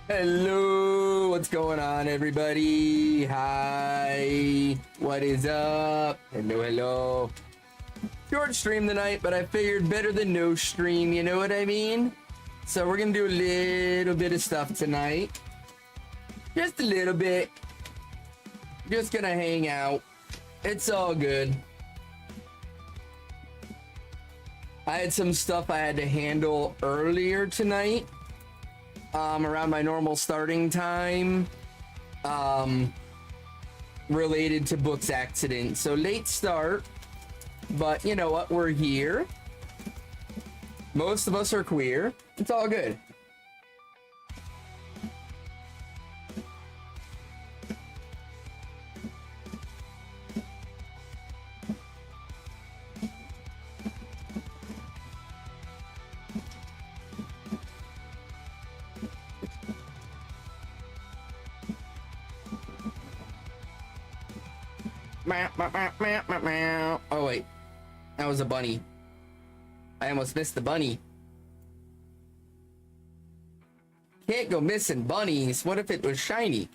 Hello, what's going on, everybody? Hi, what is up? Hello, hello. Short stream tonight, but I figured better than no stream, you know what I mean? So we're gonna do a little bit of stuff tonight. Just a little bit. Just gonna hang out. It's all good. I had some stuff I had to handle earlier tonight. Around my normal starting time, related to Book's accident. So late start, but you know what? We're here. Most of us are queer. It's all good. Oh wait, that was a bunny. I almost missed the bunny. Can't go missing bunnies. What if it was shiny?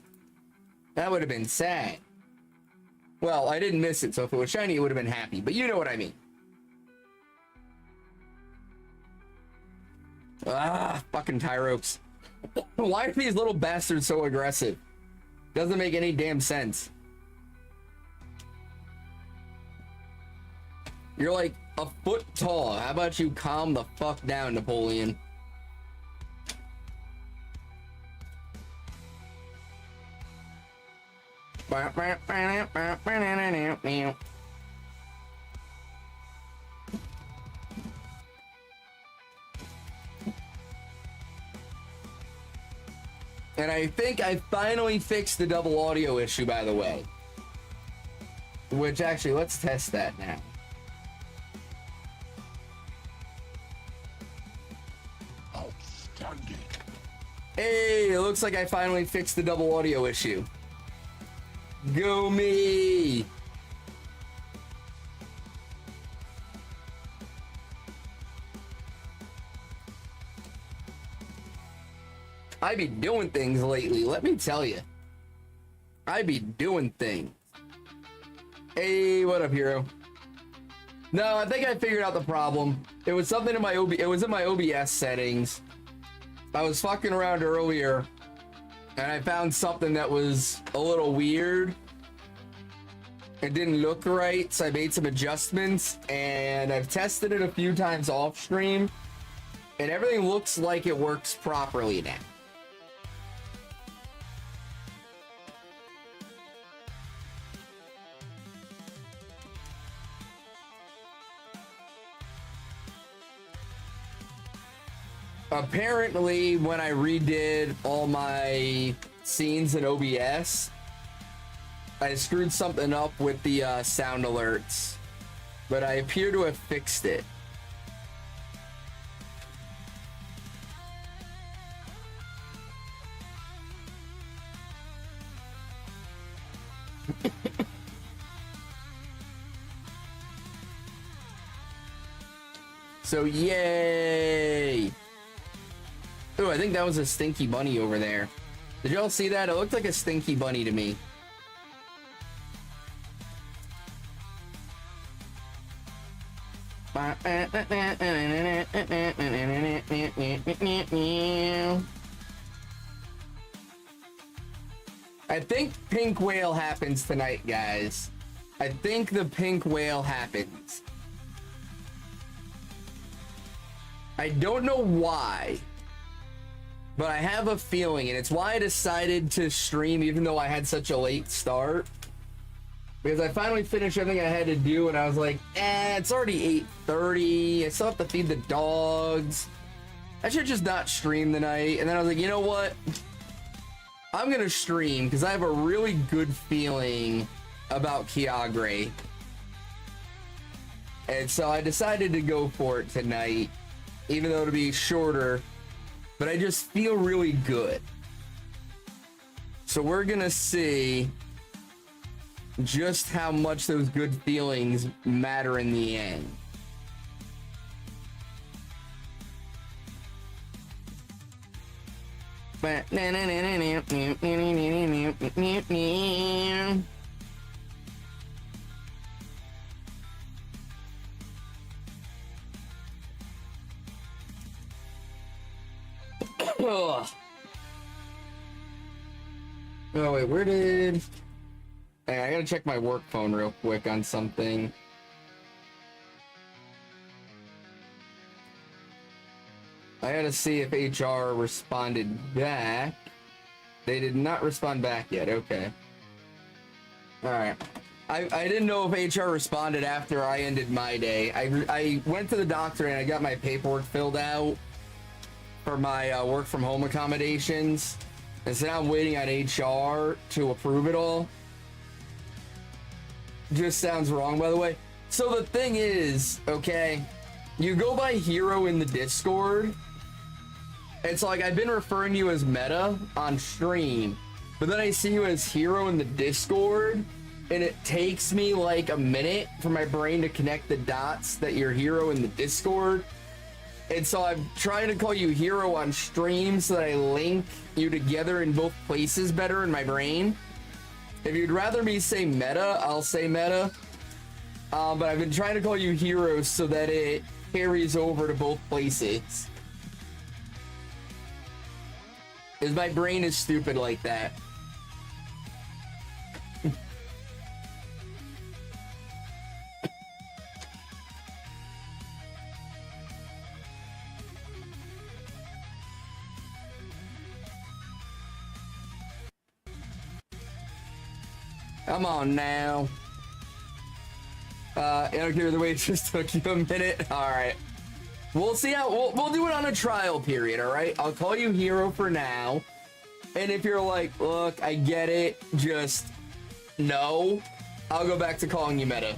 That would have been sad. Well, I didn't miss it, so if it was shiny, it would have been happy. But you know what I mean. Ah, fucking Tyropes. Why are these little bastards so aggressive? Doesn't make any damn sense. You're like a foot tall. How about you calm the fuck down, Napoleon? And I think I finally fixed the double audio issue, by the way. Which actually, let's test that now. Hey, it looks like I finally fixed the double audio issue. Go me! I be doing things lately, let me tell you. I be doing things. Hey, what up, hero? No, I think I figured out the problem. It was something in my it was in my OBS settings. I was fucking around earlier and I found something that was a little weird. It didn't look right, so I made some adjustments and I've tested it a few times off stream and everything looks like it works properly now. Apparently, when I redid all my scenes in OBS, I screwed something up with the sound alerts, but I appear to have fixed it. So, yay! Oh, I think that was a stinky bunny over there. Did y'all see that? It looked like a stinky bunny to me. I think pink whale happens tonight, guys. I think the pink whale happens. I don't know why, but I have a feeling, and it's why I decided to stream even though I had such a late start. Because I finally finished everything I had to do, and I was like, it's already 8:30. I still have to feed the dogs. I should just not stream tonight. And then I was like, you know what? I'm gonna stream because I have a really good feeling about Kyogre. And so I decided to go for it tonight, even though it'll be shorter. But I just feel really good. So we're gonna see just how much those good feelings matter in the end. Oh wait, where did... Hey, I gotta check my work phone real quick on something. I gotta see if HR responded back. They did not respond back yet, okay. Alright. I didn't know if HR responded after I ended my day. I went to the doctor and I got my paperwork filled out for my work from home accommodations. And so now I'm waiting on HR to approve it all. Just sounds wrong, by the way. So the thing is, okay, you go by hero in the Discord. It's like I've been referring to you as Meta on stream, but then I see you as hero in the Discord, and it takes me like a minute for my brain to connect the dots that you're hero in the Discord. And so I'm trying to call you hero on stream so that I link you together in both places better in my brain. If you'd rather me say Meta, I'll say Meta. But I've been trying to call you hero so that it carries over to both places. Because my brain is stupid like that. Come on now. I don't care the way it just took you a minute. All right. We'll see how we'll do it on a trial period. All right. I'll call you hero for now. And if you're like, look, I get it, just no, I'll go back to calling you Meta.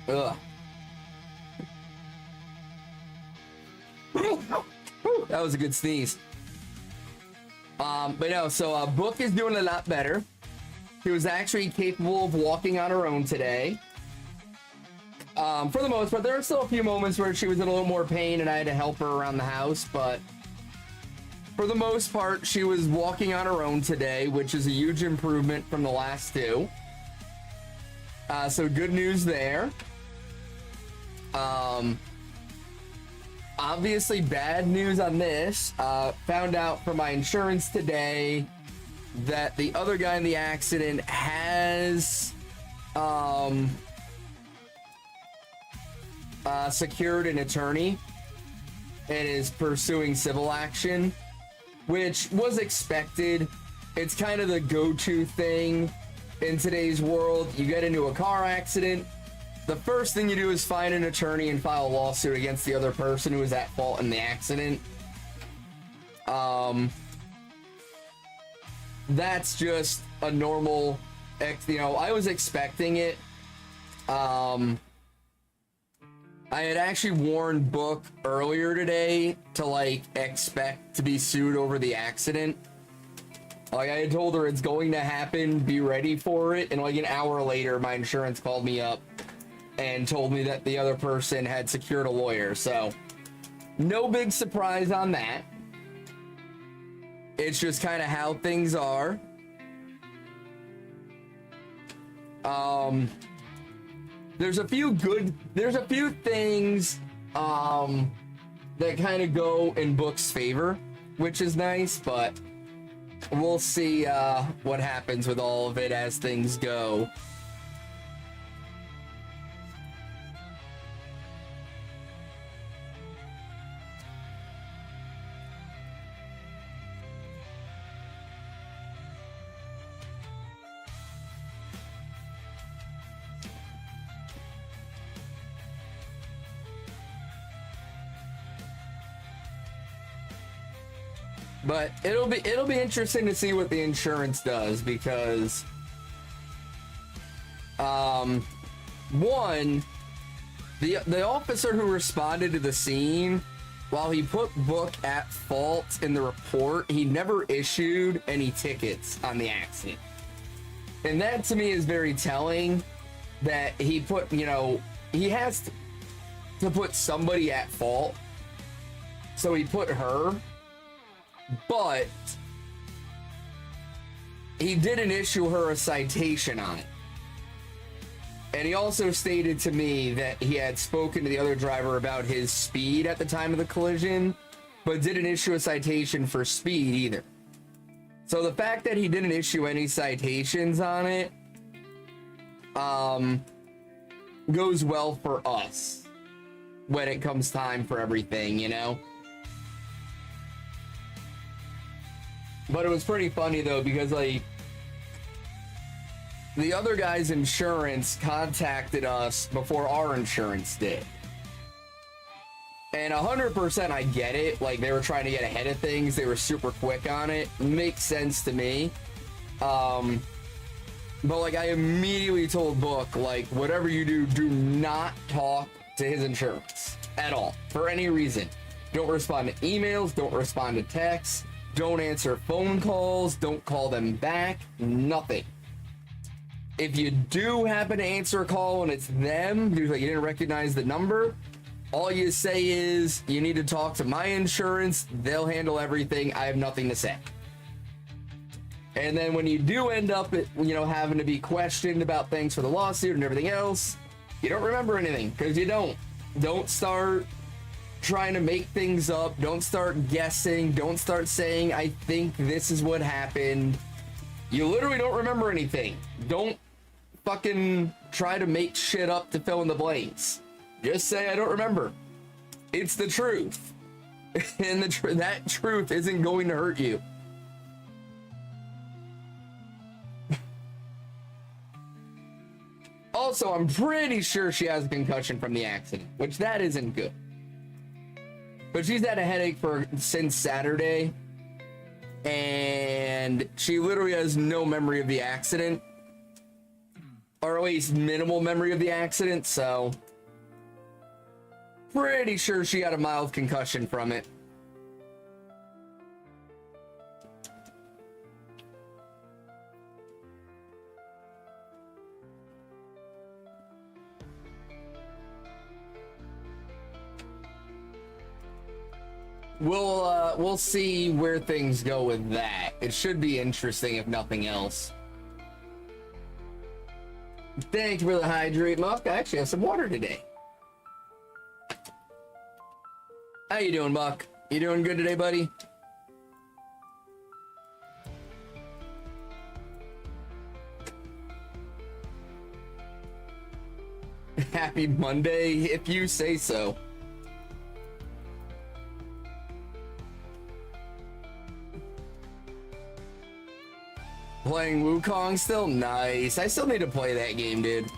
Ugh. That was a good sneeze. But no, so Book is doing a lot better. She was actually capable of walking on her own today. For the most part, there are still a few moments where she was in a little more pain and I had to help her around the house, but for the most part, she was walking on her own today, which is a huge improvement from the last two. So good news there. Obviously bad news on this. Found out from my insurance today that the other guy in the accident has secured an attorney and is pursuing civil action, which was expected. It's kind of the go-to thing in today's world. You get into a car accident, the first thing you do is find an attorney and file a lawsuit against the other person who was at fault in the accident. That's just a normal, you know, I was expecting it. I had actually warned Book earlier today to like expect to be sued over the accident. Like I had told her it's going to happen, be ready for it, and like an hour later my insurance called me up and told me that the other person had secured a lawyer. So no big surprise on that. It's just kind of how things are. There's a few things that kind of go in Book's favor, which is nice, but we'll see what happens with all of it as things go. But it'll be interesting to see what the insurance does, because one, the officer who responded to the scene, while he put Book at fault in the report, he never issued any tickets on the accident. And that to me is very telling that he put, you know, he has to put somebody at fault. So he put her, but he didn't issue her a citation on it. And he also stated to me that he had spoken to the other driver about his speed at the time of the collision, but didn't issue a citation for speed either. So the fact that he didn't issue any citations on it goes well for us when it comes time for everything, you know? But it was pretty funny though, because like the other guy's insurance contacted us before our insurance did. And 100% I get it. Like, they were trying to get ahead of things. They were super quick on it. Makes sense to me. But like, I immediately told Book, like, whatever you do, do not talk to his insurance at all for any reason. Don't respond to emails. Don't respond to texts. Don't answer phone calls. Don't call them back. Nothing. If you do happen to answer a call and it's them, because like you didn't recognize the number, all you say is, you need to talk to my insurance. They'll handle everything. I have nothing to say. And then when you do end up, you know, having to be questioned about things for the lawsuit and everything else, you don't remember anything, because you don't. Don't start trying to make things up. Don't start guessing. Don't start saying, I think this is what happened. You literally don't remember anything. Don't fucking try to make shit up to fill in the blanks. Just say, I don't remember. It's the truth. And that truth isn't going to hurt you. Also, I'm pretty sure she has a concussion from the accident, which that isn't good. But she's had a headache since Saturday, and she literally has no memory of the accident, or at least minimal memory of the accident, so pretty sure she got a mild concussion from it. We'll see where things go with that. It should be interesting if nothing else. Thanks for the hydrate, Muck. I actually have some water today. How you doing, Muck? You doing good today, buddy? Happy Monday, if you say so. Playing Wukong still? Nice. I still need to play that game, dude.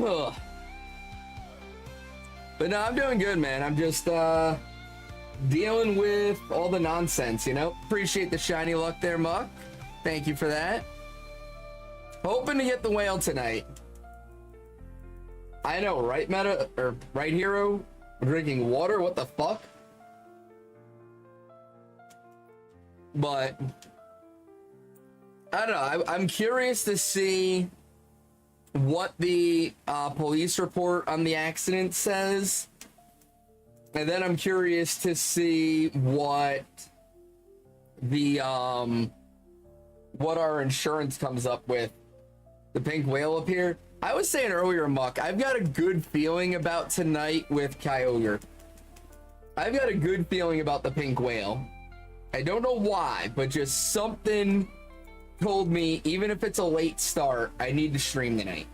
Ugh. But no, I'm doing good, man. I'm just dealing with all the nonsense, you know? Appreciate the shiny luck there, Muck. Thank you for that. Hoping to get the whale tonight. I know, right, Meta? Or right, Hero? Drinking water? What the fuck? But I don't know. I'm curious to see what the police report on the accident says, and then I'm curious to see what the what our insurance comes up with. The pink whale up here. I was saying earlier, Muck, I've got a good feeling about tonight with Kyogre. I've got a good feeling about the pink whale. I don't know why, but just something told me, even if it's a late start, I need to stream tonight.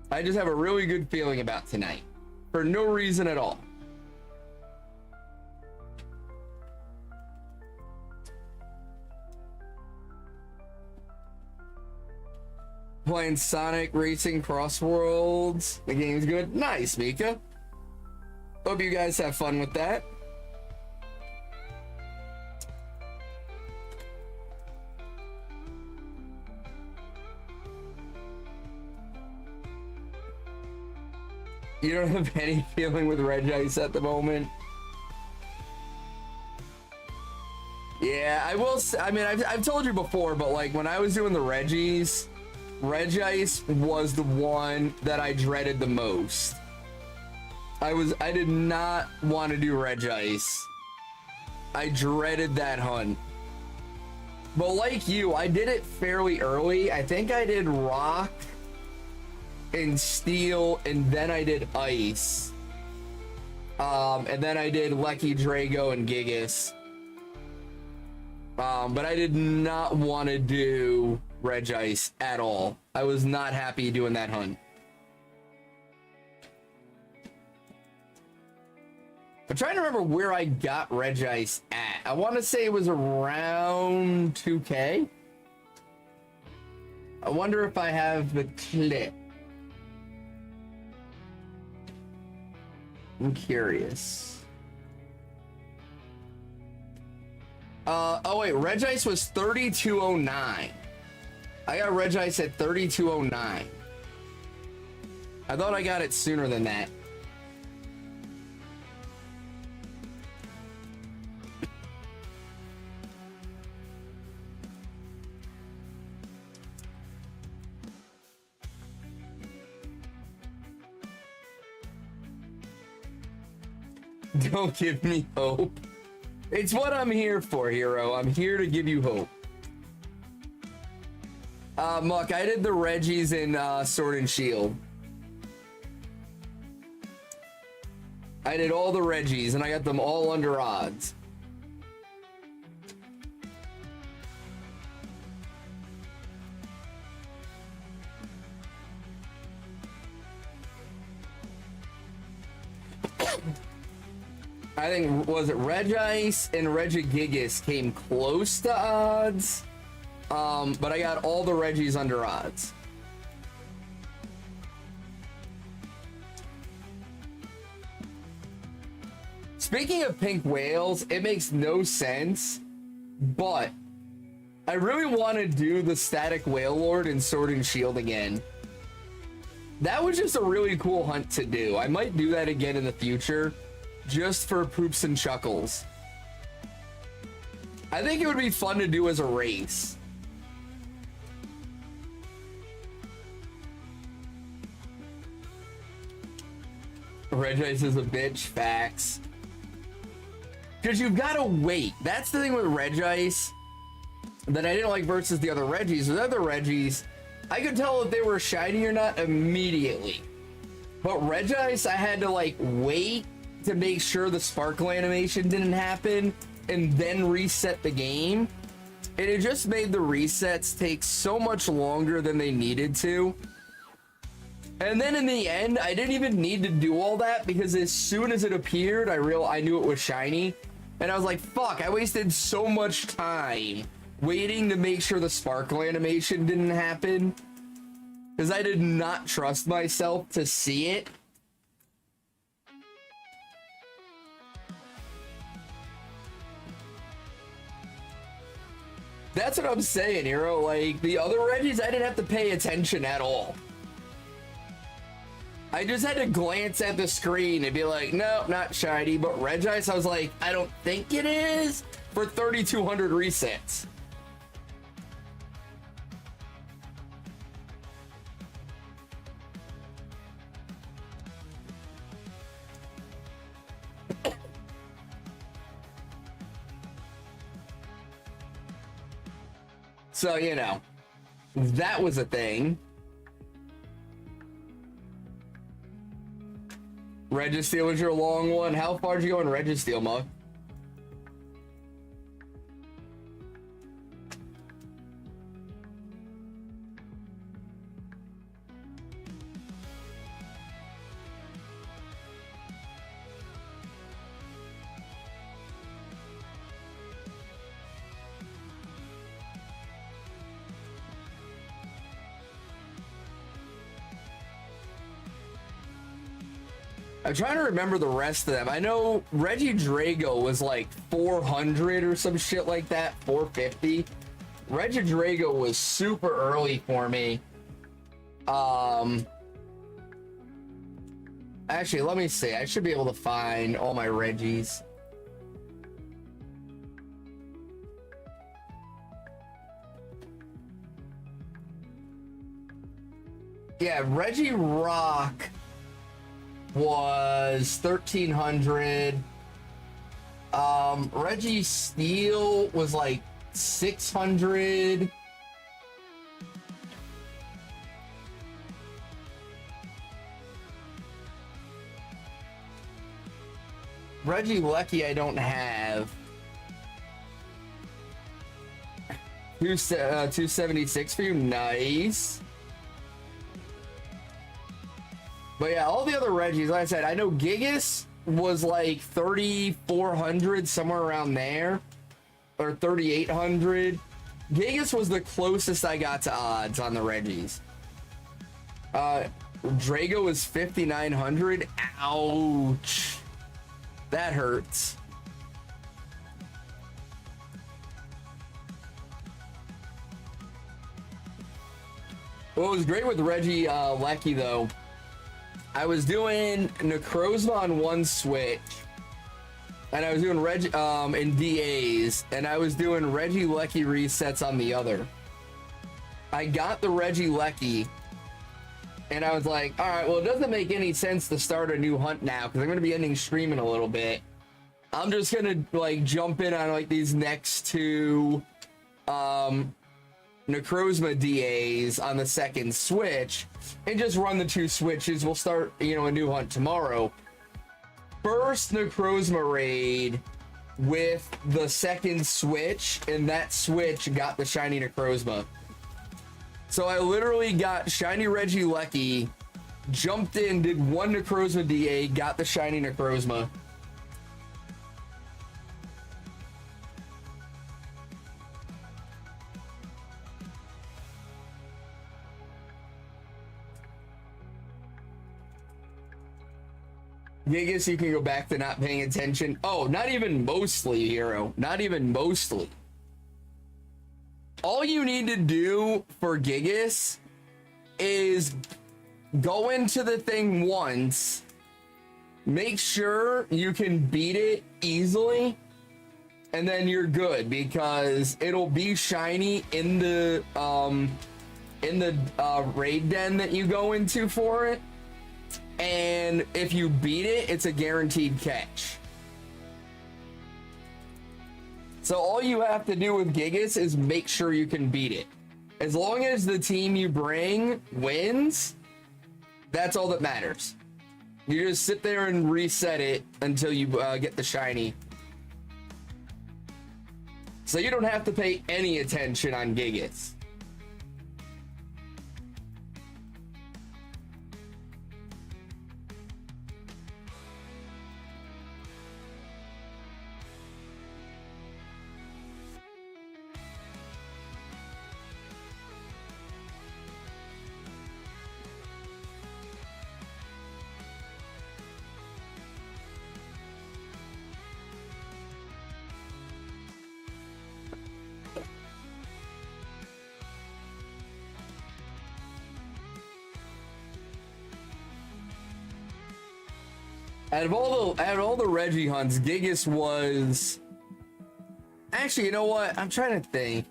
I just have a really good feeling about tonight, for no reason at all. Playing Sonic Racing Cross Worlds. The game's good. Nice, Mika. Hope you guys have fun with that. You don't have any feeling with Regice at the moment? Yeah, I will. I mean, I've told you before, but like when I was doing the Reggies, Regice was the one that I dreaded the most. I did not want to do Regice. I dreaded that hunt. But like you, I did it fairly early. I think I did Rock and Steel, and then I did Ice. And then I did Lecky, Drago, and Gigas. But I did not want to do Regice at all. I was not happy doing that hunt. I'm trying to remember where I got Regice at. I want to say it was around 2K. I wonder if I have the clip. I'm curious. Oh wait, Regice was 3209. I got Regice at 3209. I thought I got it sooner than that. Don't give me hope. It's what I'm here for, hero. I'm here to give you hope. Muck, I did the Reggies in Sword and Shield. I did all the Reggies, and I got them all under odds. I think, was it Regice and Regigigas came close to odds, but I got all the Reggies under odds. Speaking of pink whales, it makes no sense, but I really want to do the Static Whale Lord in Sword and Shield again. That was just a really cool hunt to do. I might do that again in the future. Just for poops and chuckles. I think it would be fun to do as a race. Regice is a bitch, facts. Because you've got to wait. That's the thing with Regice that I didn't like versus the other Reggies. With other Reggies, I could tell if they were shiny or not immediately. But Regice, I had to like wait to make sure the sparkle animation didn't happen and then reset the game, and it just made the resets take so much longer than they needed to. And then in the end, I didn't even need to do all that because as soon as it appeared, I knew it was shiny, and I was like, fuck, I wasted so much time waiting to make sure the sparkle animation didn't happen because I did not trust myself to see it. That's what I'm saying, hero. Like, the other Reggies, I didn't have to pay attention at all. I just had to glance at the screen and be like, no, not shiny. But Regice, I was like, I don't think it is for 3,200 resets. So, you know, that was a thing. Registeel was your long one. How far did you go in Registeel, Muck? I'm trying to remember the rest of them. I know Reggie Drago was like 400 or some shit like that, 450. Reggie Drago was super early for me. Actually, let me see. I should be able to find all my Reggies. Yeah, Reggie Rock was 1,300. Reggie Steel was like 600. Reggie Lucky I don't have. 276 for you, nice. But yeah, all the other Reggies, like I said, I know Gigas was like 3,400, somewhere around there, or 3,800. Gigas was the closest I got to odds on the Reggies. Drago was 5,900. Ouch, that hurts. What was great with Reggie Lecky though, I was doing Necrozma on one switch, and I was doing Reggie in DAs, and I was doing Reggie Lecky resets on the other. I got the Reggie Lecky, and I was like, all right, well, it doesn't make any sense to start a new hunt now because I'm going to be ending stream in a little bit. I'm just going to like jump in on like these next two Necrozma DAs on the second switch and just run the two switches. We'll start, you know, a new hunt tomorrow. First Necrozma raid with the second switch, and that switch got the shiny Necrozma. So I literally got shiny Reggie Lecky, jumped in, did one Necrozma DA, got the shiny Necrozma. Gigas, you can go back to not paying attention. Oh, not even mostly, Hero. Not even mostly. All you need to do for Gigas is go into the thing once, make sure you can beat it easily, and then you're good, because it'll be shiny in the raid den that you go into for it. And if you beat it, it's a guaranteed catch. So all you have to do with Gigas is make sure you can beat it. As long as the team you bring wins, that's all that matters. You just sit there and reset it until you get the shiny. So you don't have to pay any attention on Gigas. Out of all the Reggie hunts, Gigas was actually, you know what? I'm trying to think.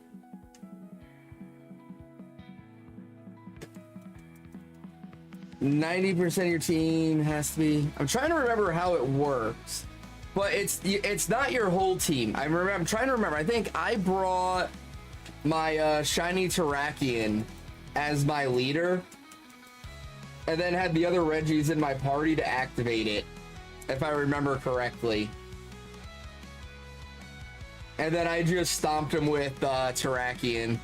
%90 of your team has to be. I'm trying to remember how it works, but it's not your whole team. I'm trying to remember. I think I brought my shiny Terrakion as my leader, and then had the other Reggies in my party to activate it, if I remember correctly. And then I just stomped him with Terrakion.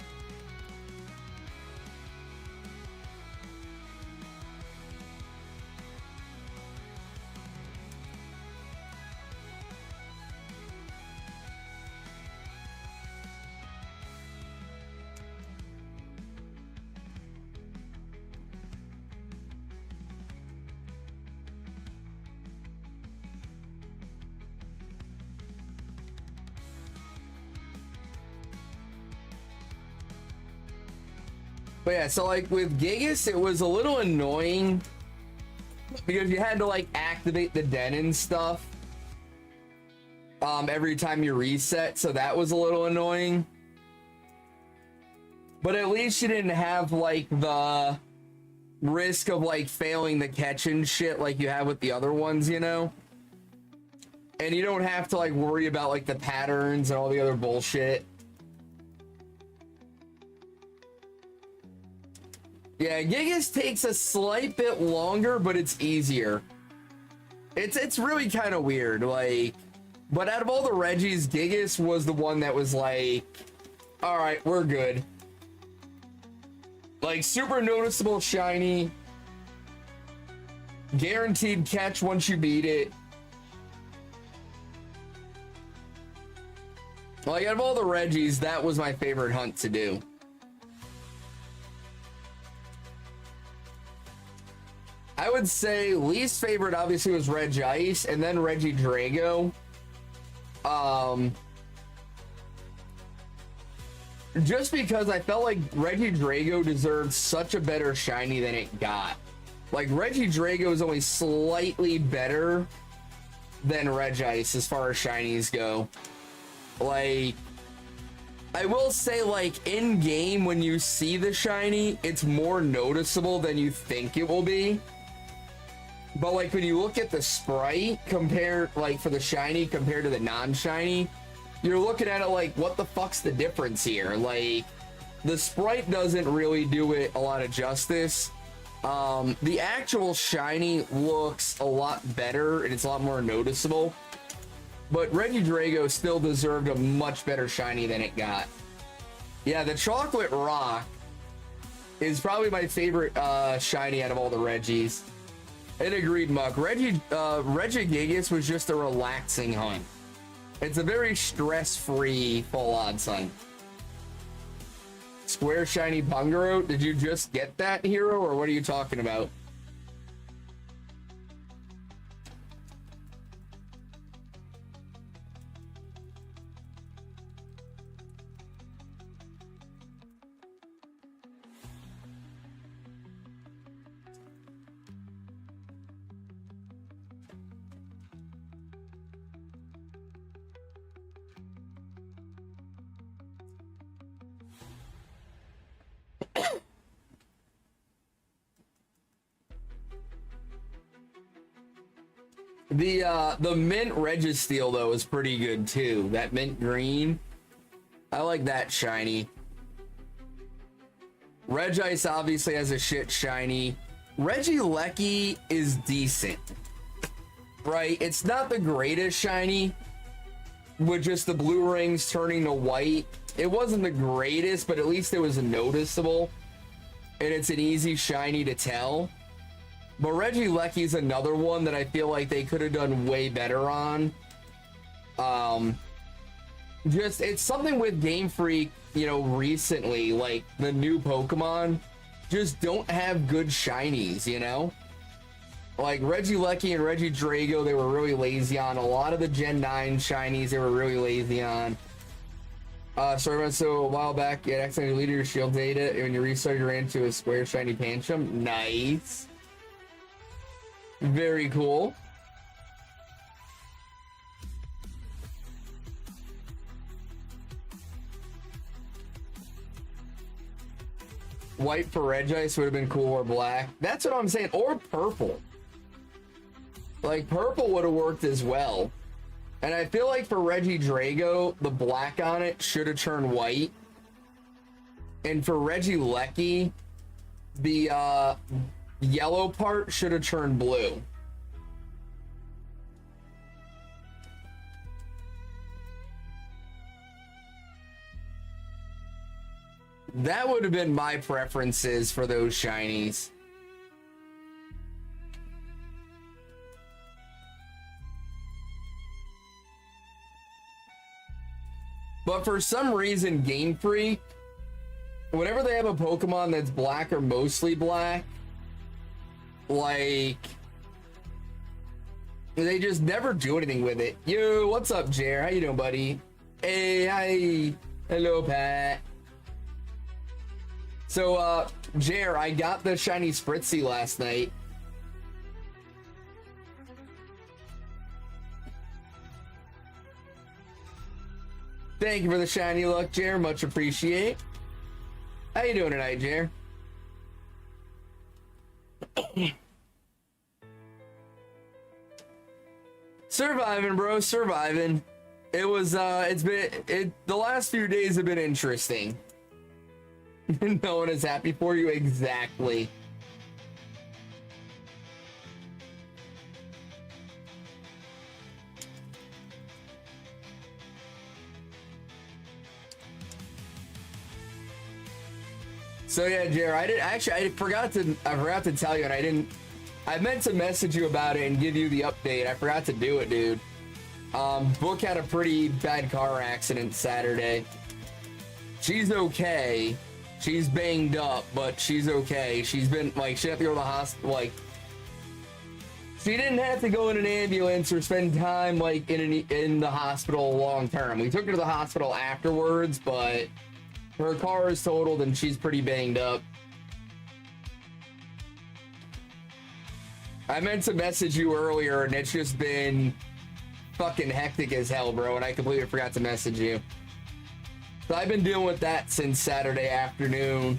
But yeah, so like with Gigas, it was a little annoying because you had to like activate the den and stuff every time you reset, so that was a little annoying. But at least you didn't have like the risk of like failing the catch and shit like you have with the other ones, you know? And you don't have to like worry about like the patterns and all the other bullshit. Yeah, Gigas takes a slight bit longer, but it's easier. It's really kind of weird, like, but out of all the Reggies, Gigas was the one that was like, all right, we're good. Like, super noticeable shiny, guaranteed catch once you beat it. Like, out of all the Reggies, that was my favorite hunt to do. I would say least favorite obviously was Regice and then Regidrago. Just because I felt like Regidrago deserved such a better shiny than it got. Like, Regidrago is only slightly better than Regice as far as shinies go. Like, I will say, like, in game when you see the shiny, it's more noticeable than you think it will be. But like when you look at the sprite compared, like for the shiny compared to the non-shiny, you're looking at it like, what the fuck's the difference here? Like, the sprite doesn't really do it a lot of justice. The actual shiny looks a lot better and it's a lot more noticeable. But Regidrago still deserved a much better shiny than it got. Yeah, the Chocolate Rock is probably my favorite shiny out of all the Reggies. And agreed, Muck. Regigigas was just a relaxing hunt. It's a very stress-free full odds hunt. Square shiny Bungaro? Did you just get that, Hero, or what are you talking about? The mint Registeel though is pretty good too. That mint green, I like that shiny. Regice obviously has a shit shiny. Regieleki is decent, right? It's not the greatest shiny with just the blue rings turning to white. It wasn't the greatest, but at least it was noticeable and it's an easy shiny to tell. But Regieleki is another one that I feel like they could have done way better on. Just, it's something with Game Freak, you know, recently, like the new Pokemon just don't have good shinies, you know? Like Regieleki and Regidrago, they were really lazy on. A lot of the Gen 9 shinies, they were really lazy on. So a while back, you had accidentally deleted your shield data, and when you restarted, you ran into a square shiny Pancham. Nice. Very cool. White for Regice would have been cool, or black. That's what I'm saying. Or purple. Like, purple would have worked as well. And I feel like for Regidrago, the black on it should have turned white. And for Regieleki, the yellow part should have turned blue. That would have been my preferences for those shinies. But for some reason, Game Freak, whenever they have a Pokemon that's black or mostly black, like, they just never do anything with it. Yo, what's up, Jer? How you doing, buddy? Hey, hi. Hello, Pat. So, Jer, I got the shiny Spritzee last night. Thank you for the shiny luck, Jer. Much appreciate. How you doing tonight, Jer? Surviving, bro, surviving. It was, the last few days have been interesting. No one is happy for you, exactly. So yeah, Jared, I forgot to tell you, and I meant to message you about it and give you the update. I forgot to do it, dude. Book had a pretty bad car accident Saturday. She's okay. She's banged up, but she's okay. She's been, like, she had to go to the hospital, like, she didn't have to go in an ambulance or spend time, like, in the hospital long term. We took her to the hospital afterwards, but her car is totaled and she's pretty banged up. I meant to message you earlier and it's just been fucking hectic as hell, bro, and I completely forgot to message you. So I've been dealing with that since Saturday afternoon.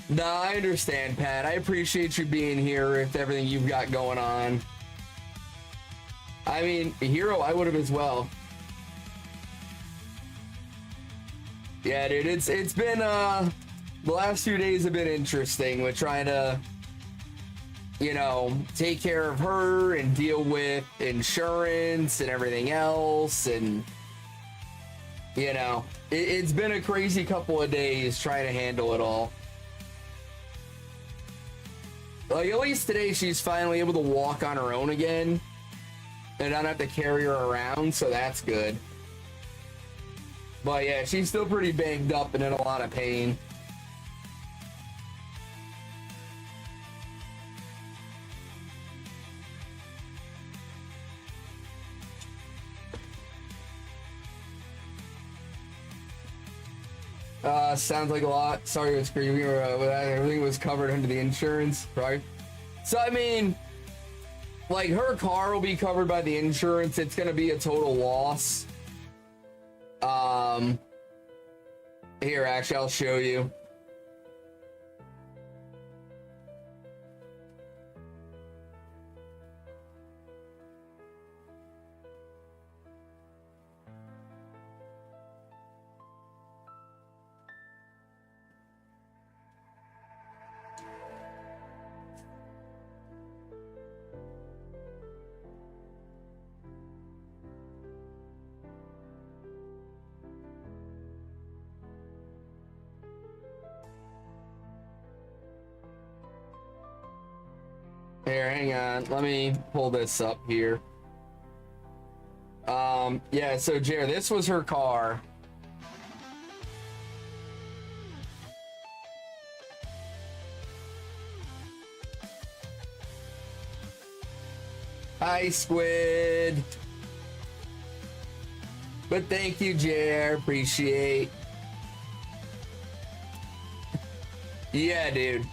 Nah, I understand, Pat. I appreciate you being here with everything you've got going on. I mean, Hero, I would have as well. Yeah, dude, it's been, the last few days have been interesting with trying to, you know, take care of her and deal with insurance and everything else, and, you know, it's been a crazy couple of days trying to handle it all. Like, at least today she's finally able to walk on her own again and I don't have to carry her around, so that's good. But yeah, she's still pretty banged up and in a lot of pain. Sounds like a lot. Sorry, it's screaming. Everything was covered under the insurance, right? So, I mean, like, her car will be covered by the insurance. It's going to be a total loss. Here, actually, I'll show you. Here, hang on. Let me pull this up here. Yeah, so Jared, this was her car. Hi, Squid. But thank you, Jared. Appreciate. Yeah, dude.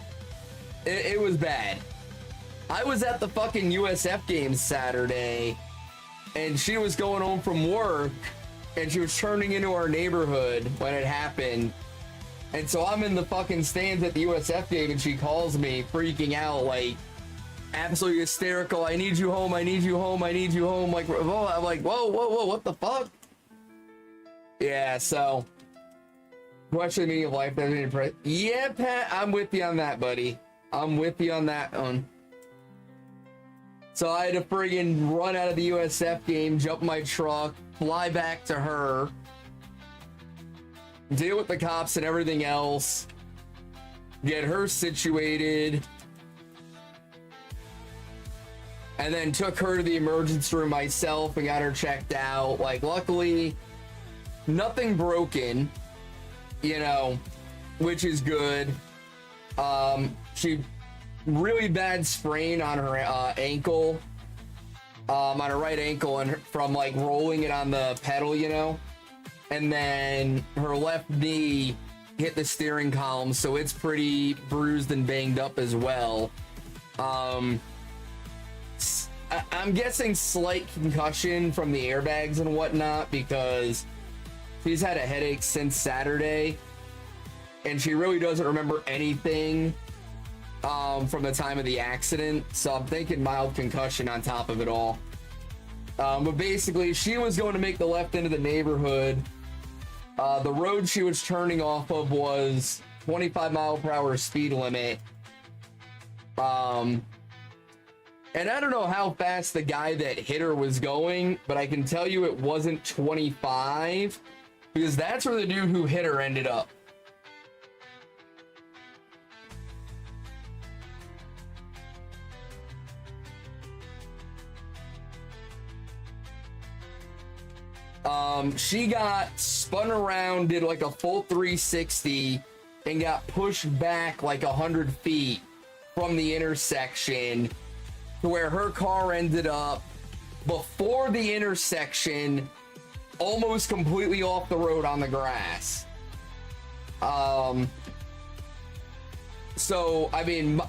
It was bad. I was at the fucking USF games Saturday, and she was going home from work, and she was turning into our neighborhood when it happened. And so I'm in the fucking stands at the USF game, and she calls me, freaking out, like, absolutely hysterical. I need you home. I need you home. I need you home. Like, whoa, I'm like, whoa, whoa, whoa, what the fuck? Yeah, so question the meaning of life. Yeah, Pat, I'm with you on that, buddy. I'm with you on that one. So I had to friggin' run out of the USF game, jump in my truck, fly back to her, deal with the cops and everything else, get her situated, and then took her to the emergency room myself and got her checked out. Like, luckily, nothing broken, you know, which is good. She really bad sprain on her ankle, on her right ankle, and from like rolling it on the pedal, you know, and then her left knee hit the steering column, so it's pretty bruised and banged up as well. I'm guessing slight concussion from the airbags and whatnot, because she's had a headache since Saturday and she really doesn't remember anything from the time of the accident. So I'm thinking mild concussion on top of it all. But basically, she was going to make the left into the neighborhood. The road she was turning off of was 25 mile per hour speed limit. And I don't know how fast the guy that hit her was going, but I can tell you it wasn't 25, because that's where the dude who hit her ended up. She got spun around, did like a full 360, and got pushed back like 100 feet from the intersection to where her car ended up before the intersection, almost completely off the road on the grass. So, I mean,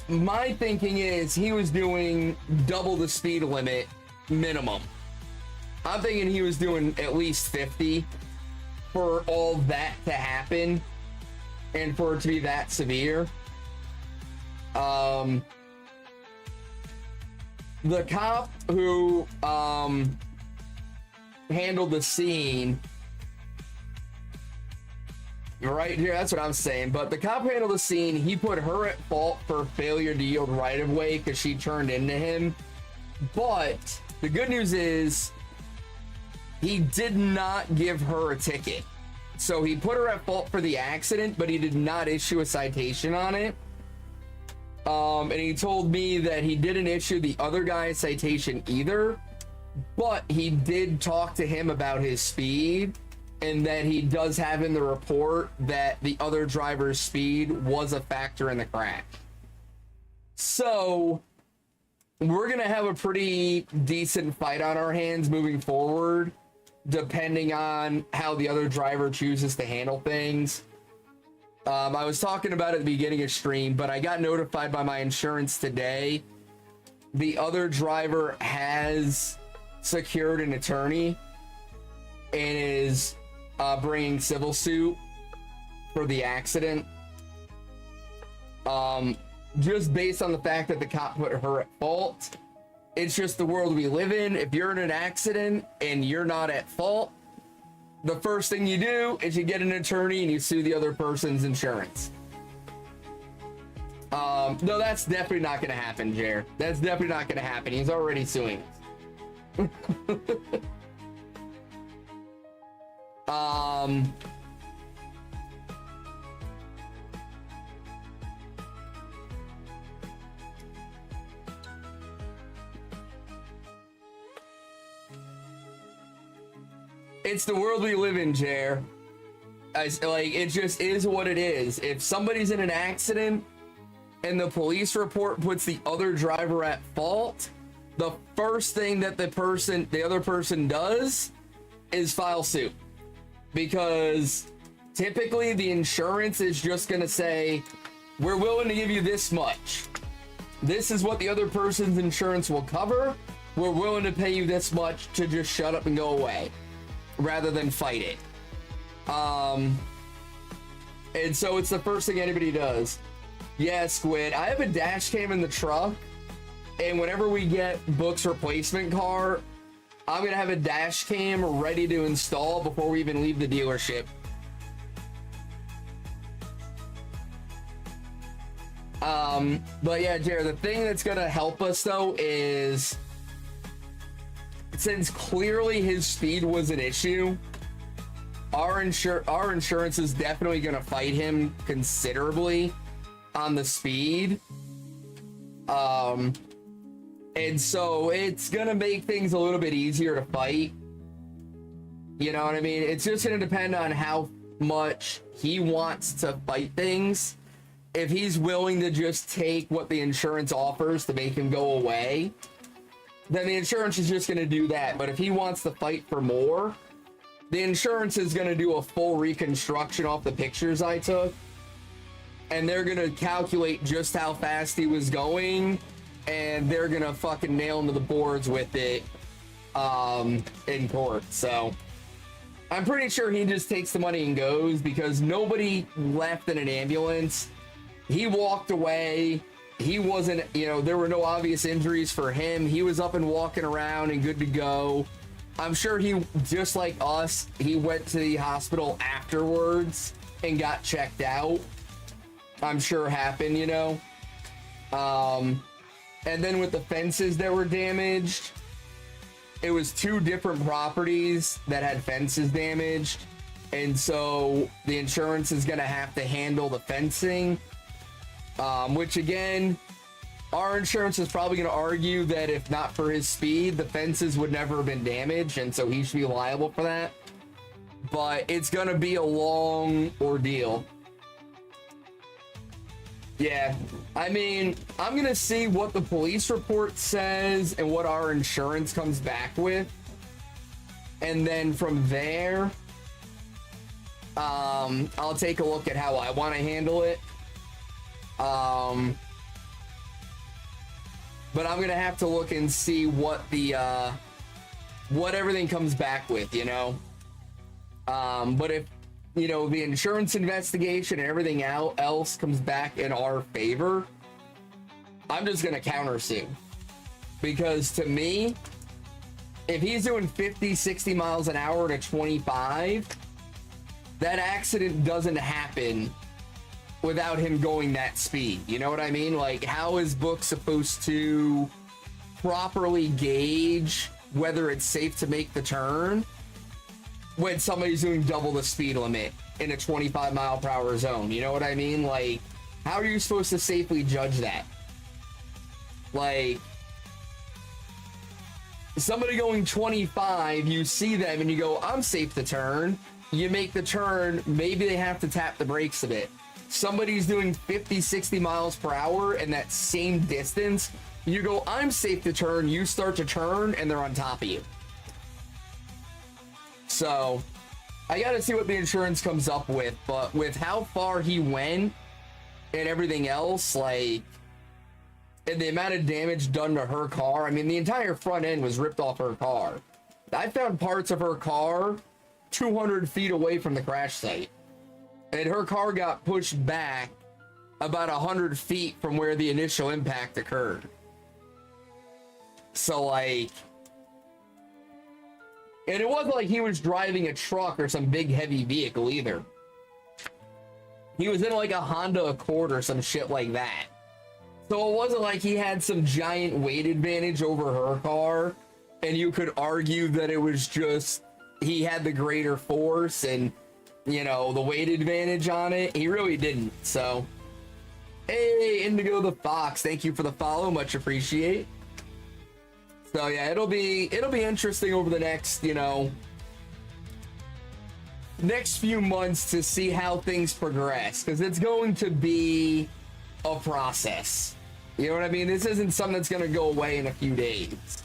my thinking is he was doing double the speed limit minimum. I'm thinking he was doing at least 50 for all that to happen and for it to be that severe. The cop who handled the scene, right here, that's what I'm saying, but the cop handled the scene. He put her at fault for failure to yield right of way because she turned into him. But the good news is he did not give her a ticket. So he put her at fault for the accident, but he did not issue a citation on it. And he told me that he didn't issue the other guy a citation either, but he did talk to him about his speed, and that he does have in the report that the other driver's speed was a factor in the crash. So we're gonna have a pretty decent fight on our hands moving forward, depending on how the other driver chooses to handle things. I was talking about it at the beginning of stream, but I got notified by my insurance today. The other driver has secured an attorney and is bringing civil suit for the accident. Just based on the fact that the cop put her at fault. It's just the world we live in. If you're in an accident and you're not at fault, the first thing you do is you get an attorney and you sue the other person's insurance. No, that's definitely not going to happen, Jer. That's definitely not going to happen. He's already suing us. It's the world we live in, Jer. Like, it just is what it is. If somebody's in an accident and the police report puts the other driver at fault, the first thing that the other person does is file suit. Because typically the insurance is just going to say, we're willing to give you this much. This is what the other person's insurance will cover. We're willing to pay you this much to just shut up and go away, rather than fight it. And so it's the first thing anybody does. Yeah, Squid, I have a dash cam in the truck, and whenever we get Book's replacement car, I'm gonna have a dash cam ready to install before we even leave the dealership. But yeah, Jared, the thing that's gonna help us though is, since clearly his speed was an issue, our insurance is definitely going to fight him considerably on the speed. And so it's going to make things a little bit easier to fight. You know what I mean? It's just going to depend on how much he wants to fight things. If he's willing to just take what the insurance offers to make him go away, then the insurance is just going to do that. But if he wants to fight for more, the insurance is going to do a full reconstruction off the pictures I took, and they're going to calculate just how fast he was going, and they're going to fucking nail him to the boards with it in court. So I'm pretty sure he just takes the money and goes, because nobody left in an ambulance. He walked away. he wasn't, you know, there were no obvious injuries for him. He was up and walking around and good to go. I'm sure he, just like us, he went to the hospital afterwards and got checked out. I'm sure happened, you know. And then with the fences that were damaged, it was 2 different properties that had fences damaged. And so the insurance is going to have to handle the fencing, which again, our insurance is probably going to argue that if not for his speed, the fences would never have been damaged, and so he should be liable for that. But it's going to be a long ordeal. Yeah, I mean, I'm going to see what the police report says and what our insurance comes back with. And then from there, I'll take a look at how I want to handle it. But I'm gonna have to look and see what the what everything comes back with, you know. But if, you know, the insurance investigation and everything else comes back in our favor, I'm just gonna countersue. Because to me, if he's doing 50, 60 miles an hour to 25, that accident doesn't happen without him going that speed. You know what I mean? Like, how is Book supposed to properly gauge whether it's safe to make the turn when somebody's doing double the speed limit in a 25 mile per hour zone? You know what I mean? Like, how are you supposed to safely judge that? Like, somebody going 25, you see them and you go, I'm safe to turn. You make the turn, maybe they have to tap the brakes a bit. Somebody's doing 50, 60 miles per hour in that same distance, you go, I'm safe to turn, you start to turn, and they're on top of you. So, I gotta see what the insurance comes up with, but with how far he went and everything else, like, and the amount of damage done to her car, I mean, the entire front end was ripped off her car. I found parts of her car 200 feet away from the crash site. And her car got pushed back about 100 feet from where the initial impact occurred. So, like, and it wasn't like he was driving a truck or some big heavy vehicle either. He was in like a Honda Accord or some shit like that. So it wasn't like he had some giant weight advantage over her car, and you could argue that it was just he had the greater force and, you know, the weight advantage on it. He really didn't. So, hey, Indigo the Fox, thank you for the follow, much appreciate. So yeah, it'll be interesting over the next, you know, next few months to see how things progress, because it's going to be a process. You know what I mean? This isn't something that's going to go away in a few days.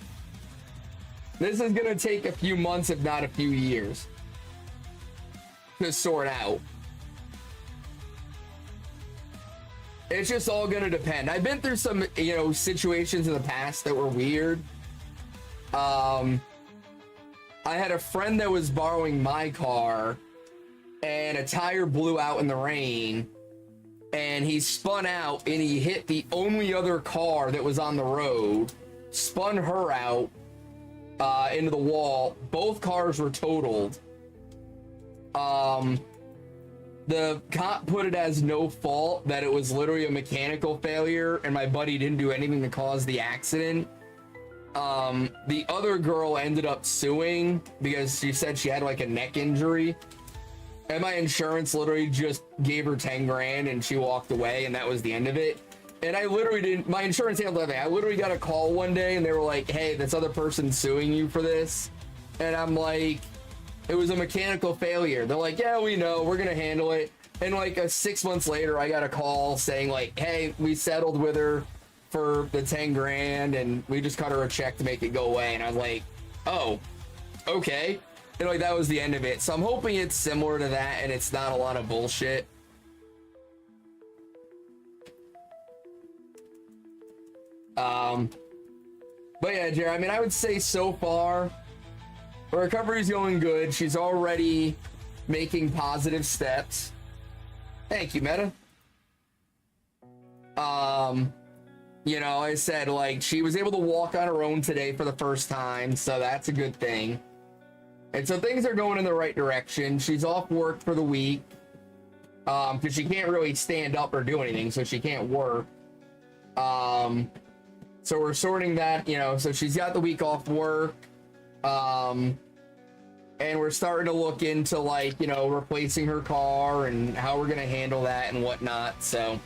This is going to take a few months, if not a few years, to sort out. It's just all going to depend. I've been through some, you know, situations in the past that were weird. I had a friend that was borrowing my car, and a tire blew out in the rain, and he spun out and he hit the only other car that was on the road, spun her out into the wall. Both cars were totaled. The cop put it as no fault, that it was literally a mechanical failure, and my buddy didn't do anything to cause the accident. The other girl ended up suing because she said she had like a neck injury, and my insurance literally just gave her 10 grand and she walked away, and that was the end of it. And I literally didn't, my insurance handled everything. I literally got a call one day and they were like, hey, this other person's suing you for this. And I'm like, it was a mechanical failure. They're like, yeah, we know, we're gonna handle it. And like 6 months later, I got a call saying like, hey, we settled with her for the 10 grand and we just cut her a check to make it go away. And I was like, oh, okay. And like, that was the end of it. So I'm hoping it's similar to that and it's not a lot of bullshit. But yeah, Jerry, I mean, I would say so far, the recovery's going good. She's already making positive steps. Thank you, Meta. You know, I said, like, she was able to walk on her own today for the first time, so that's a good thing. And so things are going in the right direction. She's off work for the week, because she can't really stand up or do anything, so she can't work. So we're sorting that, you know, so she's got the week off work. And we're starting to look into, like, you know, replacing her car and how we're going to handle that and whatnot, so...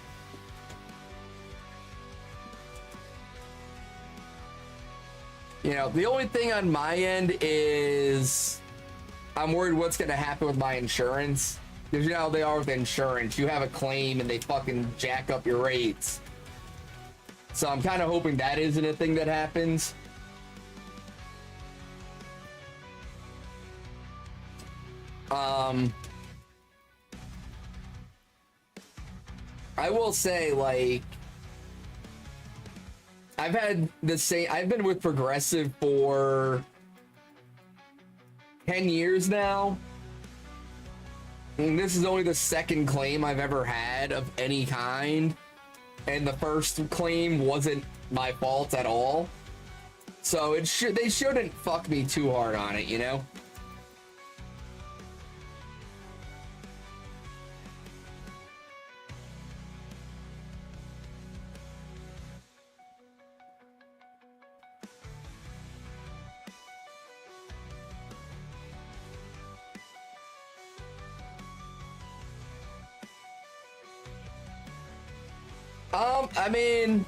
You know, the only thing on my end is I'm worried what's going to happen with my insurance. Because you know how they are with insurance. You have a claim and they fucking jack up your rates. So I'm kind of hoping that isn't a thing that happens. I will say, like, I've been with Progressive for 10 years now. And this is only the second claim I've ever had of any kind. And the first claim wasn't my fault at all. So they shouldn't fuck me too hard on it, you know? I mean,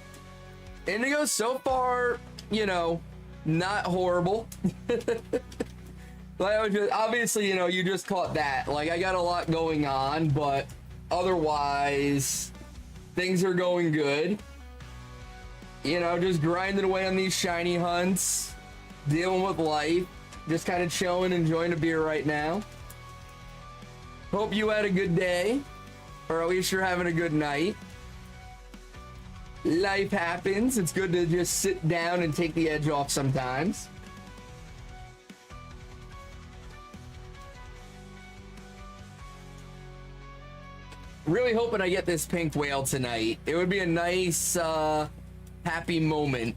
Indigo, so far, you know, not horrible. Like, obviously, you know, you just caught that. Like, I got a lot going on, but otherwise, things are going good. You know, just grinding away on these shiny hunts, dealing with life, just kind of chilling, enjoying a beer right now. Hope you had a good day, or at least you're having a good night. Life happens. It's good to just sit down and take the edge off sometimes. Really hoping I get this pink whale tonight. It would be a nice, happy moment.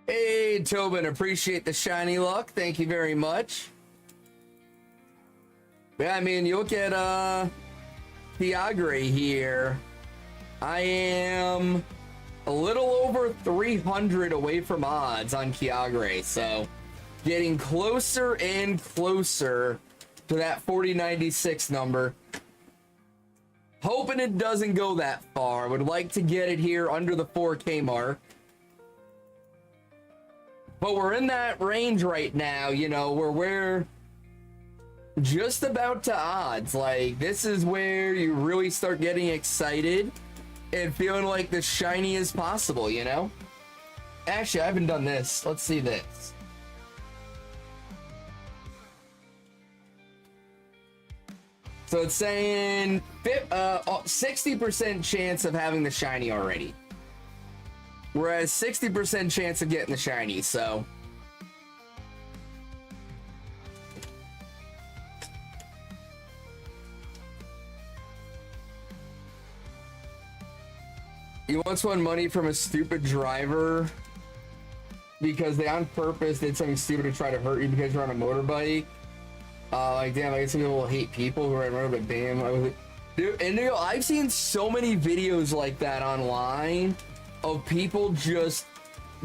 Hey, Tobin, appreciate the shiny luck. Thank you very much. Yeah, I mean, you look at Kyogre here. I am a little over 300 away from odds on Kyogre, so getting closer and closer to that 4096 number. Hoping it doesn't go that far. Would like to get it here under the 4K mark. But we're in that range right now, you know, where we're just about to odds. Like, this is where you really start getting excited and feeling like the shiny is possible, you know? Actually, I haven't done this. Let's see this. So it's saying 60% chance of having the shiny already. Whereas 60% chance of getting the shiny, so. You once won money from a stupid driver because they on purpose did something stupid to try to hurt you because you're on a motorbike. Like, damn, I guess some people hate people who are on a motorbike, damn. Dude, and you know, I've seen so many videos like that online of people just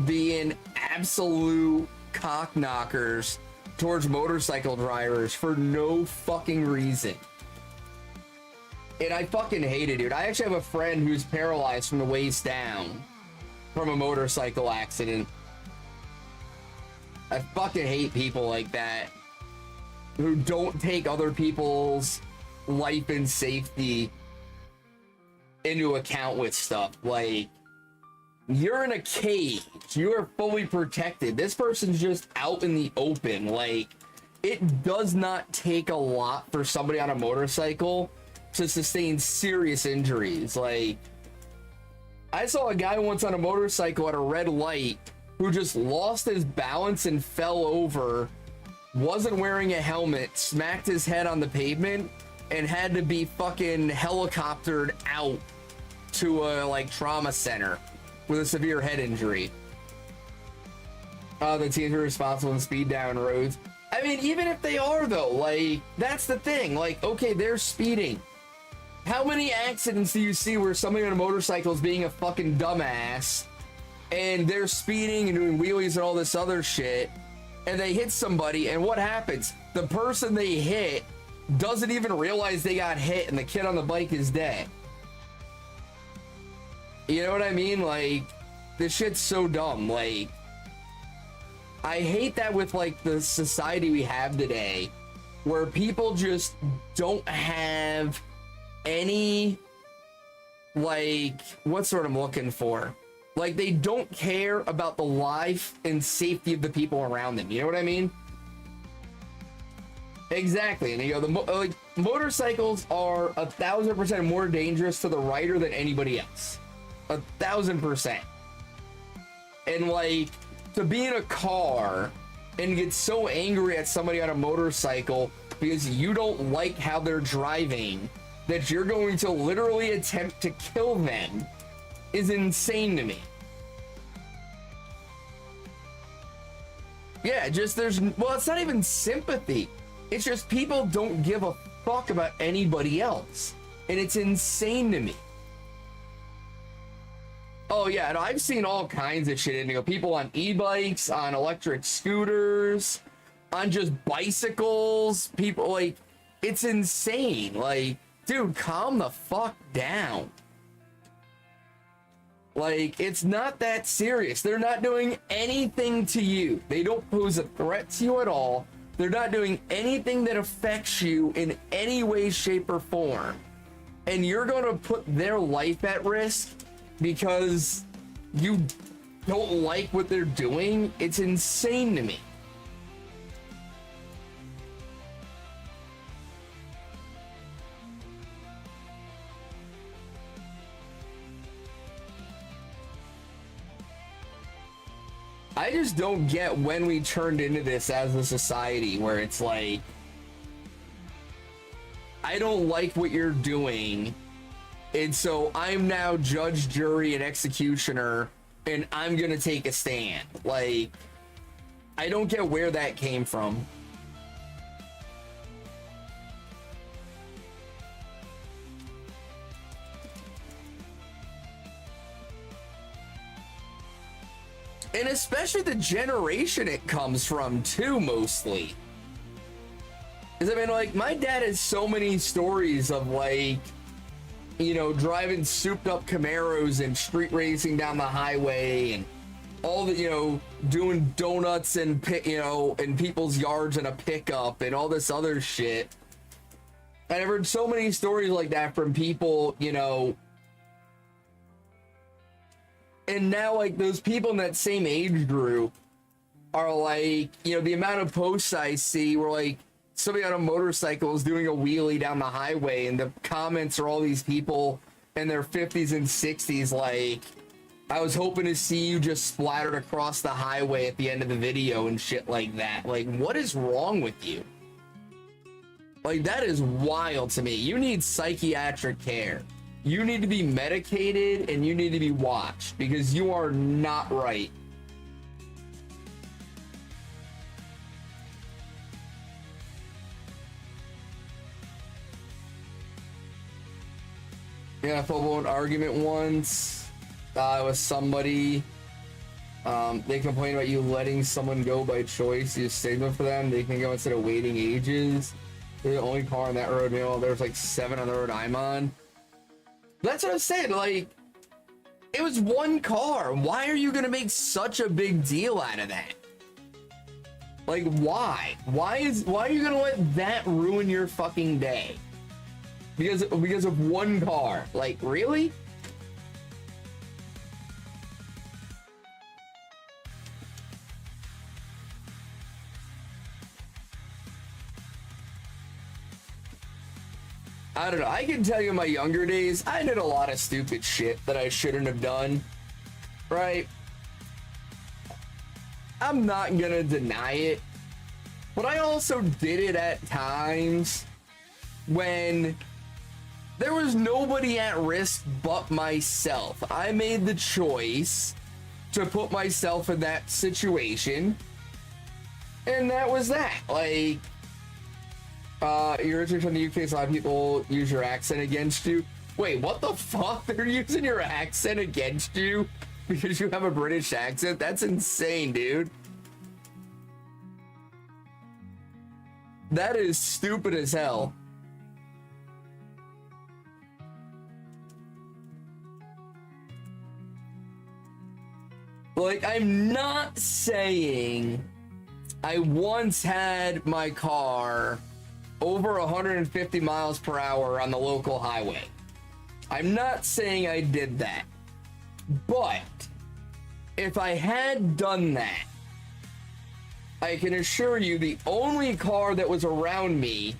being absolute cock knockers towards motorcycle drivers for no fucking reason. And I fucking hate it, dude. I actually have a friend who's paralyzed from the waist down from a motorcycle accident. I fucking hate people like that who don't take other people's life and safety into account with stuff. Like, you're in a cage. You are fully protected. This person's just out in the open. Like, it does not take a lot for somebody on a motorcycle to sustain serious injuries. Like, I saw a guy once on a motorcycle at a red light who just lost his balance and fell over, wasn't wearing a helmet, smacked his head on the pavement, and had to be fucking helicoptered out to a like trauma center with a severe head injury. The teams are responsible and speed down roads. I mean, even if they are though, like, that's the thing. Like, okay, they're speeding. How many accidents do you see where somebody on a motorcycle is being a fucking dumbass and they're speeding and doing wheelies and all this other shit, and they hit somebody, and what happens? The person they hit doesn't even realize they got hit, and the kid on the bike is dead. You know what I mean? Like, this shit's so dumb. Like, I hate that with like the society we have today, where people just don't have any, like, what's the word I'm looking for? Like, they don't care about the life and safety of the people around them. You know what I mean? Exactly. And you know, like, motorcycles are 1,000% more dangerous to the rider than anybody else. 1,000%. And like, to be in a car and get so angry at somebody on a motorcycle because you don't like how they're driving that you're going to literally attempt to kill them is insane to me. Yeah, just well, it's not even sympathy. It's just people don't give a fuck about anybody else. And it's insane to me. Oh yeah, and I've seen all kinds of shit in here. People on e-bikes, on electric scooters, on just bicycles. People, like, it's insane. Like, dude, calm the fuck down. Like, it's not that serious. They're not doing anything to you. They don't pose a threat to you at all. They're not doing anything that affects you in any way, shape, or form. And you're going to put their life at risk because you don't like what they're doing? It's insane to me. I just don't get when we turned into this as a society where it's like, I don't like what you're doing, and so I'm now judge, jury, and executioner, and I'm gonna take a stand. Like, I don't get where that came from. And especially the generation it comes from, too, mostly. Because, I mean, like, my dad has so many stories of, like, you know, driving souped-up Camaros and street racing down the highway and all the, you know, doing donuts and, you know, in people's yards in a pickup and all this other shit. And I've heard so many stories like that from people, you know. And now, like, those people in that same age group are like, you know, the amount of posts I see where, like, somebody on a motorcycle is doing a wheelie down the highway, and the comments are all these people in their 50s and 60s, like, I was hoping to see you just splattered across the highway at the end of the video and shit like that. Like, what is wrong with you? Like, that is wild to me. You need psychiatric care. You need to be medicated and you need to be watched because you are not right. Yeah, full-blown argument once with somebody. They complain about you letting someone go by choice. You signal for them. They can go instead of waiting ages. They're the only car on that road. You know, there's like 7 on the road I'm on. That's what I said. Like, it was one car. Why are you gonna make such a big deal out of that? Like, why? Why are you gonna let that ruin your fucking day? Because of one car? Like, really? I don't know. I can tell you in my younger days, I did a lot of stupid shit that I shouldn't have done. Right? I'm not gonna deny it. But I also did it at times when there was nobody at risk but myself. I made the choice to put myself in that situation. And that was that. Like, your research on the UK, so a lot of people use your accent against you. Wait, what the fuck? They're using your accent against you because you have a British accent? That's insane, dude. That is stupid as hell. Like, I'm not saying I once had my car over 150 miles per hour on the local highway. I'm not saying I did that. But if I had done that, I can assure you the only car that was around me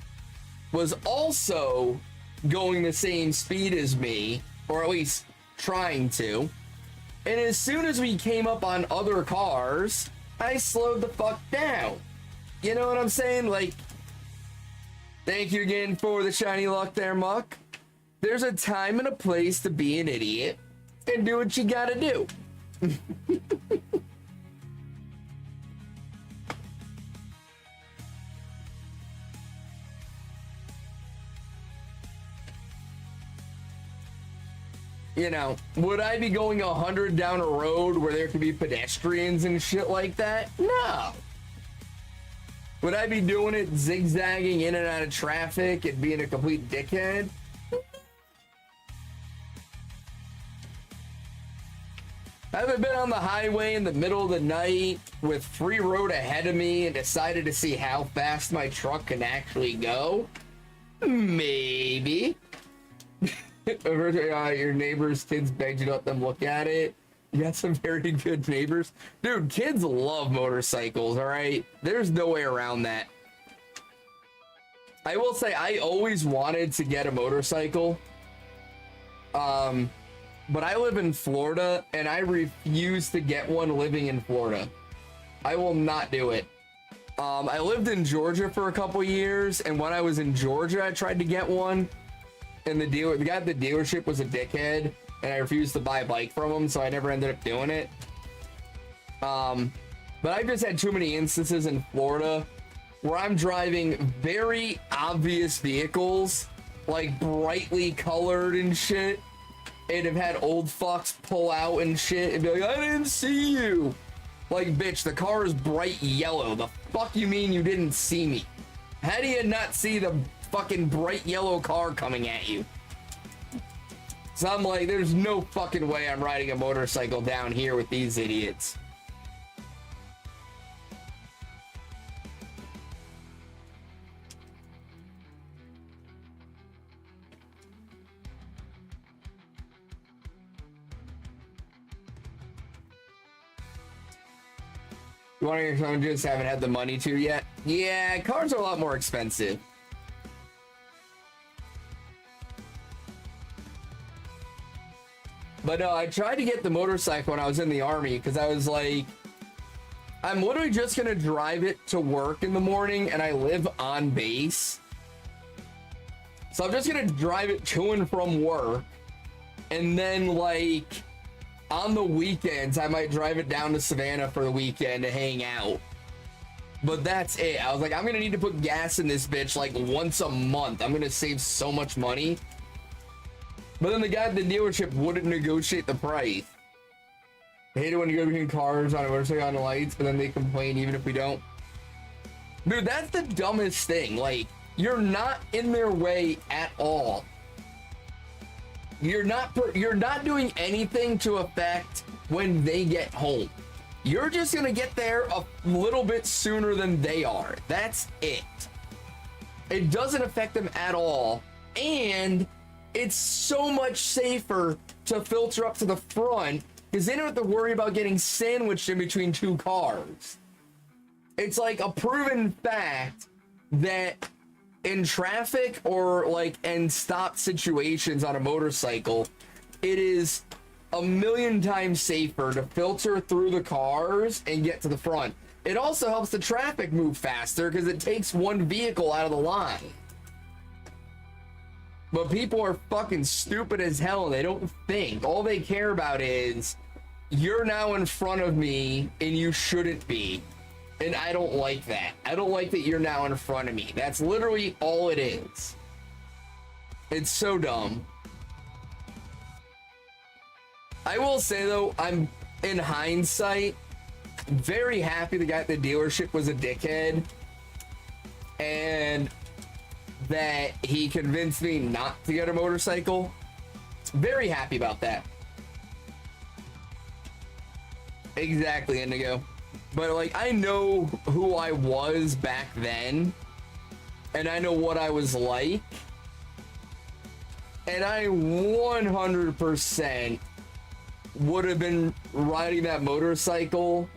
was also going the same speed as me, or at least trying to. And as soon as we came up on other cars, I slowed the fuck down. You know what I'm saying? Like, thank you again for the shiny luck there, Muck. There's a time and a place to be an idiot and do what you gotta do. You know, would I be going 100 down a road where there could be pedestrians and shit like that? No. Would I be doing it zigzagging in and out of traffic and being a complete dickhead? Have I been on the highway in the middle of the night with free road ahead of me and decided to see how fast my truck can actually go? Maybe. Your neighbor's kids begged you to let them look at it. You got some very good neighbors. Dude, kids love motorcycles, all right? There's no way around that. I will say, I always wanted to get a motorcycle. But I live in Florida, and I refuse to get one living in Florida. I will not do it. I lived in Georgia for a couple years, and when I was in Georgia, I tried to get one. And the guy at the dealership was a dickhead, and I refused to buy a bike from him, so I never ended up doing it. But I've just had too many instances in Florida where I'm driving very obvious vehicles, like brightly colored and shit, and have had old fucks pull out and shit and be like, I didn't see you. Like, bitch, the car is bright yellow. The fuck you mean you didn't see me? How do you not see the fucking bright yellow car coming at you? So I'm like, there's no fucking way I'm riding a motorcycle down here with these idiots. You want your son just haven't had the money to yet? Yeah, cars are a lot more expensive. But no, I tried to get the motorcycle when I was in the army because I was like, I'm literally just gonna drive it to work in the morning, and I live on base. So I'm just gonna drive it to and from work, and then like on the weekends I might drive it down to Savannah for the weekend to hang out. But that's it. I was like, I'm gonna need to put gas in this bitch like once a month. I'm gonna save so much money. But then the guy at the dealership wouldn't negotiate the price. I hate it when you go between cars on a motorcycle on the lights, but then they complain even if we don't. Dude, that's the dumbest thing. Like, you're not in their way at all. You're not doing anything to affect when they get home. You're just gonna get there a little bit sooner than they are. That's it. It doesn't affect them at all. And it's so much safer to filter up to the front because they don't have to worry about getting sandwiched in between two cars. It's like a proven fact that in traffic or like in stop situations on a motorcycle, it is a million times safer to filter through the cars and get to the front. It also helps the traffic move faster because it takes one vehicle out of the line. But people are fucking stupid as hell and they don't think. All they care about is, you're now in front of me and you shouldn't be. And I don't like that. I don't like that you're now in front of me. That's literally all it is. It's so dumb. I will say though, I'm, in hindsight, very happy the guy at the dealership was a dickhead. And that he convinced me not to get a motorcycle. Very happy about that. Exactly, Indigo. But like, I know who I was back then, and I know what I was like, and I 100% would have been riding that motorcycle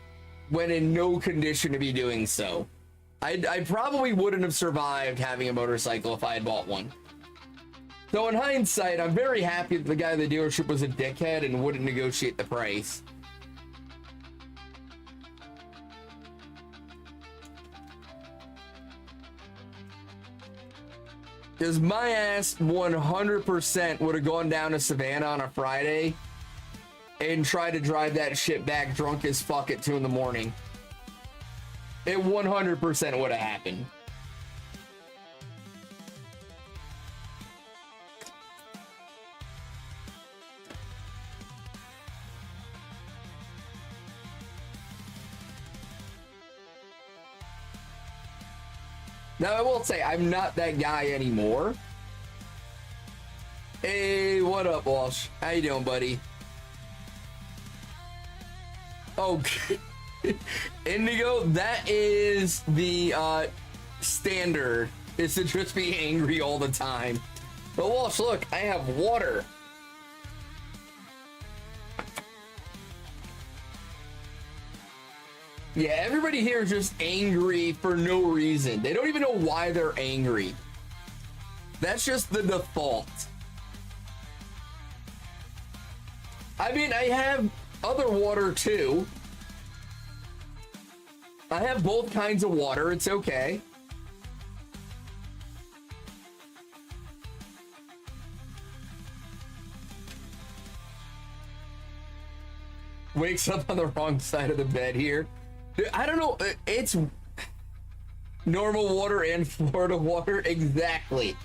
when in no condition to be doing so. I probably wouldn't have survived having a motorcycle if I had bought one. So in hindsight, I'm very happy that the guy at the dealership was a dickhead and wouldn't negotiate the price. Because my ass 100% would have gone down to Savannah on a Friday and tried to drive that shit back drunk as fuck at 2 in the morning. It 100% would have happened. Now, I will say, I'm not that guy anymore. Hey, what up, Walsh? How you doing, buddy? Okay. Indigo, that is the standard, is to just be angry all the time. But Walsh, look, I have water. Yeah, everybody here is just angry for no reason. They don't even know why they're angry. That's just the default. I mean, I have other water too. I have both kinds of water. It's okay. Wakes up on the wrong side of the bed here. I don't know. It's normal water and Florida water. Exactly.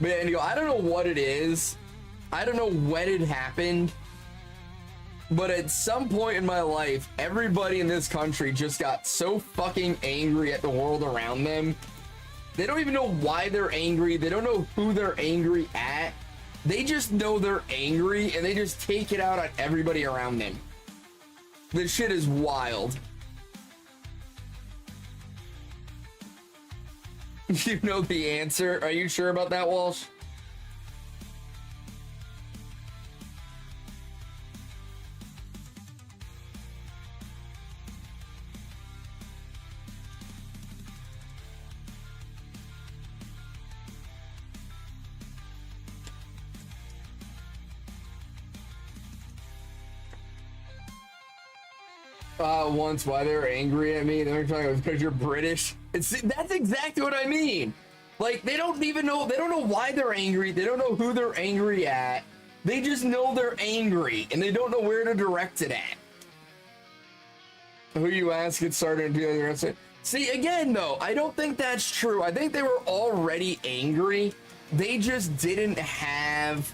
But anyway, I don't know what it is. I don't know when it happened. But at some point in my life, everybody in this country just got so fucking angry at the world around them. They don't even know why they're angry. They don't know who they're angry at. They just know they're angry and they just take it out on everybody around them. This shit is wild. You know the answer. Are you sure about that, Walsh? Once why they were angry at me. They're talking because you're British. That's exactly what I mean. Like, they don't even know. They don't know why they're angry. They don't know who they're angry at. They just know they're angry, and they don't know where to direct it at. Who you ask it started in 2000. See, again, though, I don't think that's true. I think they were already angry. They just didn't have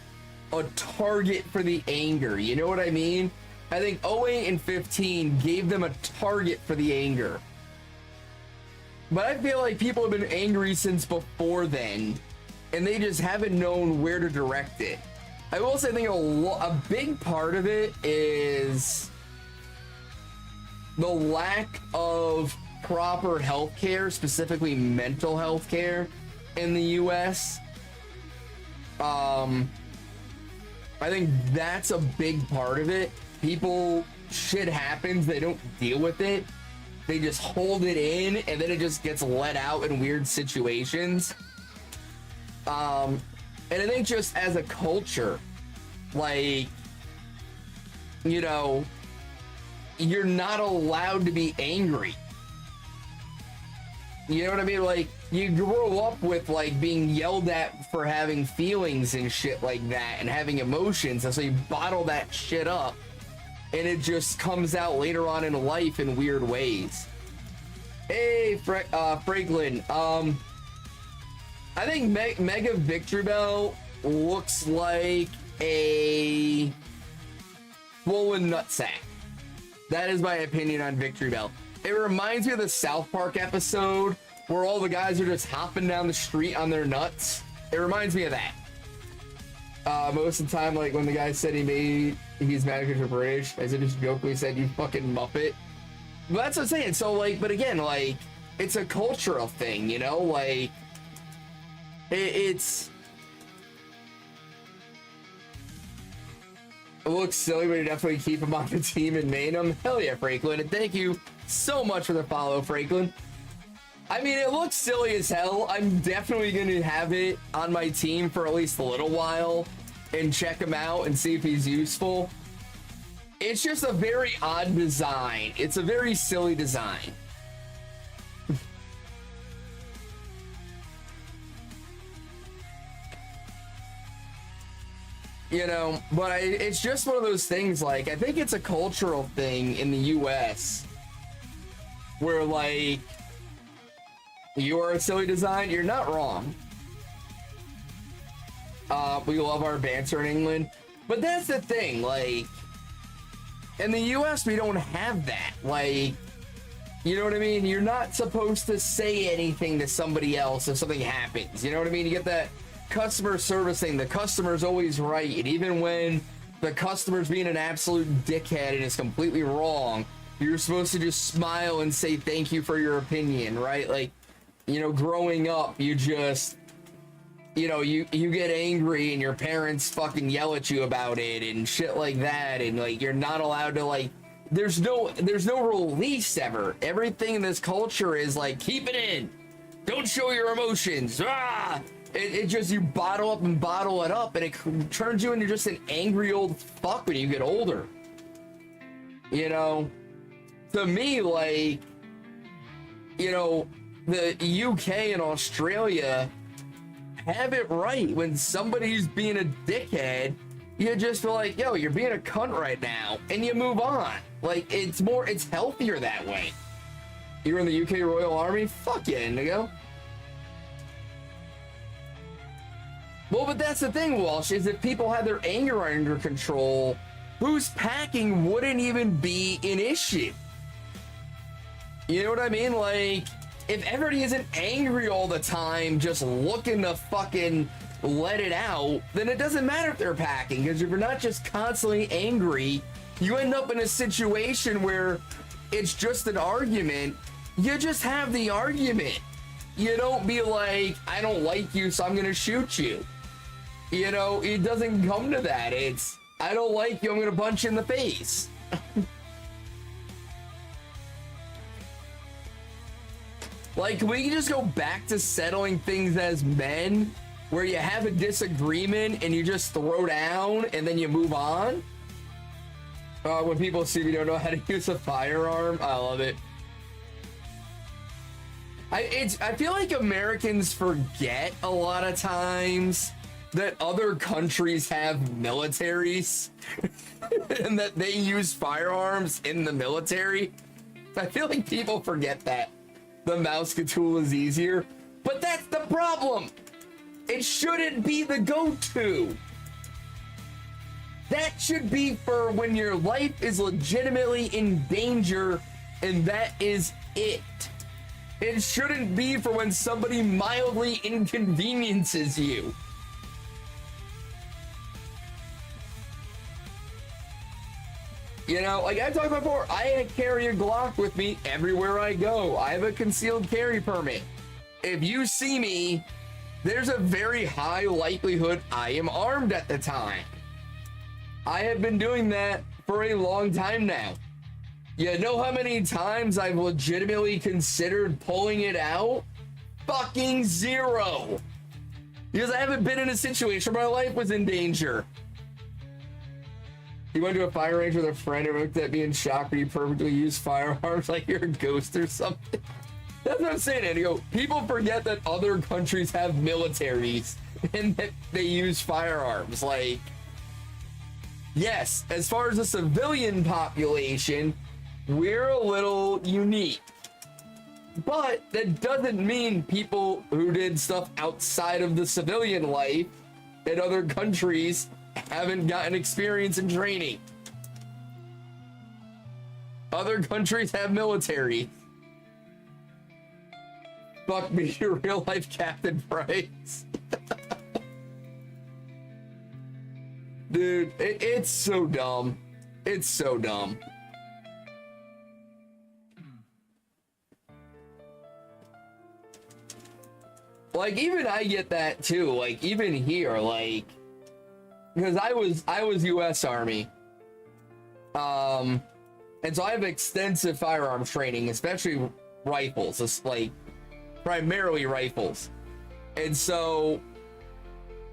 a target for the anger. You know what I mean? I think 08 and 15 gave them a target for the anger. But I feel like people have been angry since before then, and they just haven't known where to direct it. I will say, I think a big part of it is the lack of proper health care, specifically mental health care in the US. I think that's a big part of it. People, shit happens, they don't deal with it. they just hold it in and then it just gets let out in weird situations. And I think just as a culture, like, you know, you're not allowed to be angry. You know what I mean? Like, you grow up with, like, being yelled at for having feelings and shit like that and having emotions, and so you bottle that shit up, and it just comes out later on in life in weird ways. Hey, Franklin, I think Mega Victory Bell looks like a swollen nutsack. That is my opinion on Victory Bell. It reminds me of the South Park episode where all the guys are just hopping down the street on their nuts. It reminds me of that. Most of the time, like when the guy said he's mad because you're British, I just jokingly said, you fucking Muppet. But that's what I'm saying. So, like, but again, like, it's a cultural thing, you know? Like, it looks silly, but you definitely keep him on the team and main him. Hell yeah, Franklin. And thank you so much for the follow, Franklin. I mean, it looks silly as hell. I'm definitely going to have it on my team for at least a little while and check him out and see if he's useful. It's just a very odd design. It's a very silly design. You know, but it's just one of those things, like, I think it's a cultural thing in the US where, like, you are a silly design. You're not wrong. We love our banter in England, but that's the thing, like, in the US we don't have that. Like, you know what I mean? You're not supposed to say anything to somebody else if something happens. You know what I mean? You get that customer service thing. The customer's always right, and even when the customer's being an absolute dickhead and is completely wrong, you're supposed to just smile and say thank you for your opinion, right? Like, you know, growing up, you just, you know, you get angry and your parents fucking yell at you about it and shit like that, and like you're not allowed to, like, there's no release ever. Everything in this culture is like, keep it in, don't show your emotions. It just, you bottle up and bottle it up, and it turns you into just an angry old fuck when you get older. You know, to me, like, you know, the UK and Australia have it right. When somebody's being a dickhead, you just feel like, yo, you're being a cunt right now, and you move on. Like, it's healthier that way. You're in the UK Royal Army? Fuck yeah, Indigo. Well, but that's the thing, Walsh, is if people had their anger under control, who's packing wouldn't even be an issue. You know what I mean? Like, if everybody isn't angry all the time, just looking to fucking let it out, then it doesn't matter if they're packing, because if you're not just constantly angry, you end up in a situation where it's just an argument. You just have the argument. You don't be like, I don't like you, so I'm gonna shoot you. You know, it doesn't come to that. It's, I don't like you, I'm gonna punch you in the face. Like, can we just go back to settling things as men, where you have a disagreement and you just throw down and then you move on? When people see me don't know how to use a firearm, I love it. I feel like Americans forget a lot of times that other countries have militaries and that they use firearms in the military. I feel like people forget that the mouse tool is easier, but that's the problem. It shouldn't be the go-to. That should be for when your life is legitimately in danger, and that is it. It shouldn't be for when somebody mildly inconveniences you. You know, like I talked about before, I carry a Glock with me everywhere I go. I have a concealed carry permit. If you see me, there's a very high likelihood I am armed at the time. I have been doing that for a long time now. You know how many times I've legitimately considered pulling it out? Fucking zero. Because I haven't been in a situation where my life was in danger. You went to a fire range with a friend and looked at me in shock when you perfectly use firearms like you're a ghost or something. That's what I'm saying, Andy. People forget that other countries have militaries and that they use firearms. Like, yes, as far as the civilian population, we're a little unique. But that doesn't mean people who did stuff outside of the civilian life in other countries haven't gotten experience and training. Other countries have military. Fuck me, your real life Captain Price. Dude, it's so dumb. It's so dumb. Like, even I get that too. Like, even here, like, because I was U.S. Army, and so I have extensive firearms training, especially rifles. It's like primarily rifles, and so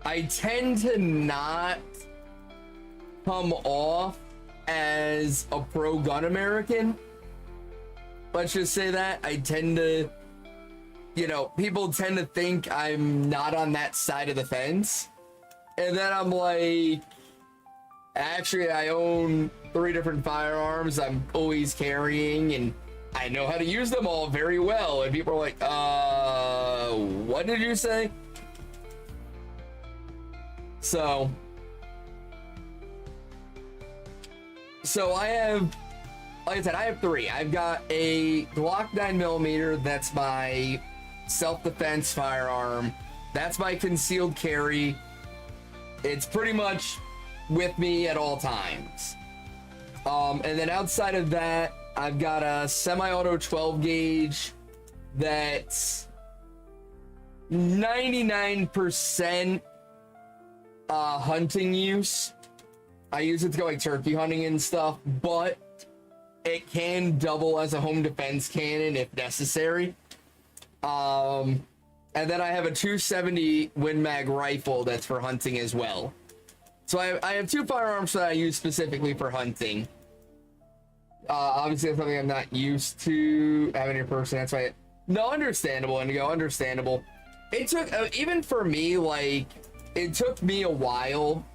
I tend to not come off as a pro-gun American. Let's just say that I tend to, you know, people tend to think I'm not on that side of the fence. And then I'm like, actually, I own 3 different firearms I'm always carrying, and I know how to use them all very well. And people are like, what did you say? So I have, like I said, I have 3. I've got a Glock 9mm. That's my self-defense firearm. That's my concealed carry. It's pretty much with me at all times. And then outside of that, I've got a semi-auto 12 gauge that's 99% hunting use. I use it to go like turkey hunting and stuff, but it can double as a home defense cannon if necessary. And then I have a 270 Win Mag rifle that's for hunting as well. So I have 2 firearms that I use specifically for hunting. Obviously, that's something I'm not used to having in person. That's why. No, understandable, Indigo. Understandable. It took even for me, like, it took me a while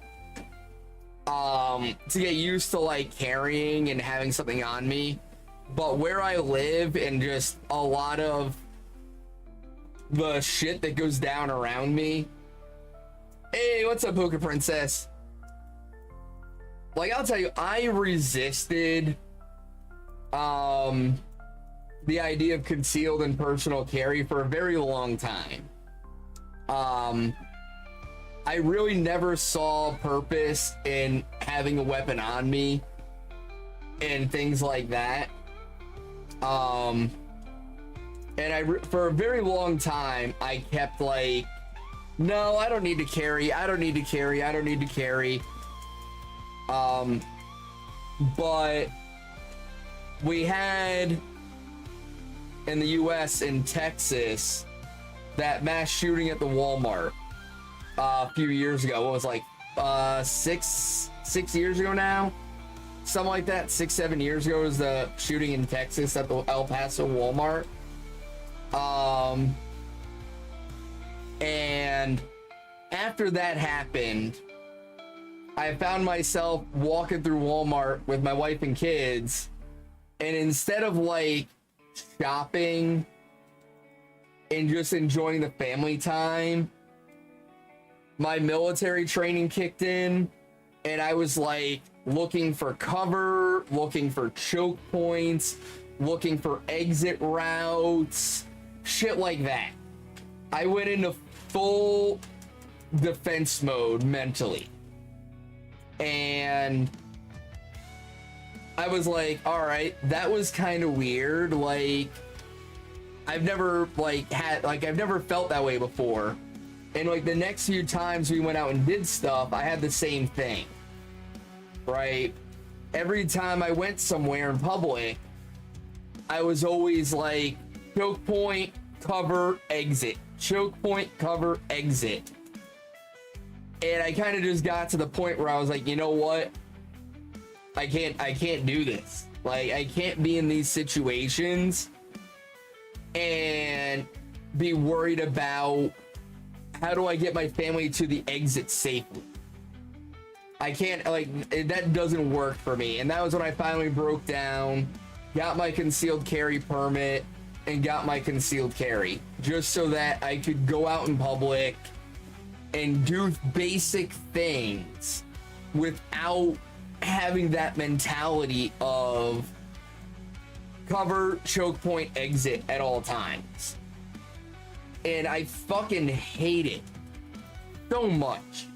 to get used to like carrying and having something on me. But where I live and just a lot of the shit that goes down around me. Hey, what's up, Poker Princess? Like, I'll tell you, I resisted the idea of concealed and personal carry for a very long time. I really never saw purpose in having a weapon on me and things like that. And for a very long time, I kept like, no, I don't need to carry. I don't need to carry. I don't need to carry. But we had in the US, in Texas, that mass shooting at the Walmart a few years ago. What was it, like 6 years ago now? Something like that. 6-7 years ago was the shooting in Texas at the El Paso Walmart. And after that happened, I found myself walking through Walmart with my wife and kids, and instead of like shopping and just enjoying the family time, my military training kicked in, and I was like looking for cover, looking for choke points, looking for exit routes, shit like that. I went into full defense mode mentally. And I was like, all right, that was kind of weird. Like, I've never I've never felt that way before. And like the next few times we went out and did stuff, I had the same thing. Right? every time I went somewhere in public, I was always like, choke point, cover, exit. Choke point, cover, exit. And I kind of just got to the point where I was like, you know what? I can't do this. Like, I can't be in these situations and be worried about how do I get my family to the exit safely. I can't, like, that doesn't work for me. And that was when I finally broke down, got my concealed carry permit, and got my concealed carry, just so that I could go out in public and do basic things without having that mentality of cover, choke point, exit at all times. And I fucking hate it so much.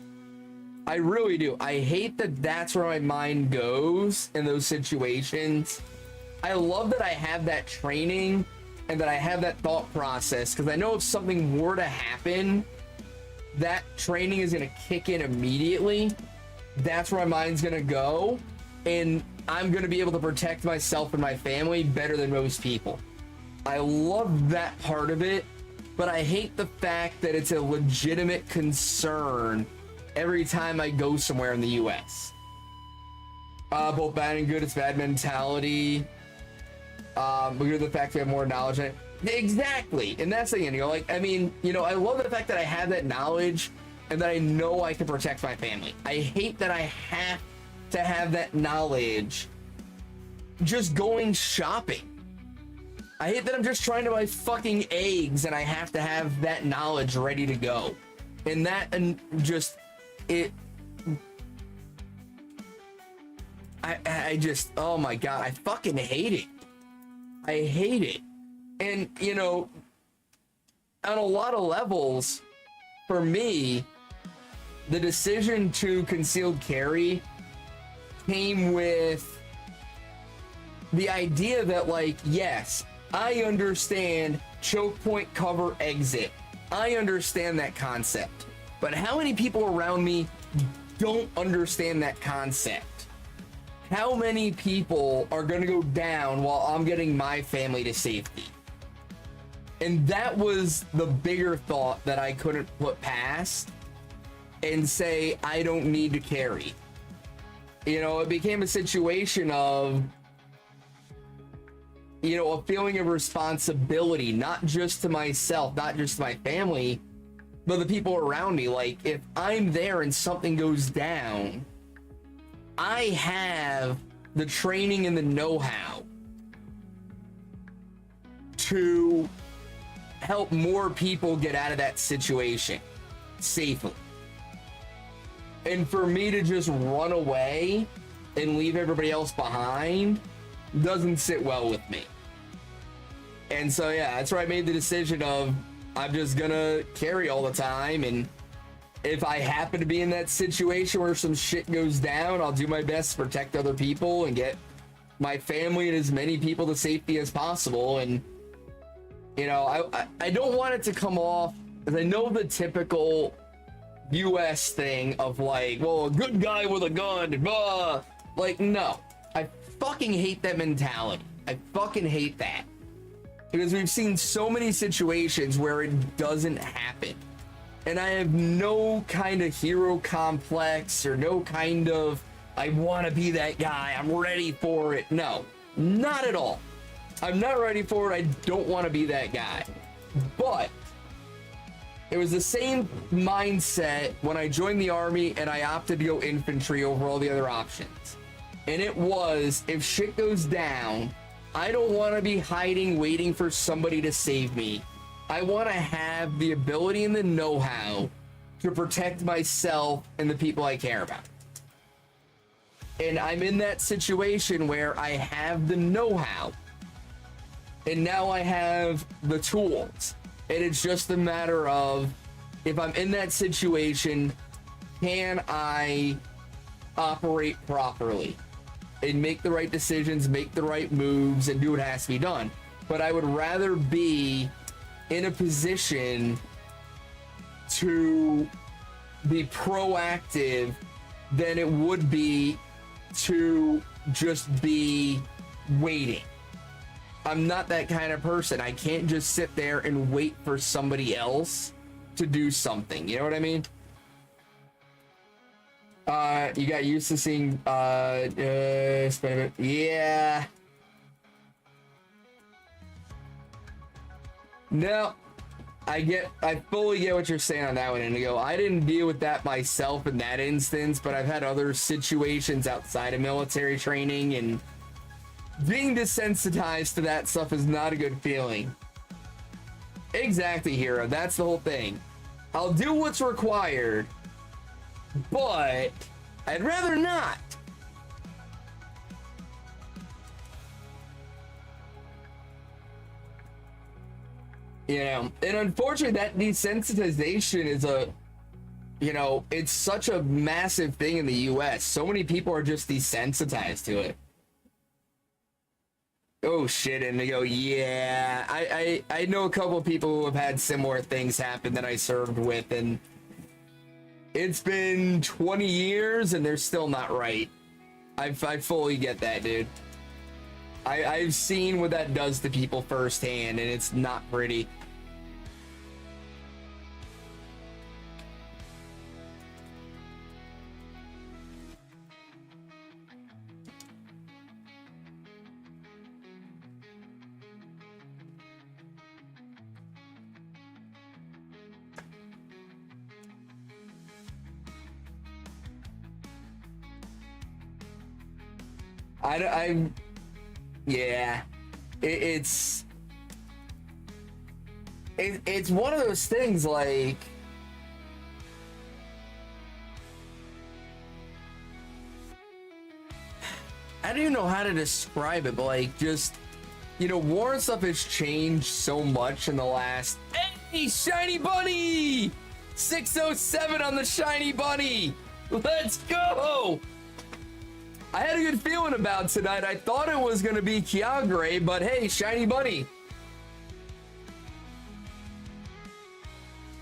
I really do. I hate that that's where my mind goes in those situations. I love that I have that training and that I have that thought process, because I know if something were to happen, that training is going to kick in immediately. That's where my mind's going to go, and I'm going to be able to protect myself and my family better than most people. I love that part of it, but I hate the fact that it's a legitimate concern every time I go somewhere in the US. Both bad and good. It's bad mentality. Because of the fact we have more knowledge in it. Exactly. And that's the thing, you know, like, I mean, you know, I love the fact that I have that knowledge and that I know I can protect my family. I hate that I have to have that knowledge just going shopping. I hate that I'm just trying to buy fucking eggs and I have to have that knowledge ready to go. And that, and just, it, I just, oh my God, I fucking hate it. I hate it. And, you know, on a lot of levels, for me, the decision to concealed carry came with the idea that, like, yes, I understand choke point, cover, exit. I understand that concept. But how many people around me don't understand that concept? How many people are going to go down while I'm getting my family to safety? And that was the bigger thought that I couldn't put past and say, I don't need to carry. You know, it became a situation of, you know, a feeling of responsibility, not just to myself, not just to my family, but the people around me. Like, if I'm there and something goes down, I have the training and the know-how to help more people get out of that situation safely. And for me to just run away and leave everybody else behind doesn't sit well with me. And so, yeah, that's where I made the decision of, I'm just gonna carry all the time, and if I happen to be in that situation where some shit goes down, I'll do my best to protect other people and get my family and as many people to safety as possible. And, you know, I don't want it to come off, because I know the typical US thing of, like, well, a good guy with a gun, and blah. Like, no. I fucking hate that mentality. I fucking hate that. Because we've seen so many situations where it doesn't happen. And I have no kind of hero complex or no kind of, I want to be that guy, I'm ready for it. No, not at all. I'm not ready for it. I don't want to be that guy. But it was the same mindset when I joined the army and I opted to go infantry over all the other options. And it was, if shit goes down, I don't want to be hiding, waiting for somebody to save me. I want to have the ability and the know-how to protect myself and the people I care about. And I'm in that situation where I have the know-how. And now I have the tools. And it's just a matter of, if I'm in that situation, can I operate properly? And make the right decisions, make the right moves, and do what has to be done. But I would rather be in a position to be proactive than it would be to just be waiting. I'm not that kind of person. I can't just sit there and wait for somebody else to do something. You know what I mean? You got used to seeing, yeah. No, I fully get what you're saying on that one, Indigo. I didn't deal with that myself in that instance, but I've had other situations outside of military training, and being desensitized to that stuff is not a good feeling. Exactly, Hero. That's the whole thing. I'll do what's required, but I'd rather not. You know, and unfortunately that desensitization is a, you know, it's such a massive thing in the US. So many people are just desensitized to it. Oh shit, and they go, yeah, I know a couple of people who have had similar things happen that I served with, and it's been 20 years and they're still not right. I fully get that, dude. I've seen what that does to people firsthand, and it's not pretty. Yeah, it's one of those things, like, I don't even know how to describe it, but like, just, you know, war and stuff has changed so much in the last, hey, Shiny Bunny! 607 on the Shiny Bunny! Let's go! I had a good feeling about tonight. I thought it was going to be Kyogre, but hey, Shiny Bunny.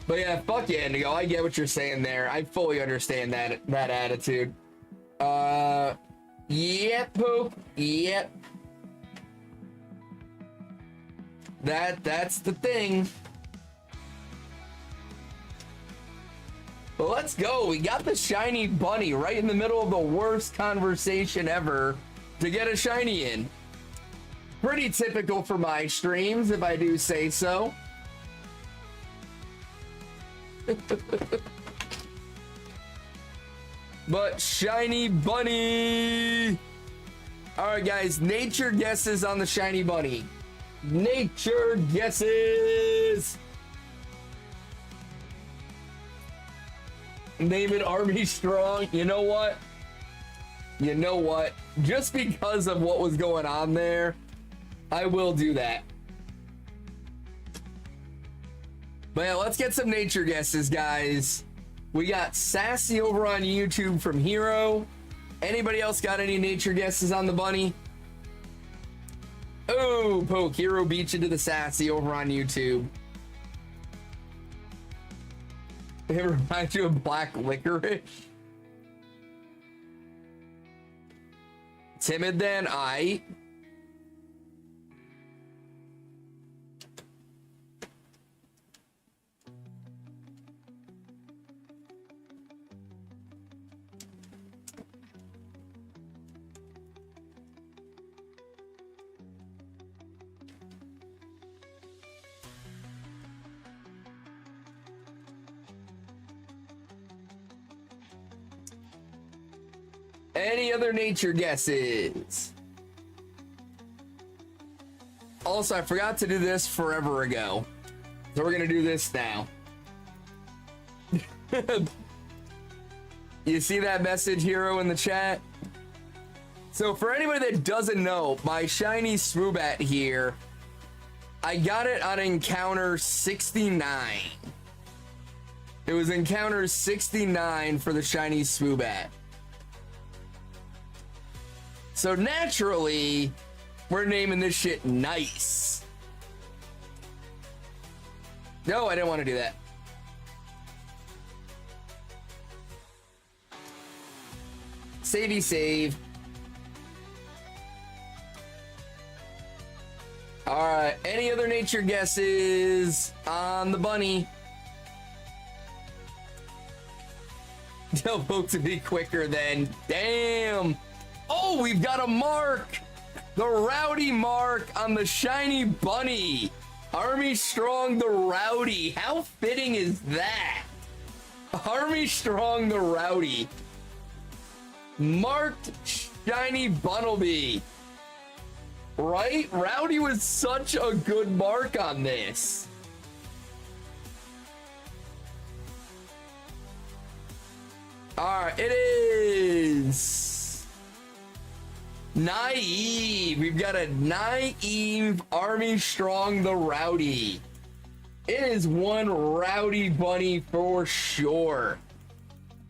But yeah, fuck yeah, Indigo. I get what you're saying there. I fully understand that attitude. Yep, Poop. Yep. That's the thing. But let's go. We got the Shiny Bunny right in the middle of the worst conversation ever to get a shiny in. Pretty typical for my streams, if I do say so. But Shiny Bunny. All right, guys, nature guesses on the Shiny Bunny. Nature guesses. Name it Army Strong. You know what? You know what? Just because of what was going on there, I will do that. But yeah, let's get some nature guesses, guys. We got Sassy over on YouTube from Hero. Anybody else got any nature guesses on the bunny? Oh, Poke. Hero beat you to the Sassy over on YouTube. It reminds you of black licorice. Timid then, I. Any other nature guesses? Also, I forgot to do this forever ago, so we're gonna do this now. You see that message, Hero, in the chat? So for anybody that doesn't know, my shiny Swoobat here, I got it on encounter 69. It was encounter 69 for the shiny Swoobat. So naturally, we're naming this shit Nice. No, I didn't want to do that. Savey save. All right, any other nature guesses on the bunny? Tell folks to be quicker then. Damn. Oh, we've got a mark. The Rowdy mark on the shiny bunny. Army Strong the Rowdy. How fitting is that? Army Strong the Rowdy. Marked shiny Bunnelby. Right? Rowdy was such a good mark on this. Alright, it is Naive. We've got a Naive Army Strong the Rowdy. It is one rowdy bunny for sure.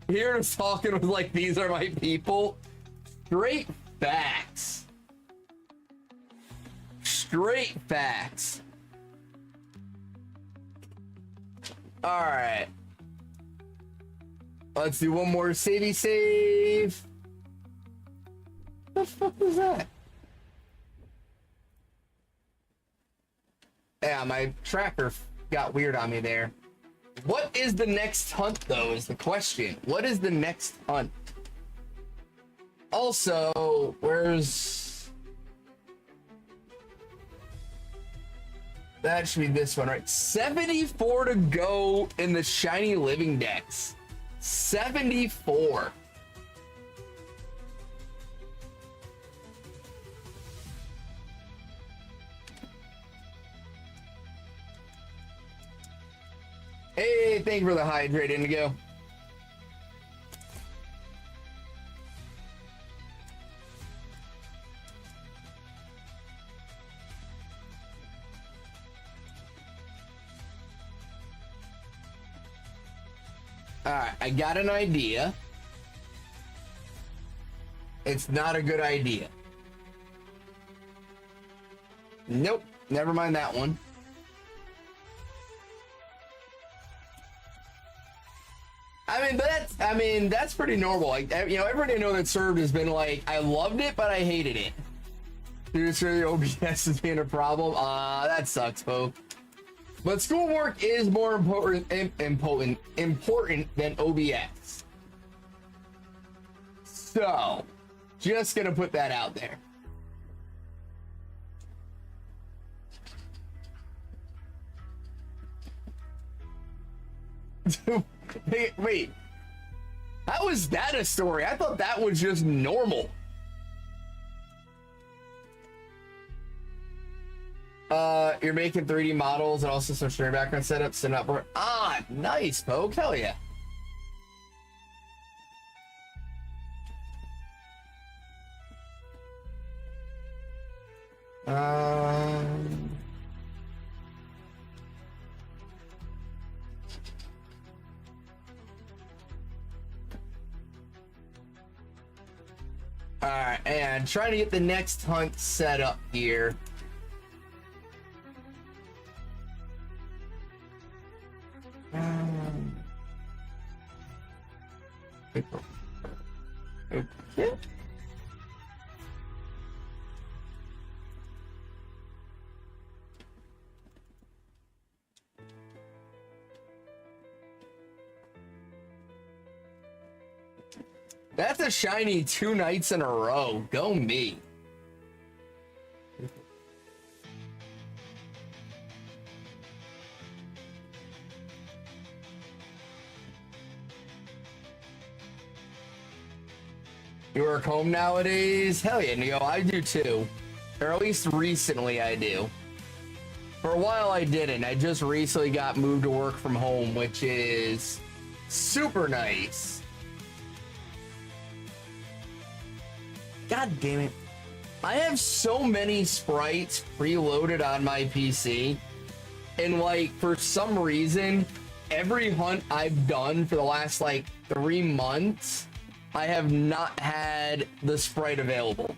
Here is talking with like, these are my people. Straight facts. Straight facts. All right. Let's do one more savey save. What the fuck was that? Yeah, my tracker got weird on me there. What is the next hunt, though, is the question. What is the next hunt? Also, where's... That should be this one, right? 74 to go in the shiny living dex. 74. Hey, thank you for the hydrate, Indigo. Alright, I got an idea. It's not a good idea. Nope, never mind that one. That's pretty normal. Like, you know, everybody I know that served has been like, I loved it, but I hated it. You're sure the OBS is being a problem? That sucks, folks. But schoolwork is more important than OBS. So, just gonna put that out there. Wait. How is that a story? I thought that was just normal. You're making 3D models and also some stream background setup, set up for nice, Poke. Hell yeah. Alright, and trying to get the next hunt set up here. Okay. That's a shiny 2 nights in a row. Go me. You work home nowadays? Hell yeah, Neo, I do too. Or at least recently I do. For a while I didn't. I just recently got moved to work from home, which is super nice. God damn it. I have so many sprites preloaded on my PC. And like, for some reason, every hunt I've done for the last like 3 months, I have not had the sprite available.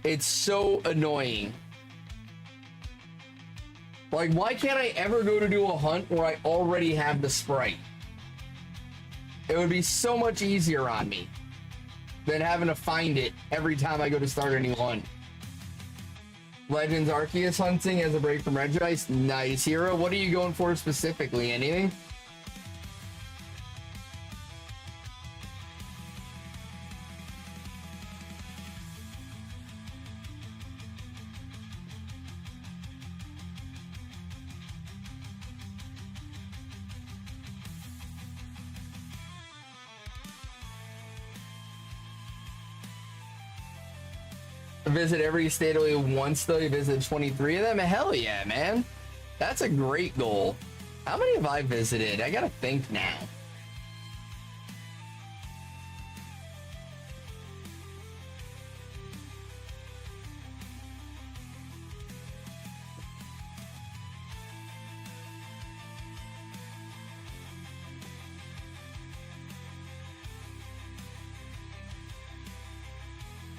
It's so annoying. Like, why can't I ever go to do a hunt where I already have the sprite? It would be so much easier on me than having to find it every time I go to start a new hunt. Legends Arceus hunting as a break from Regice. Nice, Hero. What are you going for specifically? Anything? Visit every state only once though. You visit 23 of them. Hell yeah, man. That's a great goal. How many have I visited? I gotta think now.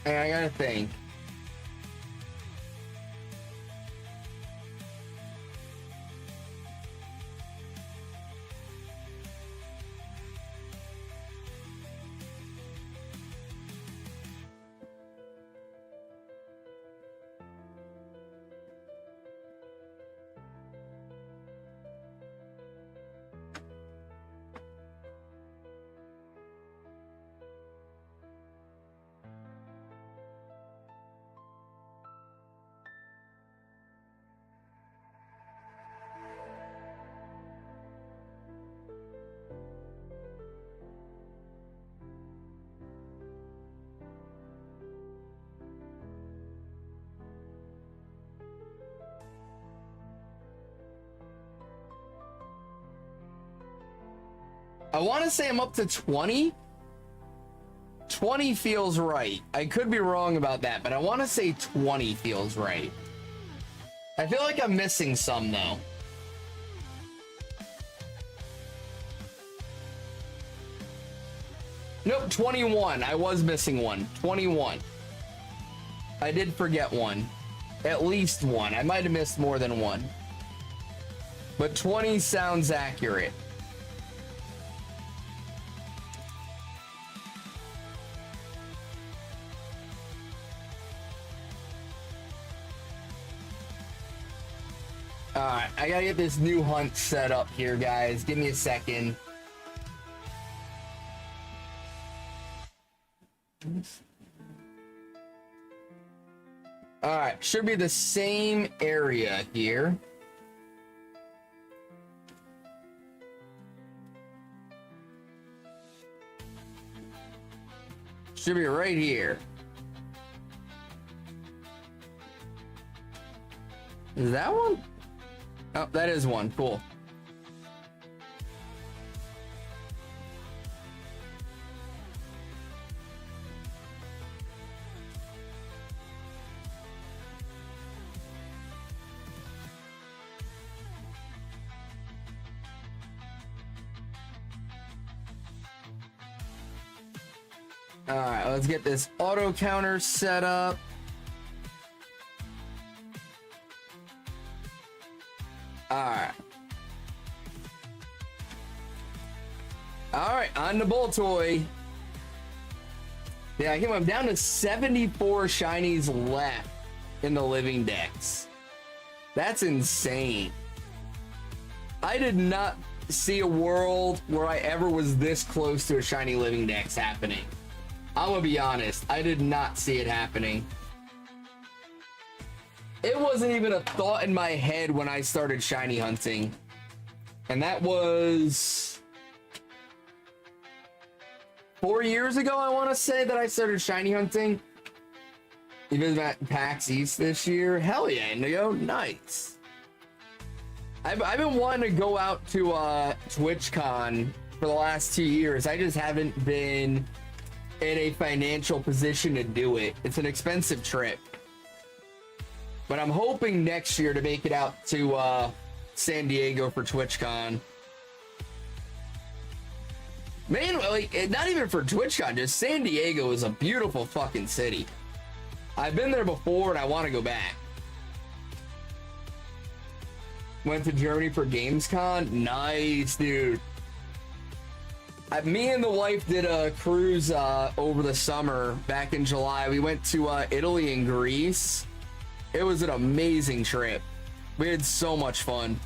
I gotta think. I want to say I'm up to 20. 20 feels right. I could be wrong about that, but I want to say 20 feels right. I feel like I'm missing some though. Nope, 21. I was missing one. 21. I did forget one. At least one. I might have missed more than one. But 20 sounds accurate. Alright, I gotta get this new hunt set up here, guys. Give me a second. Alright, should be the same area here. Should be right here. Is that one? Oh, that is one. Cool. All right, let's get this auto counter set up. All right, on the bull toy. Yeah, I'm down to 74 shinies left in the living dex. That's insane. I did not see a world where I ever was this close to a shiny living dex happening. I'm gonna be honest, I did not see it happening. It wasn't even a thought in my head when I started shiny hunting. And that was 4 years ago, I want to say, that I started shiny hunting. Even at PAX East this year. Hell yeah, Indigo. Nice. I've been wanting to go out to TwitchCon for the last 2 years. I just haven't been in a financial position to do it. It's an expensive trip. But I'm hoping next year to make it out to San Diego for TwitchCon. Man, like, not even for TwitchCon, just San Diego is a beautiful fucking city. I've been there before and I want to go back. Went to Germany for Gamescom. Nice, dude. Me and the wife did a cruise over the summer back in July. We went to Italy and Greece. It was an amazing trip. We had so much fun.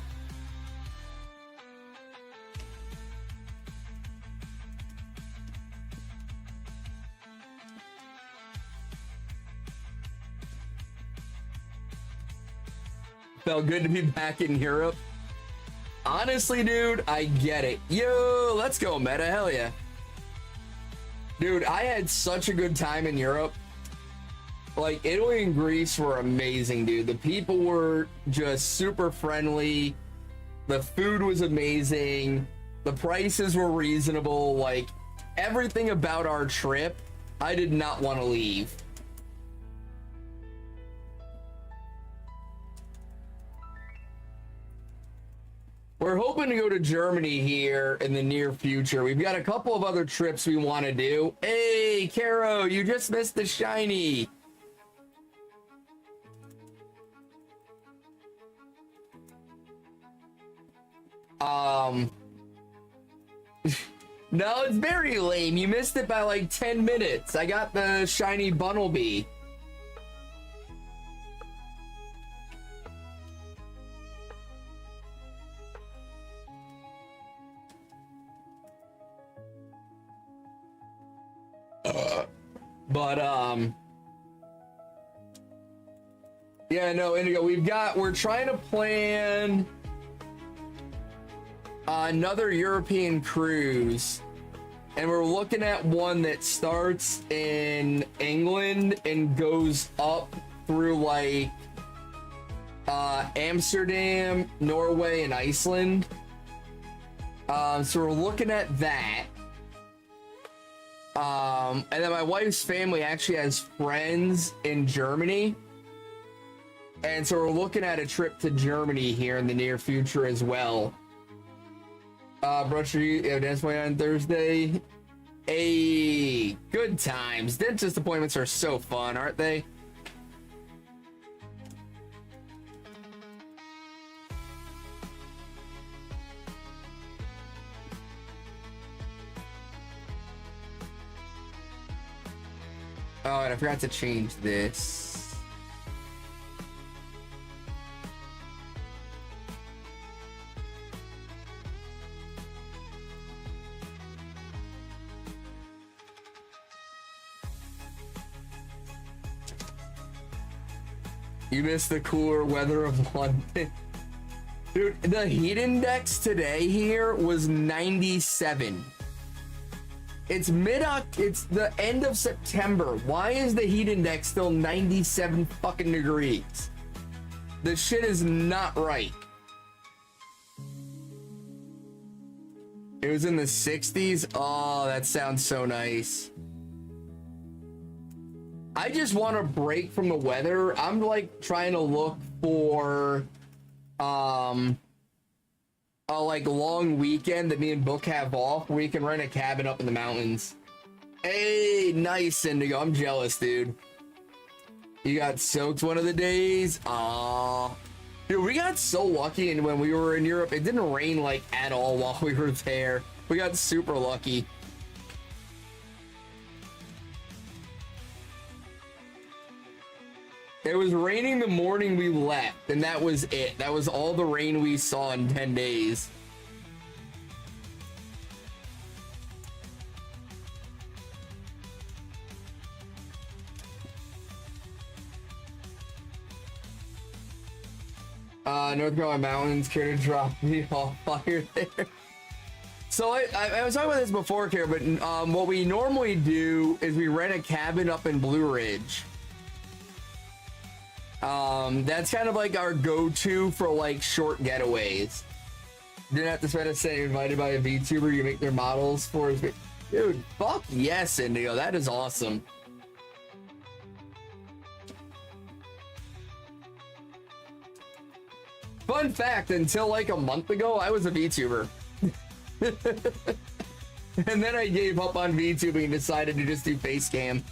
Felt good to be back in Europe. Honestly, dude, I get it. Yo, let's go, Meta. Hell yeah. Dude, I had such a good time in Europe. Like, Italy and Greece were amazing, dude. The people were just super friendly. The food was amazing. The prices were reasonable. Like, everything about our trip, I did not want to leave. We're hoping to go to Germany here in the near future. We've got a couple of other trips we want to do. Hey, Caro, you just missed the shiny. No, it's very lame. You missed it by like 10 minutes. I got the shiny Bunnelby. Yeah, no, Indigo, we're trying to plan another European cruise, and we're looking at one that starts in England and goes up through like Amsterdam, Norway, and Iceland. So we're looking at that. And then my wife's family actually has friends in Germany. And so we're looking at a trip to Germany here in the near future as well. Brusher, you have dance play on Thursday. Hey, good times. Dentist appointments are so fun, aren't they? Oh, and I forgot to change this. You missed the cooler weather of London. Dude, the heat index today here was 97. It's it's the end of September. Why is the heat index still 97 fucking degrees? This shit is not right. It was in the 60s. Oh, that sounds so nice. I just want a break from the weather. I'm like trying to look for a like long weekend that me and Book have off where we can rent a cabin up in the mountains. Hey, nice, Indigo. I'm jealous, dude. You got soaked one of the days. Aw. Dude, we got so lucky, and when we were in Europe, it didn't rain like at all while we were there. We got super lucky. It was raining the morning we left, and that was it. That was all the rain we saw in 10 days. North Carolina mountains, care to drop me off while you're there? So I was talking about this before, Care, but what we normally do is we rent a cabin up in Blue Ridge. That's kind of like our go-to for like short getaways. Didn't have to spend a cent. Invited by a VTuber, you make their models for his. Dude, fuck yes, Indigo. That is awesome. Fun fact, until like a month ago, I was a VTuber. And then I gave up on VTubing and decided to just do face cam.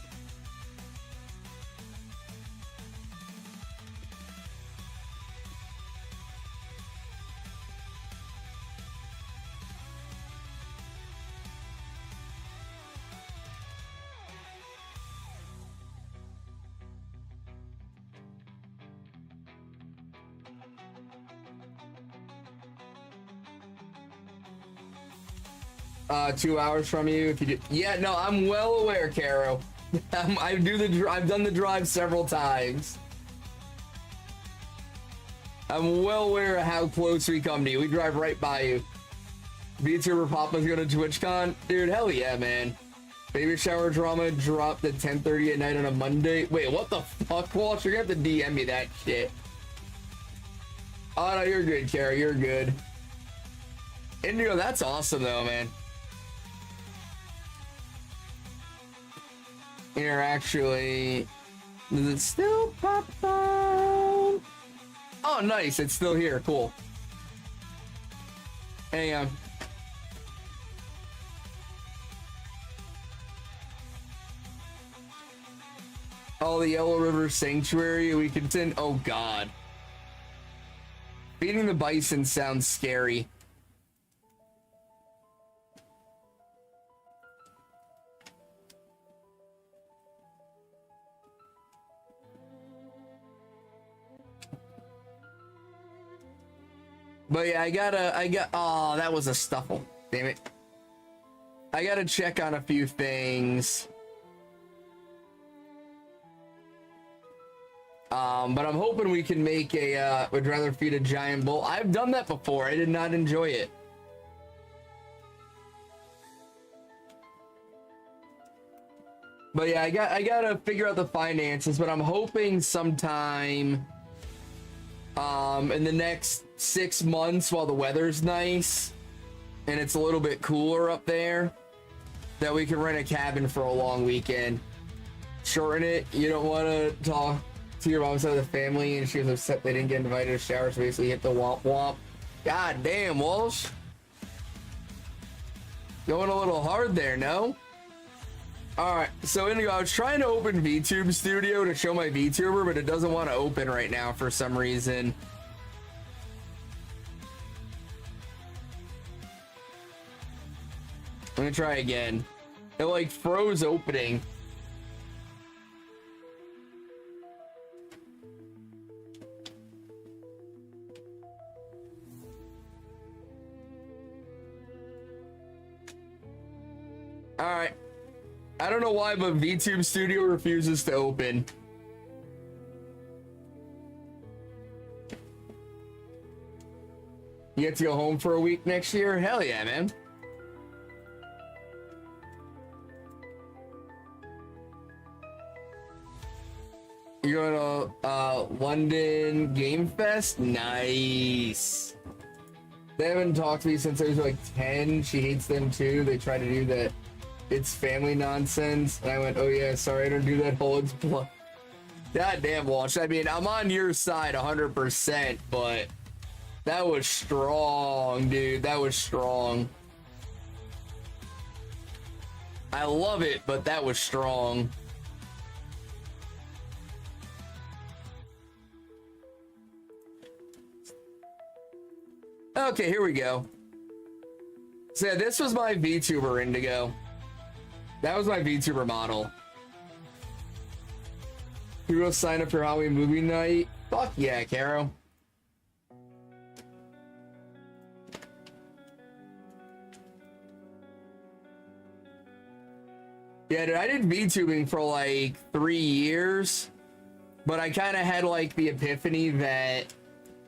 2 hours from you. If you do, yeah, no, I'm well aware, Caro. I've done the drive several times. I'm well aware of how close we come to you. We drive right by you. VTuber Papa's going to TwitchCon? Dude, hell yeah, man. Baby shower drama dropped at 10:30 at night on a Monday. Wait, what the fuck, Walsh? You're going to have to DM me that shit. Oh, no, you're good, Caro. You're good. Indigo, that's awesome, though, man. Here, actually... Does it still pop up? Oh, nice. It's still here. Cool. Hang on. Oh, the Yellow River Sanctuary. We can send... Oh, God. Feeding the bison sounds scary. But yeah, oh, that was a stuffle. Damn it. I gotta check on a few things. But I'm hoping we can make a, would rather feed a giant bull. I've done that before. I did not enjoy it. But yeah, I gotta figure out the finances, but I'm hoping sometime, in the next 6 months while the weather's nice and it's a little bit cooler up there, that we can rent a cabin for a long weekend. Shorten it. You don't want to talk to your mom's side of the family and she was upset they didn't get invited to shower, so basically hit the womp womp. God damn, Walsh. Going a little hard there, no? Alright, so Indigo, I was trying to open VTube Studio to show my VTuber, but it doesn't want to open right now for some reason. Let me try again. It like froze opening. Alright. I don't know why, but VTube Studio refuses to open. You get to go home for a week next year? Hell yeah, man. You're going to London Game Fest? Nice. They haven't talked to me since I was like 10. She hates them too. They try to do that. It's family nonsense. And I went, oh yeah, sorry, I don't do that whole explode. God damn, Walsh. I mean, I'm on your side 100%, but that was strong, dude. That was strong. I love it, but that was strong. Okay, here we go. So yeah, this was my VTuber, Indigo. That was my VTuber model. You go sign up for Halloween movie night? Fuck yeah, Caro. Yeah, dude, I did VTubing for like 3 years, but I kind of had like the epiphany that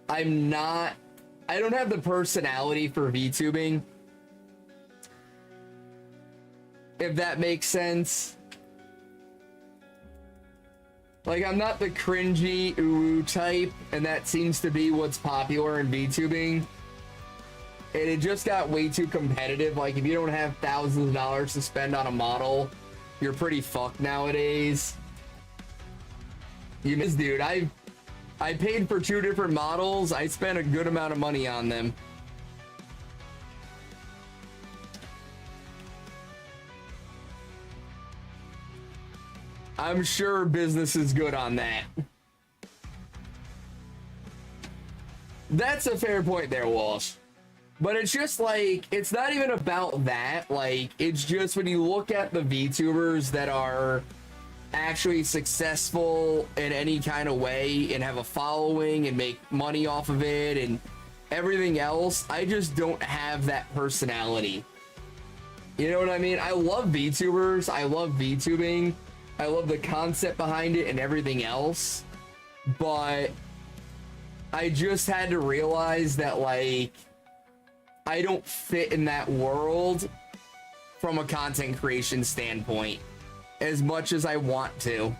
I don't have the personality for VTubing. If that makes sense. Like, I'm not the cringy ooh type, and that seems to be what's popular in VTubing. And it just got way too competitive. Like, if you don't have thousands of dollars to spend on a model, you're pretty fucked nowadays. You miss, dude. I paid for 2 different models. I spent a good amount of money on them. I'm sure business is good on that. That's a fair point there, Walsh. But it's just like, it's not even about that. Like, it's just when you look at the VTubers that are actually successful in any kind of way and have a following and make money off of it and everything else, I just don't have that personality. You know what I mean? I love VTubers. I love VTubing. I love the concept behind it and everything else. But I just had to realize that, like, I don't fit in that world from a content creation standpoint as much as I want to.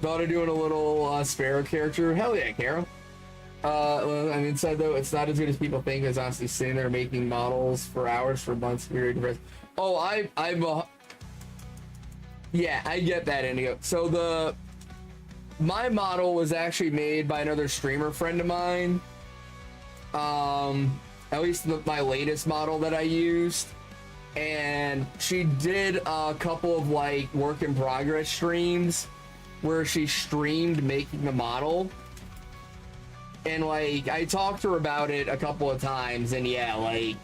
Thought of doing a little Sparrow character. Hell yeah, Kara. Well, I'm inside though. It's not as good as people think. It's honestly sitting there making models for hours, for months, period. Oh, I'm yeah, I get that, Indigo. So my model was actually made by another streamer friend of mine. At least my latest model that I used, and she did a couple of like work in progress streams where she streamed making the model. And like, I talked to her about it a couple of times, and yeah, like,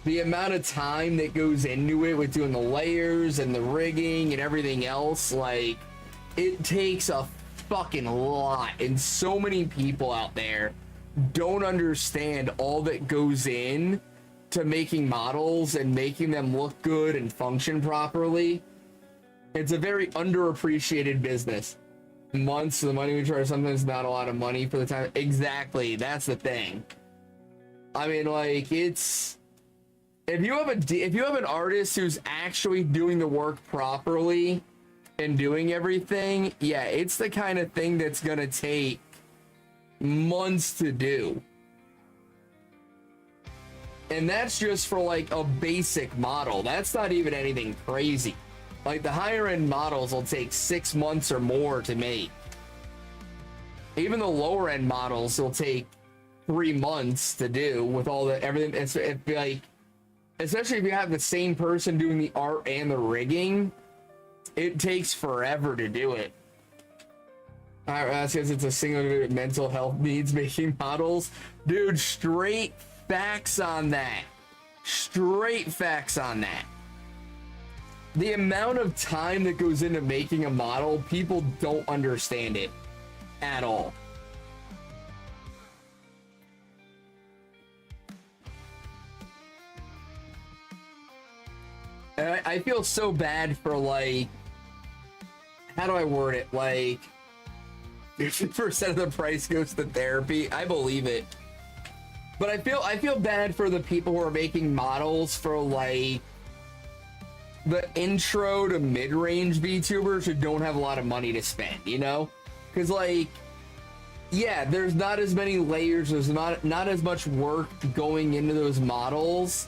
the amount of time that goes into it with doing the layers and the rigging and everything else, like, it takes a fucking lot. And so many people out there don't understand all that goes in to making models and making them look good and function properly. It's a very underappreciated business. Months, the money we charge, sometimes not a lot of money for the time. Exactly, that's the thing. I mean, like, it's, if you have an artist who's actually doing the work properly and doing everything, yeah, it's the kind of thing that's gonna take months to do. And that's just for like a basic model. That's not even anything crazy. Like, the higher end models will take 6 months or more to make. Even the lower end models will take 3 months to do with all the everything. It's like, especially if you have the same person doing the art and the rigging, it takes forever to do it. That's because it's a single mental health needs making models. Dude, straight facts on that. Straight facts on that. The amount of time that goes into making a model, people don't understand it at all. And I feel so bad for, like, how do I word it? Like, 50% of the price goes to therapy. I believe it. But I feel bad for the people who are making models for, like, the intro to mid-range VTubers who don't have a lot of money to spend, you know? Because, like, yeah, there's not as many layers, there's not as much work going into those models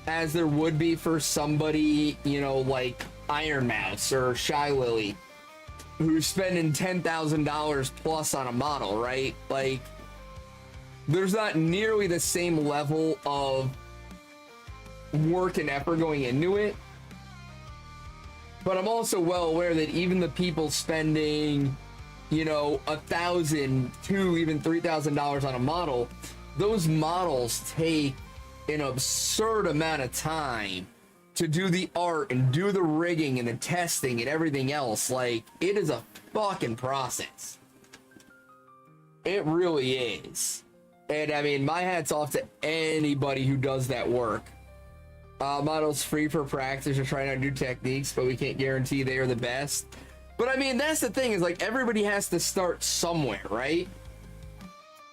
as there would be for somebody, you know, like Iron Mouse or Shy Lily, who's spending $10,000 plus on a model, right? Like, there's not nearly the same level of work and effort going into it. But I'm also well aware that even the people spending, you know, $1,000 to even $3,000 on a model, those models take an absurd amount of time to do the art and do the rigging and the testing and everything else. Like, it is a fucking process. It really is. And I mean, my hat's off to anybody who does that work. Models free for practice or trying out new techniques, but we can't guarantee they are the best. But I mean, that's the thing, is like, everybody has to start somewhere, right?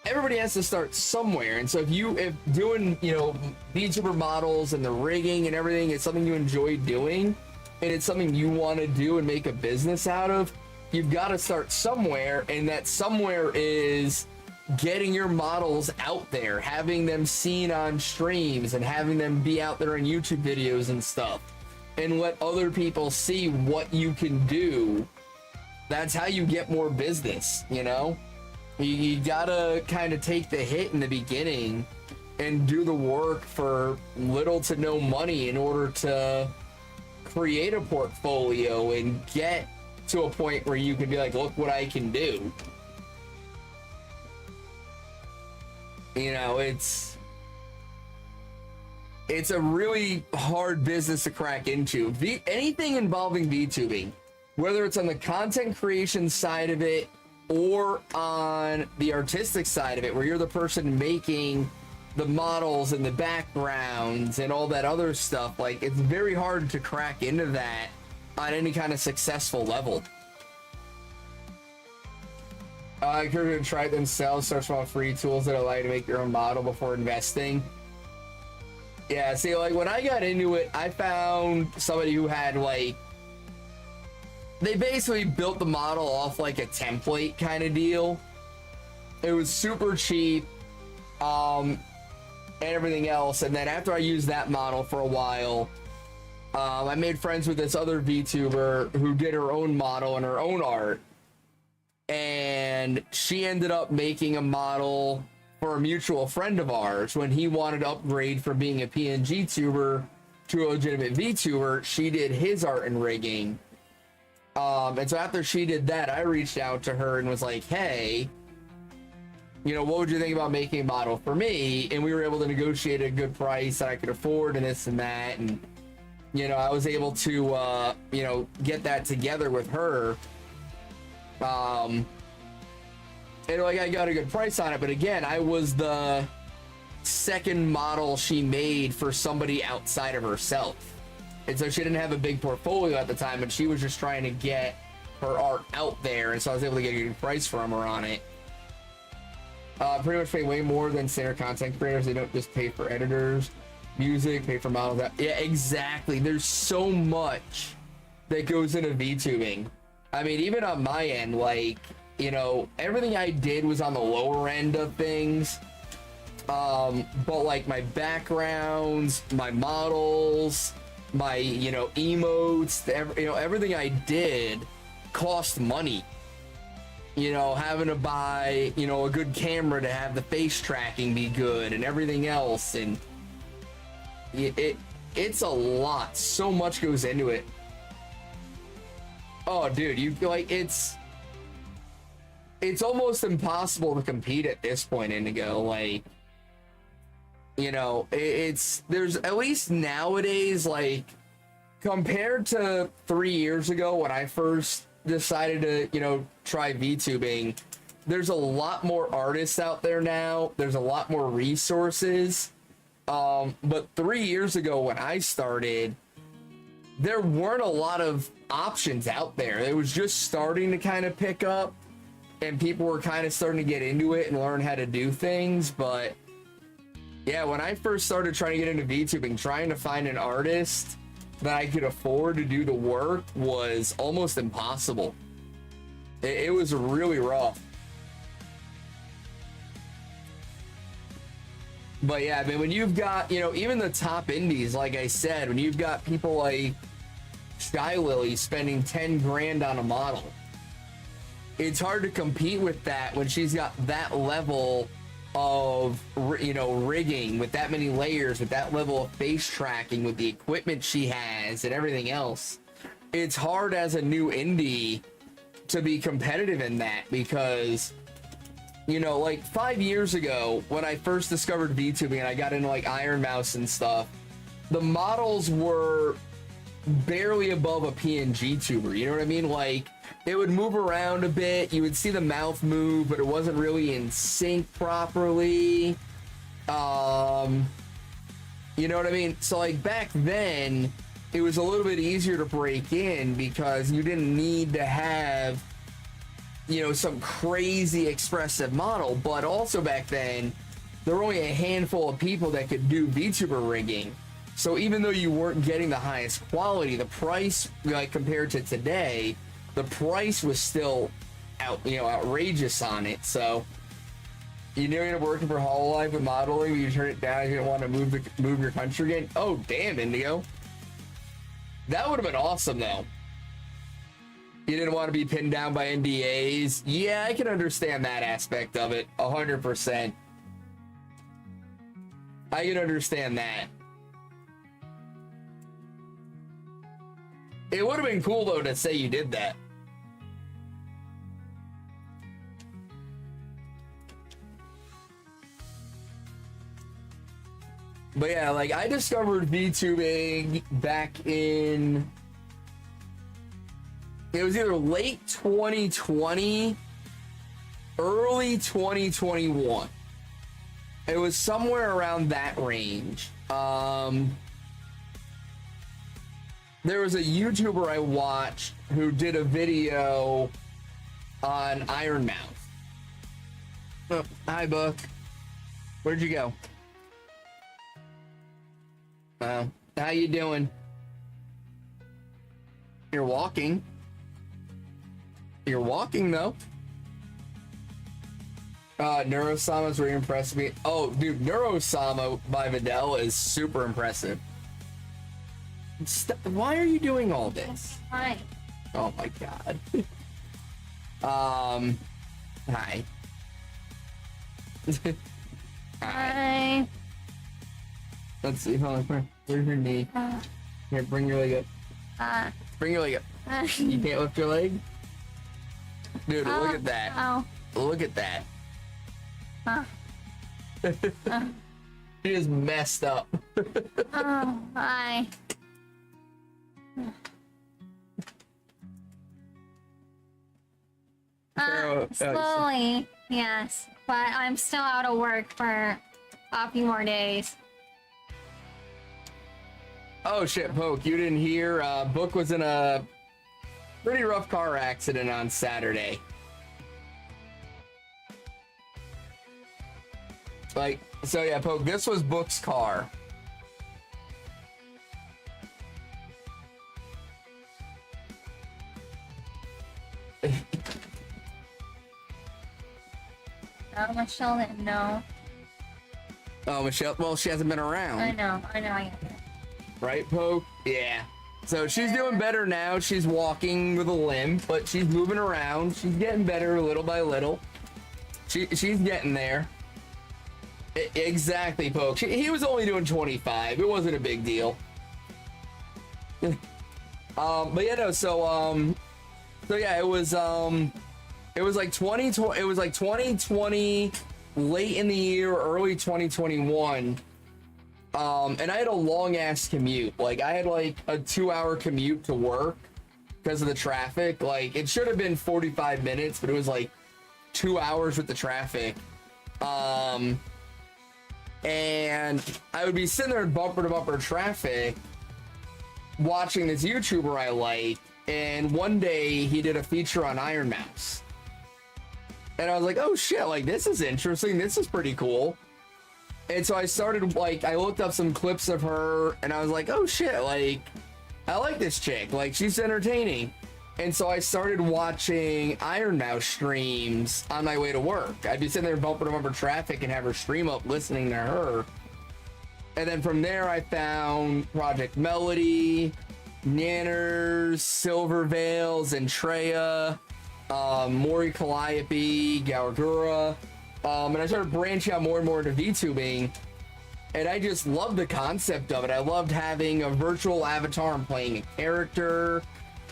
Everybody has to start somewhere. And so if doing, you know, VTuber models and the rigging and everything is something you enjoy doing, and it's something you want to do and make a business out of, you've got to start somewhere, and that somewhere is getting your models out there, having them seen on streams and having them be out there in YouTube videos and stuff, and let other people see what you can do. That's how you get more business, you know? You gotta kind of take the hit in the beginning and do the work for little to no money in order to create a portfolio and get to a point where you can be like, look what I can do. You know, it's a really hard business to crack into. Anything involving VTubing, whether it's on the content creation side of it or on the artistic side of it, where you're the person making the models and the backgrounds and all that other stuff. Like, it's very hard to crack into that on any kind of successful level. I encourage you to try it themselves. Search for free tools that allow you to make your own model before investing. Yeah, see, like, when I got into it, I found somebody who had, like, they basically built the model off, like, a template kind of deal. It was super cheap, and everything else. And then after I used that model for a while, I made friends with this other VTuber who did her own model and her own art. And she ended up making a model for a mutual friend of ours when he wanted to upgrade from being a PNG tuber to a legitimate VTuber. She did his art and rigging. And so after she did that, I reached out to her and was like, hey, you know, what would you think about making a model for me? And we were able to negotiate a good price that I could afford and this and that. And, you know, I was able to, you know, get that together with her. And like, I got a good price on it, but again, I was the second model she made for somebody outside of herself. And so she didn't have a big portfolio at the time, and she was just trying to get her art out there. And so I was able to get a good price from her on it. Pretty much pay way more than standard content creators. They don't just pay for editors, music, pay for models. Yeah, exactly. There's so much that goes into VTubing. I mean, even on my end, like, you know, everything I did was on the lower end of things. But like my backgrounds, my models, my, you know, emotes, you know, everything I did cost money. You know, having to buy, you know, a good camera to have the face tracking be good and everything else. And it's a lot. So much goes into it. Oh, dude, you feel like it's almost impossible to compete at this point, Indigo. Like, you know, there's at least nowadays, like, compared to 3 years ago when I first decided to, you know, try VTubing, there's a lot more artists out there now. There's a lot more resources. But 3 years ago when I started, there weren't a lot of options out there. It was just starting to kind of pick up, and people were kind of starting to get into it and learn how to do things. But yeah, when I first started trying to get into VTubing, trying to find an artist that I could afford to do the work was almost impossible. It was really rough. But yeah, I mean, when you've got, you know, even the top indies, like I said, when you've got people like Sky Lily spending 10 grand on a model, it's hard to compete with that when she's got that level of, you know, rigging, with that many layers, with that level of face tracking, with the equipment she has and everything else. It's hard as a new indie to be competitive in that, because, you know, like 5 years ago when I first discovered VTubing and I got into like Iron Mouse and stuff, the models were barely above a PNG tuber. You know what I mean? Like, it would move around a bit, you would see the mouth move, but it wasn't really in sync properly. You know what I mean? So like back then, it was a little bit easier to break in because you didn't need to have, you know, some crazy expressive model. But also back then, there were only a handful of people that could do VTuber rigging. So even though you weren't getting the highest quality, the price, like compared to today, the price was still outrageous on it. So you knew you ended up working for Hololive and modeling, but you turned it down. You didn't want to move your country again. Oh damn, Indigo. That would have been awesome though. You didn't want to be pinned down by NDAs. Yeah, I can understand that aspect of it 100%. I can understand that. It would have been cool though to say you did that. But yeah, like I discovered VTubing back in, it was either late 2020, early 2021. It was somewhere around that range. There was a YouTuber I watched who did a video on Iron Mouth. Oh, hi, Book. Where'd you go? How you doing? You're walking. You're walking, though. Neurosama's really impressed me. Oh, dude, Neurosama by Vidal is super impressive. Why are you doing all this? Hi. Oh my god. Hi. Hi. Let's see. Hold on. Where's your knee? Here, bring your leg up. Bring your leg up. You can't lift your leg? Dude, look at that. Oh. Look at that. She is messed up. Oh, hi. Slowly, yes, but I'm still out of work for a few more days. Oh shit, Poke, you didn't hear? Book was in a pretty rough car accident on Saturday. Like, so yeah, Poke, this was Book's car. Michelle didn't know. Oh, Michelle, well, she hasn't been around. I know. Right, Poke? Yeah. So she's doing better now. She's walking with a limp, but she's moving around. She's getting better little by little. She's getting there. Exactly, Poke. He was only doing 25. It wasn't a big deal. But yeah, no, so yeah, it was like 2020, it was like 2020, late in the year, early 2021. And I had a long ass commute. Like, I had like a 2-hour commute to work because of the traffic. Like, it should have been 45 minutes, but it was like 2 hours with the traffic. And I would be sitting there in bumper to bumper traffic watching this YouTuber I like, and one day he did a feature on Iron Mouse. And I was like, oh shit, like, this is interesting. This is pretty cool. And so I started, like, I looked up some clips of her, and I was like, oh shit, like, I like this chick. Like, she's entertaining. And so I started watching Iron Mouse streams on my way to work. I'd be sitting there bumper to bumper traffic and have her stream up listening to her. And then from there, I found Project Melody, Nanners, Silver Veils, Entreya, Mori Calliope, Gawagura, and I started branching out more and more into VTubing, and I just loved the concept of it. I loved having a virtual avatar and playing a character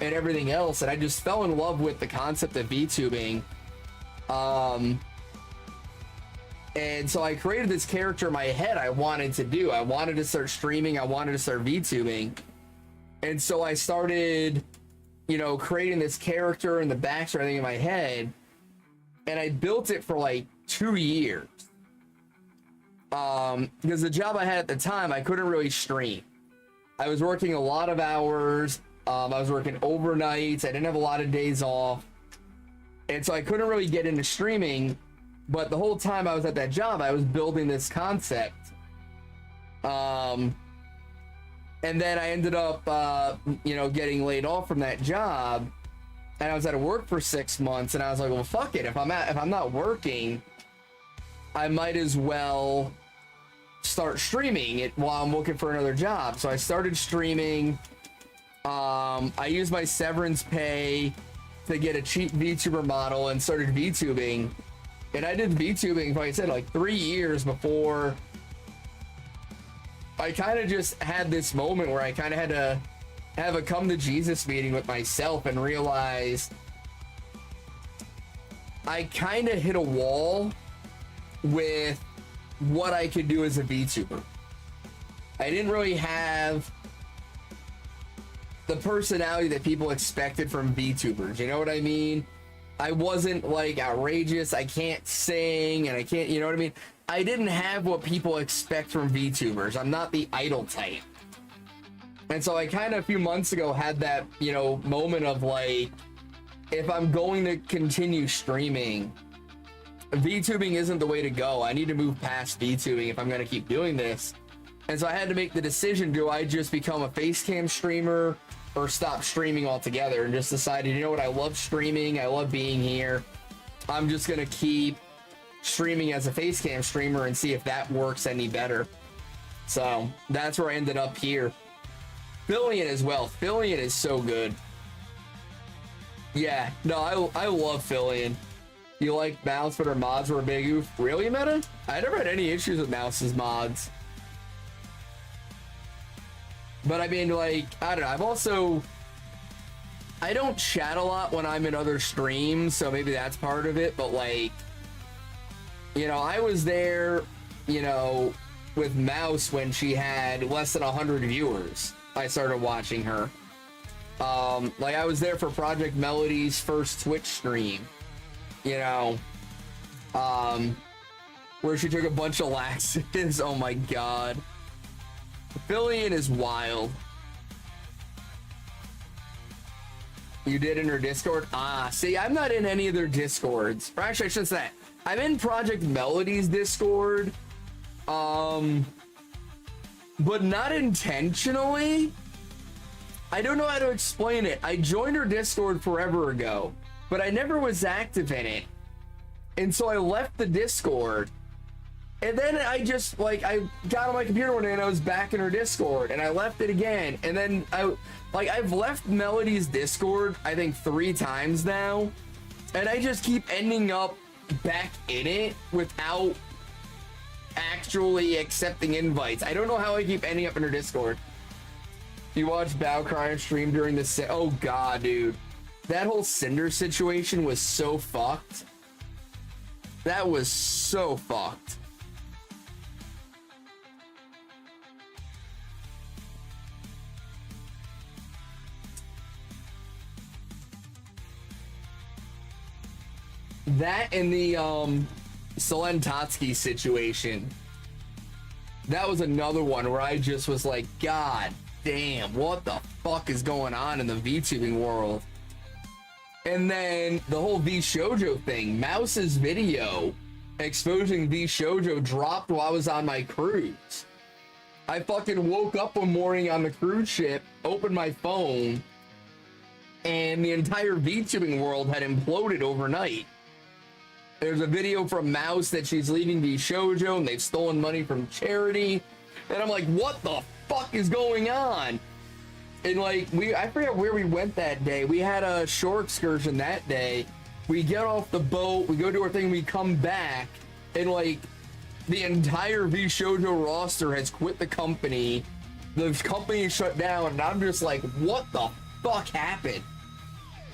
and everything else, and I just fell in love with the concept of VTubing. And so I created this character in my head I wanted to do. I wanted to start streaming, I wanted to start VTubing, and so I started, you know, creating this character and the backstory, everything in my head, and I built it for like 2 years. Because the job I had at the time, I couldn't really stream. I was working a lot of hours. I was working overnights. I didn't have a lot of days off. And so I couldn't really get into streaming. But the whole time I was at that job, I was building this concept. And then I ended up, you know, getting laid off from that job, and I was out of work for 6 months. And I was like, well, fuck it. If I'm not working, I might as well start streaming it while I'm looking for another job. So I started streaming. I used my severance pay to get a cheap VTuber model and started VTubing. And I did VTubing, like I said, like 3 years before I kind of just had this moment where I kind of had to have a come to Jesus meeting with myself and realize I kind of hit a wall with what I could do as a VTuber. I didn't really have the personality that people expected from VTubers, you know what I mean? I wasn't like outrageous, I can't sing, and I can't, you know what I mean? I didn't have what people expect from VTubers. I'm not the idol type. And so I kind of a few months ago had that, you know, moment of like, if I'm going to continue streaming, VTubing isn't the way to go. I need to move past VTubing if I'm going to keep doing this. And so I had to make the decision, do I just become a facecam streamer or stop streaming altogether? And just decided, you know what, I love streaming. I love being here. I'm just going to keep streaming as a facecam streamer and see if that works any better. So that's where I ended up here. Fillion as well. Fillion is so good. Yeah, no, I love Fillion. You like Mouse, but her mods were a big oof. Really, Meta? I never had any issues with Mouse's mods. But I mean, like, I don't know. I don't chat a lot when I'm in other streams, so maybe that's part of it. But like, you know, I was there, you know, with Mouse when she had less than 100 viewers. I started watching her. Like I was there for Project Melody's first Twitch stream, you know, where she took a bunch of laxatives. Oh my god. Fillion is wild. You did in her Discord? Ah, see, I'm not in any of their Discords. Or actually, I shouldn't say that. I'm in Project Melody's Discord, but not intentionally. I don't know how to explain it. I joined her Discord forever ago, but I never was active in it. And so I left the Discord. And then I just, like, I got on my computer one day and I was back in her Discord. And I left it again. And then I've left Melody's Discord, I think 3 times now. And I just keep ending up back in it without actually accepting invites. I don't know how I keep ending up in her Discord. You watched Bow Cry and stream during the oh god, dude, that whole Cinder situation was so fucked. That was so fucked. That and the Selene-Totsky situation, that was another one where I just was like, god damn, what the fuck is going on in the VTubing world? And then the whole V-Shoujo thing, Mouse's video exposing V-Shoujo dropped while I was on my cruise. I fucking woke up one morning on the cruise ship, opened my phone, and the entire VTubing world had imploded overnight. There's a video from Mouse that she's leaving V-Shoujo and they've stolen money from charity. And I'm like, what the fuck is going on? And like, I forget where we went that day. We had a shore excursion that day. We get off the boat, we go do our thing, we come back, and like, the entire V-Shoujo roster has quit the company. The company is shut down, and I'm just like, what the fuck happened?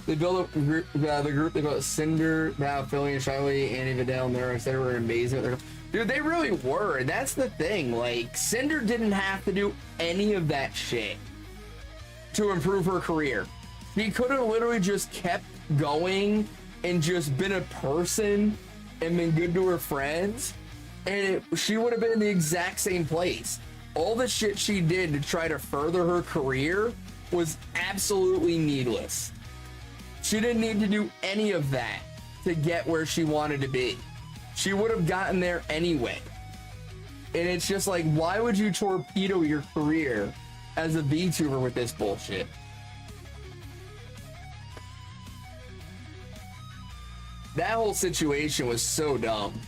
They built up the group, they built Cinder, now Fillion, Shiny, Annie Vidal, and Nero, etc. were amazing. Dude, they really were, and that's the thing. Like, Cinder didn't have to do any of that shit to improve her career. She could have literally just kept going and just been a person and been good to her friends, and she would have been in the exact same place. All the shit she did to try to further her career was absolutely needless. She didn't need to do any of that to get where she wanted to be. She would have gotten there anyway. And it's just like, why would you torpedo your career as a VTuber with this bullshit? That whole situation was so dumb.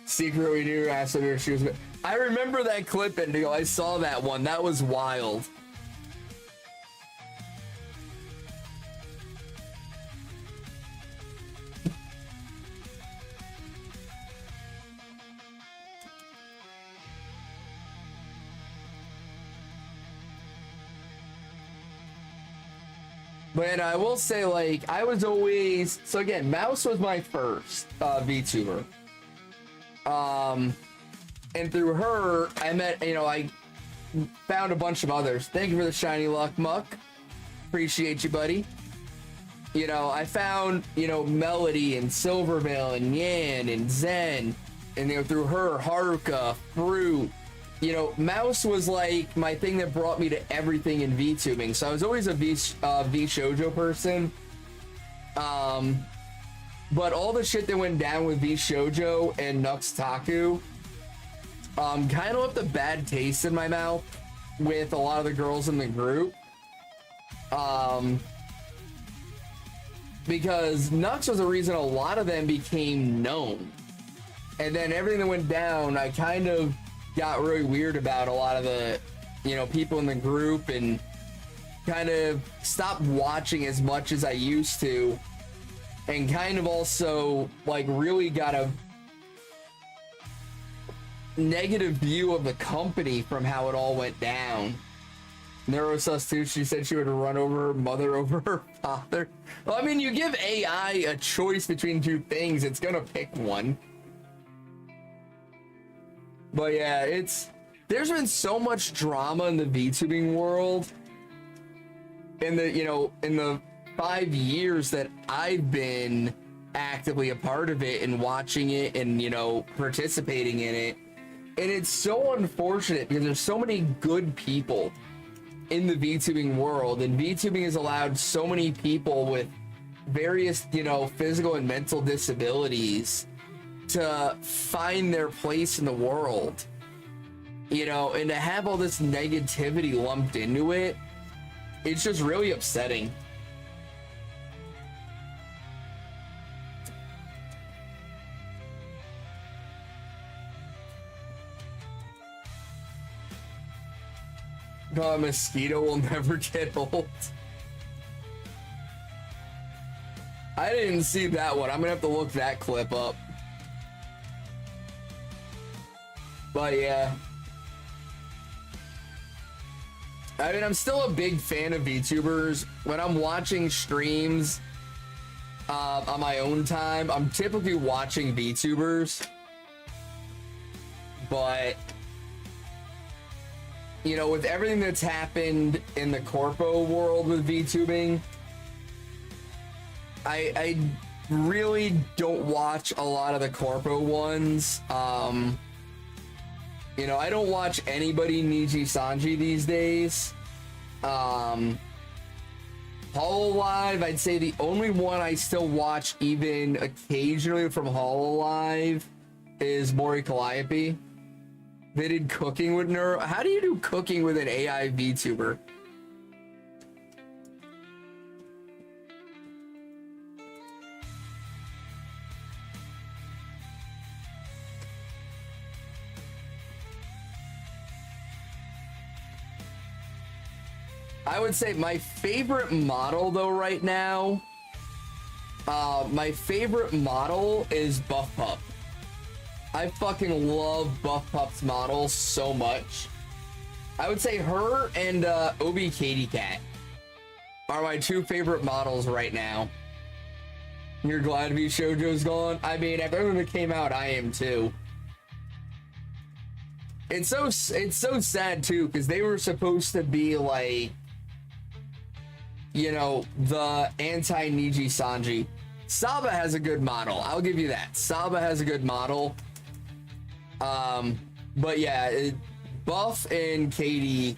Secret we do asked her if she was. I remember that clip, Indigo. I saw that one. That was wild. But I will say, like, I was always, so again, Mouse was my first VTuber. And through her, I met, you know, I found a bunch of others. Thank you for the shiny luck, Muck. Appreciate you, buddy. You know, I found, you know, Melody and Silvervale and Yan and Zen, and you know, through her, Haruka, Fruit. You know, Mouse was like my thing that brought me to everything in VTubing. So I was always a V Shoujo person. But all the shit that went down with V Shoujo and Nux Taku kind of left a bad taste in my mouth with a lot of the girls in the group. Because Nux was the reason a lot of them became known. And then everything that went down, I kind of got really weird about a lot of the, you know, people in the group, and kind of stopped watching as much as I used to, and kind of also like really got a negative view of the company from how it all went down. Neurosus too, she said she would run over her mother over her father. Well, I mean, you give AI a choice between two things, it's gonna pick one. But yeah, there's been so much drama in the VTubing world in the, you know, in the 5 years that I've been actively a part of it and watching it and, you know, participating in it. And it's so unfortunate because there's so many good people in the VTubing world, and VTubing has allowed so many people with various, you know, physical and mental disabilities to find their place in the world, you know, and to have all this negativity lumped into it, it's just really upsetting. God, mosquito will never get old. I didn't see that one. I'm gonna have to look that clip up. But yeah, I mean, I'm still a big fan of VTubers. When I'm watching streams on my own time, I'm typically watching VTubers. But you know, with everything that's happened in the corpo world with VTubing, I really don't watch a lot of the corpo ones. You know, I don't watch anybody Niji Sanji these days. Hololive, I'd say the only one I still watch even occasionally from Hololive is Mori Calliope. They did cooking with Neuro. How do you do cooking with an AI VTuber? I would say my favorite model though right now, my favorite model is Buff Pup. I fucking love Buff Pup's model so much. I would say her and Obi Katie Cat are my two favorite models right now. You're glad V Shoujo's gone? I mean, after everything that came out, I am too. It's so sad too, because they were supposed to be like, you know, the anti-Niji Sanji. Saba has a good model. I'll give you that. Saba has a good model. But yeah, Buff and Katie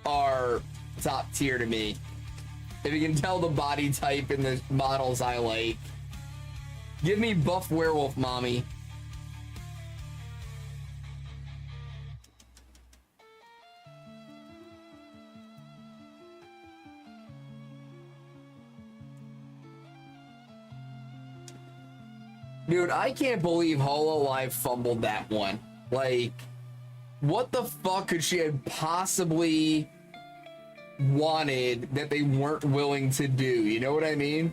are top tier to me. If you can tell the body type and the models I like. Give me Buff Werewolf Mommy. Dude, I can't believe Hololive fumbled that one. Like, what the fuck could she have possibly wanted that they weren't willing to do? You know what I mean?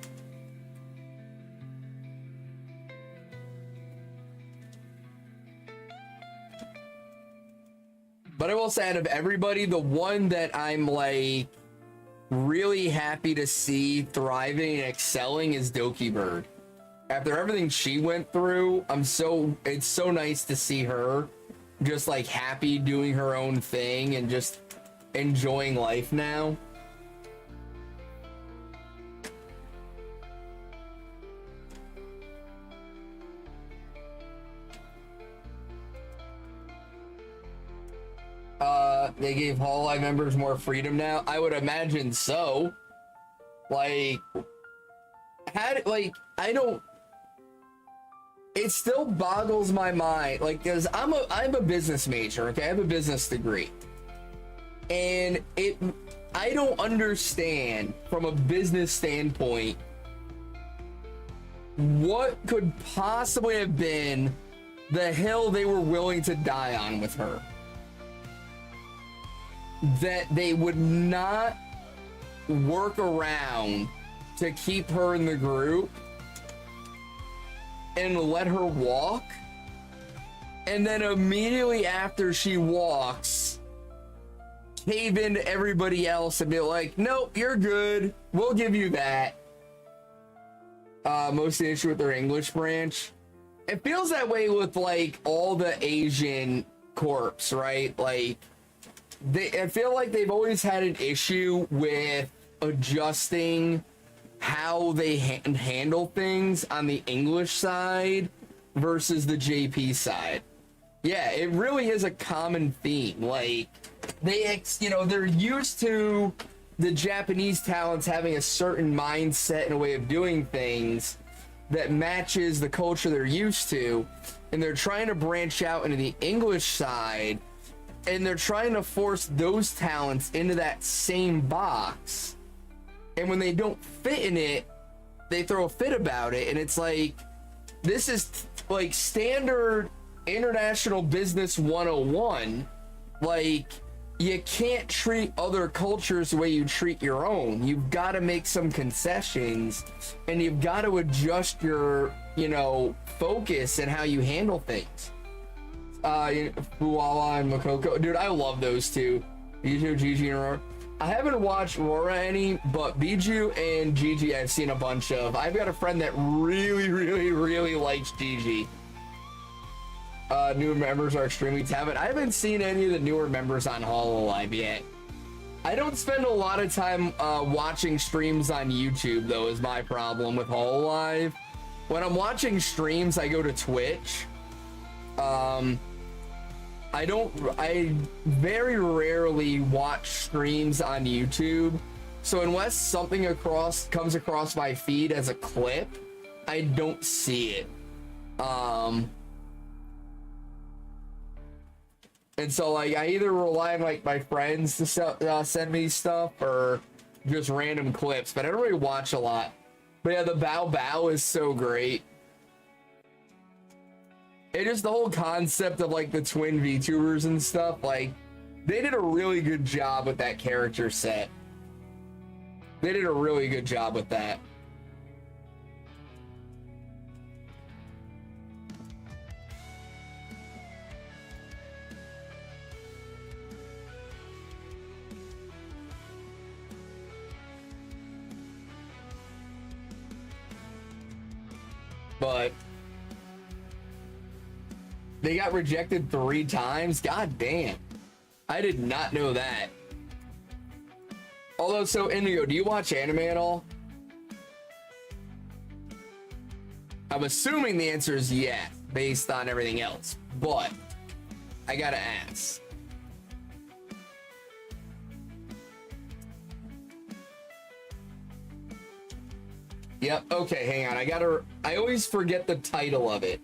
But I will say, out of everybody, the one that I'm like really happy to see thriving and excelling is Doki Bird. After everything she went through, it's so nice to see her just like happy doing her own thing and just enjoying life now. they gave Hololive members more freedom now. I would imagine so. Like, I don't. It still boggles my mind, like, because I'm a business major, okay? I have a business degree, and I don't understand from a business standpoint what could possibly have been the hill they were willing to die on with her, that they would not work around to keep her in the group and let her walk, and then immediately after she walks, cave into everybody else and be like, nope, you're good, we'll give you that. Most of the issue with their English branch. It feels that way with like all the Asian corps, right? Like, I feel like they've always had an issue with adjusting how they handle things on the English side versus the JP side. Yeah, it really is a common theme. Like, they're used to the Japanese talents having a certain mindset and a way of doing things that matches the culture they're used to, and they're trying to branch out into the English side, and they're trying to force those talents into that same box, and when they don't fit in it, they throw a fit about it. And it's like, this is like standard international business 101. Like, you can't treat other cultures the way you treat your own. You've got to make some concessions, and you've got to adjust your, focus and how you handle things. Fuala and Makoko. Dude, I love those two. Bijou, Gigi, and Aurora. I haven't watched Aurora any, but Bijou and Gigi I've seen a bunch of. I've got a friend that really, really, really likes Gigi. Newer members are extremely talented. I haven't seen any of the newer members on Hololive yet. I don't spend a lot of time watching streams on YouTube, though, is my problem with Hololive. When I'm watching streams, I go to Twitch. I very rarely watch streams on YouTube, so unless something comes across my feed as a clip, I don't see it. And so, like, I either rely on, like, my friends to send me stuff, or just random clips, but I don't really watch a lot. But yeah, the Bow Bow is so great. It just, the whole concept of, like, the twin VTubers and stuff, like, they did a really good job with that character set. They did a really good job with that. But they got rejected 3 times. God damn. I did not know that. Although, so Indigo, do you watch anime at all? I'm assuming the answer is yes, based on everything else. But I gotta ask. Yep, okay, hang on. I always forget the title of it.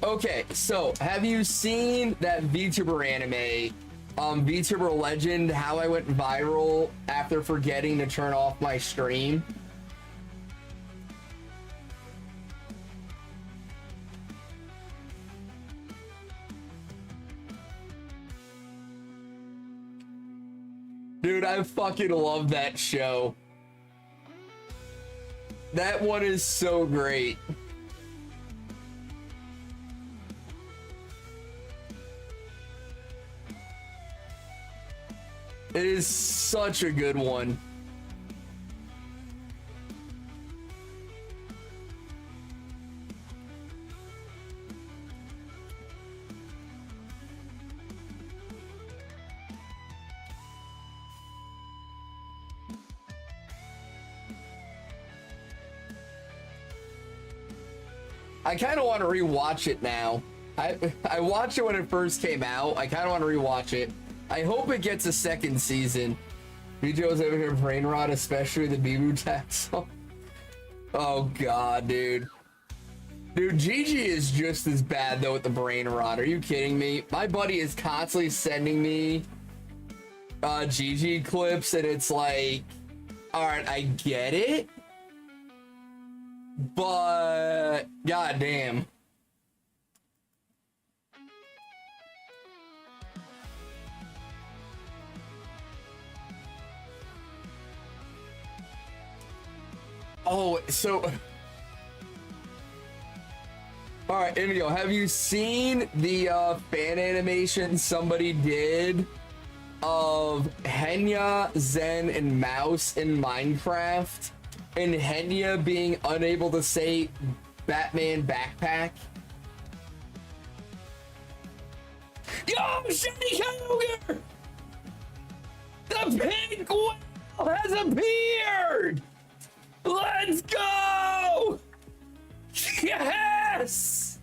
Okay, so have you seen that VTuber anime, VTuber Legend, how I went viral after forgetting to turn off my stream? Dude, I fucking love that show. That one is so great. It is such a good one. I kind of want to rewatch it now. I watched it when it first came out. I kind of want to rewatch it. I hope it gets a second season. Videos over here, brain rot, especially the Bibu tax. Oh god, dude. Dude, Gigi is just as bad though with the brain rot. Are you kidding me? My buddy is constantly sending me Gigi clips, and it's like, all right, I get it, but goddamn. Oh, so all right, Emilio, have you seen the fan animation somebody did of Henya, Zen, and Mouse in Minecraft, and Henya being unable to say Batman backpack? Yo, Shiny Kyogre! The pink whale has appeared! Let's go! Yes!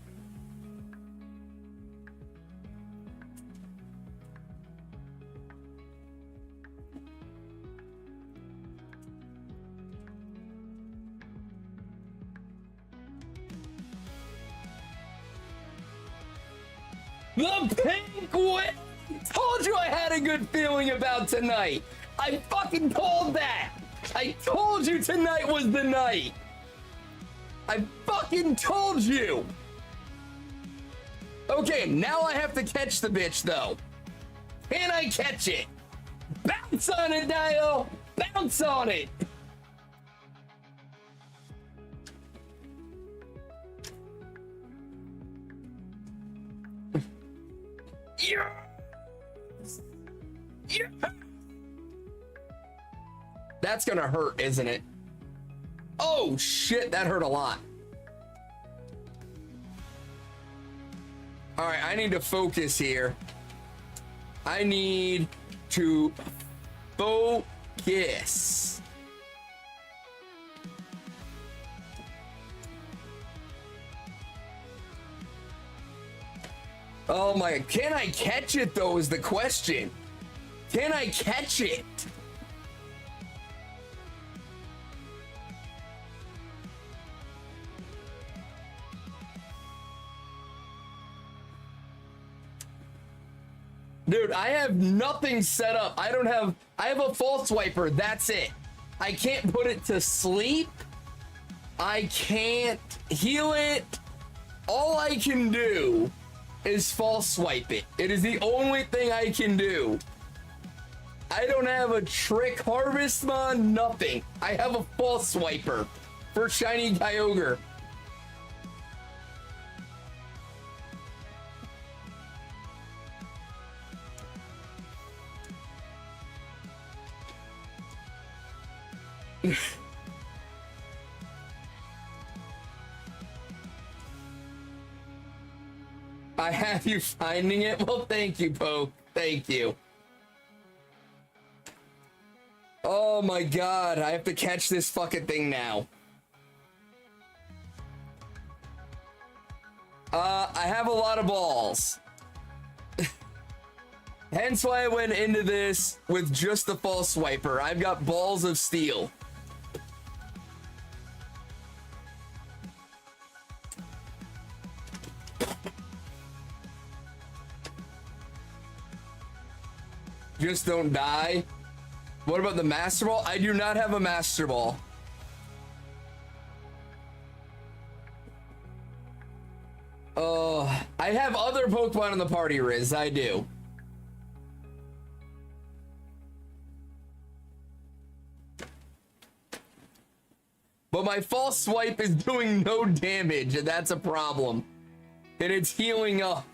The pink whale! Told you I had a good feeling about tonight. I fucking told that. I told you tonight was the night. I fucking told you. Okay, now I have to catch the bitch though. Can I catch it? Bounce on it, Dio. Bounce on it. Yes. Yes. That's gonna hurt, isn't it? Oh shit, that hurt a lot. All right, I need to focus here. I need to focus. Oh my, can I catch it though is the question. Can I catch it? Dude, I have nothing set up. I have a false swiper. That's it. I can't put it to sleep. I can't heal it. All I can do is false swipe it. It is the only thing I can do. I don't have a trick harvest mon, nothing. I have a false swiper for Shiny Kyogre. I have you finding it? Well, thank you, Poke. Thank you. Oh my god, I have to catch this fucking thing now. I have a lot of balls. Hence why I went into this with just the false swiper. I've got balls of steel. Just don't die. What about the Master Ball? I do not have a Master Ball. I have other Pokemon in the party, Riz. I do. But my false swipe is doing no damage, and that's a problem. And it's healing up.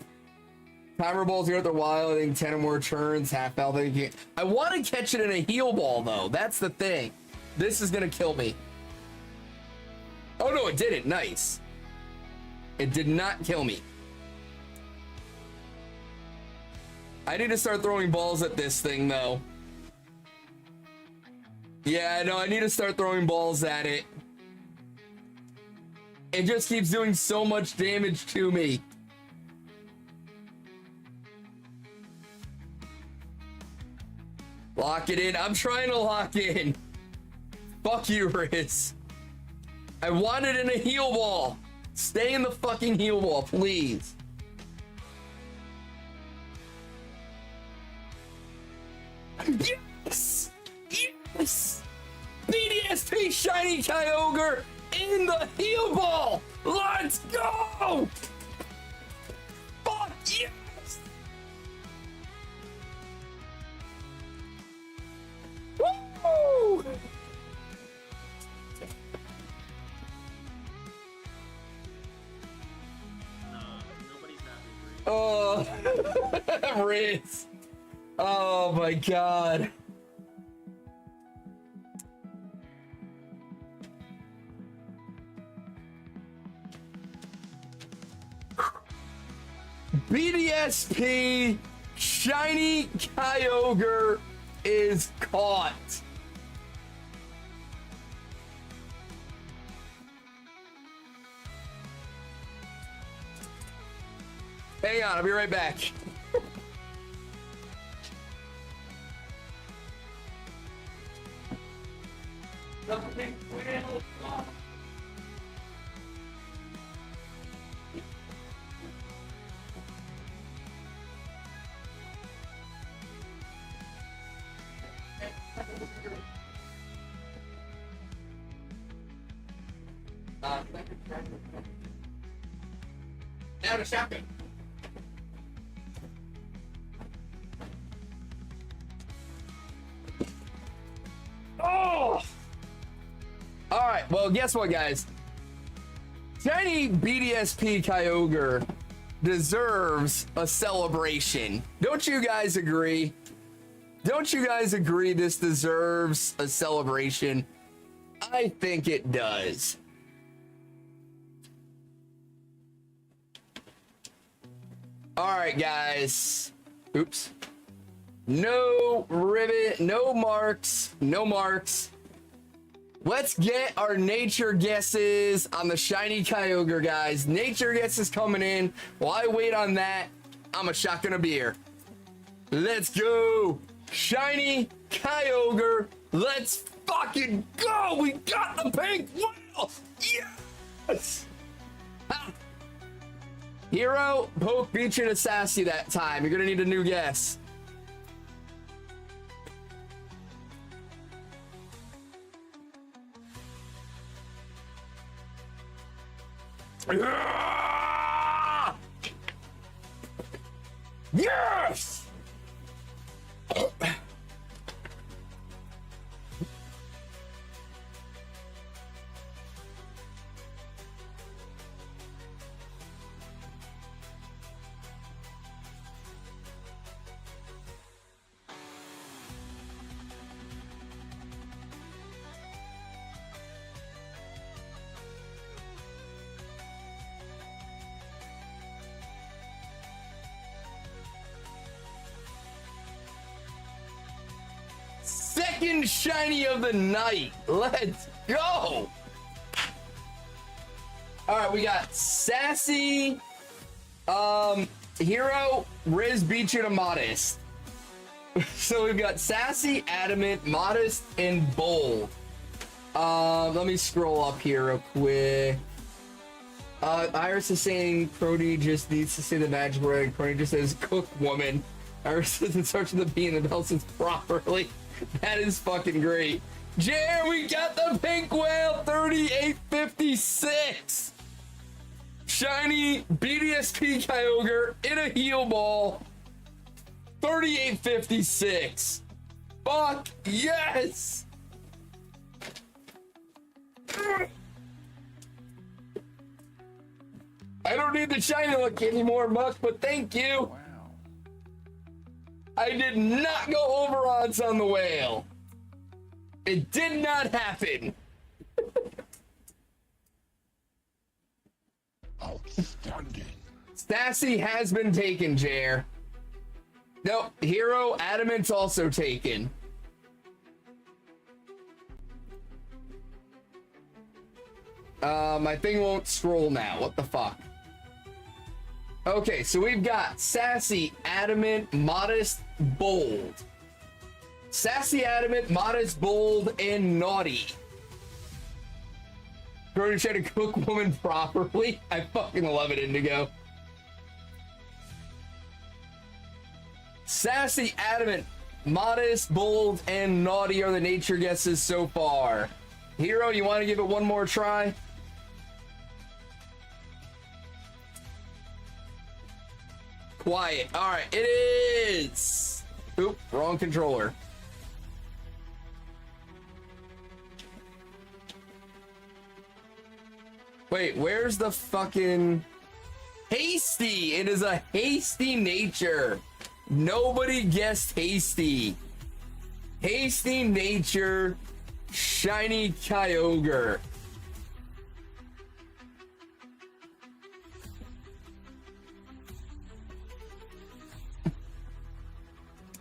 Timer balls here at the wild, I think 10 or more turns, half health. I want to catch it in a heal ball, though. That's the thing. This is going to kill me. Oh, no, it didn't. Nice. It did not kill me. I need to start throwing balls at this thing, though. Yeah, no, I need to start throwing balls at it. It just keeps doing so much damage to me. Lock it in. I'm trying to lock in. Fuck you, Riz. I want it in a heal ball. Stay in the fucking heal ball, please. Yes! Yes! BDSP Shiny Kyogre in the heal ball! Let's go! Fuck yes! Woo! Nobody's happy. Oh, Riz. Oh my god. BDSP Shiny Kyogre is caught. Hang on, I'll be right back. Now to shotgun. Oh! Alright, well, guess what, guys? Shiny BDSP Kyogre deserves a celebration. Don't you guys agree? Don't you guys agree this deserves a celebration? I think it does. Alright, guys. Oops. No ribbon, no marks, no marks. Let's get our nature guesses on the Shiny Kyogre, guys. Nature guesses coming in. While I wait on that, I'm a shotgun a beer. Let's go. Shiny Kyogre. Let's fucking go. We got the pink whale. Yes. Ha. Hero, poke, beat you, and sassy that time. You're gonna need a new guess. Yes! Second shiny of the night. Let's go. All right, we got sassy, hero, Riz, beat you to modest. So we've got sassy, adamant, modest, and bold. Let me scroll up here real quick. Iris is saying Crody just needs to say the magic word. Crody just says cook woman. Iris says it starts with a B and the bell says properly. That is fucking great. Jer, we got the pink whale, 3856. Shiny BDSP Kyogre in a heal ball, 3856. Fuck yes. I don't need the shiny look anymore, Muck, but thank you. Wow. I did not go over odds on the whale. It did not happen. Outstanding. Stassi has been taken, Jer. No, hero adamant's also taken. – My thing won't scroll now. What the fuck? Okay, so we've got sassy, adamant, modest, bold. Sassy, adamant, modest, bold, and naughty. Going to try to cook woman properly. I fucking love it, Indigo. Sassy, adamant, modest, bold, and naughty are the nature guesses so far. Hero, you want to give it one more try? Quiet. All right, it is. Oop, wrong controller. Wait, where's the fucking hasty? It is a hasty nature. Nobody guessed hasty. Hasty nature, shiny Kyogre.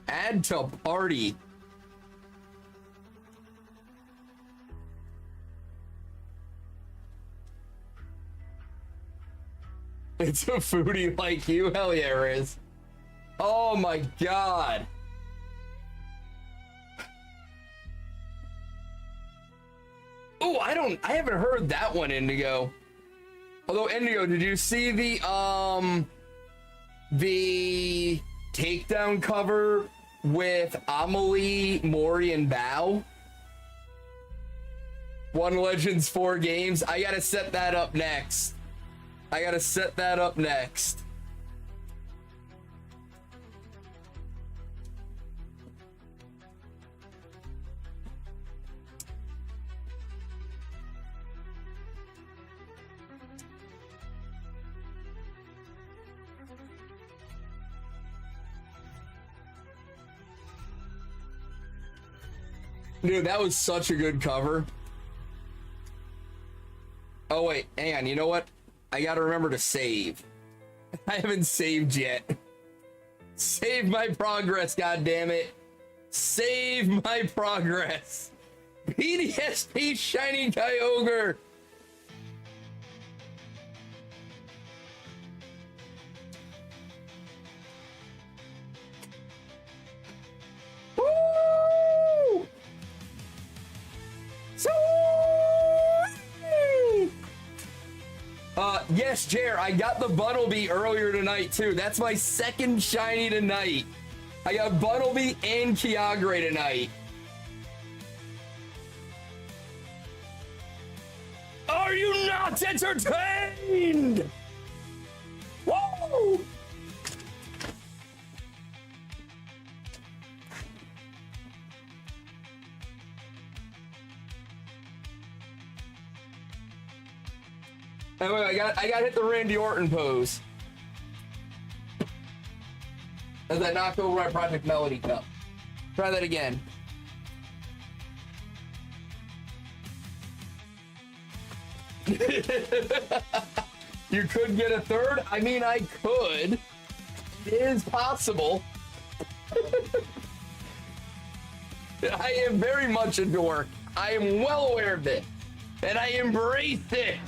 Add to party. It's a foodie like you? Hell yeah, it is. Oh my god. Oh, I haven't heard that one, Indigo. Although, Indigo, did you see the takedown cover with Amelie, Mori, and Bao? One Legends 4 games. I gotta set that up next. Dude, that was such a good cover. Oh wait, hang on, you know what? I gotta remember to save. I haven't saved yet. Save my progress, goddammit. Save my progress. BDSP Shiny Kyogre. Woo! So yes, Jer, I got the Bunnelby earlier tonight too. That's my second shiny tonight. I got Bunnelby and Kyogre tonight. Are you not entertained? Woo! Anyway, I got hit the Randy Orton pose. As I knocked over my Project Melody cup. Try that again. You could get a third? I mean, I could. It is possible. I am very much a dork. I am well aware of it. And I embrace it.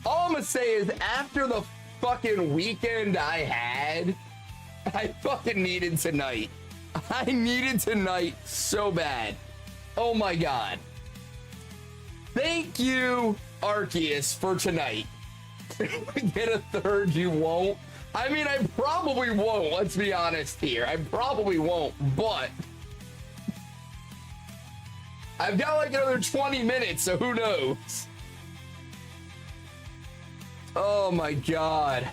All I'm gonna say is after the fucking weekend I had, I fucking needed tonight. I needed tonight so bad. Oh my god. Thank you, Arceus, for tonight. If we get a third, you won't. I mean, I probably won't, let's be honest here. I probably won't, but I've got like another 20 minutes, so who knows? Oh my god.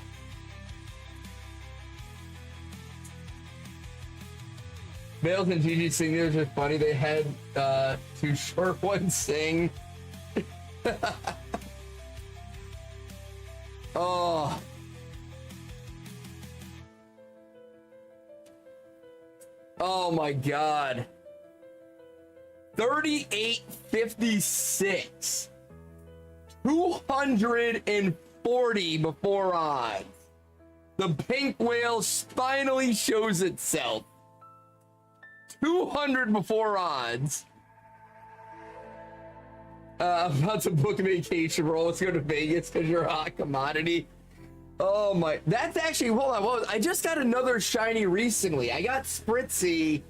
Bales and Gigi sing, it was just funny. They had two short ones sing. Oh. Oh my god. 38.56. 240 before odds. The pink whale finally shows itself. 200 before odds. I'm about to book a vacation, bro. Let's go to Vegas because you're a hot commodity. Oh my, that's actually, hold on, I just got another shiny recently. I got Spritzee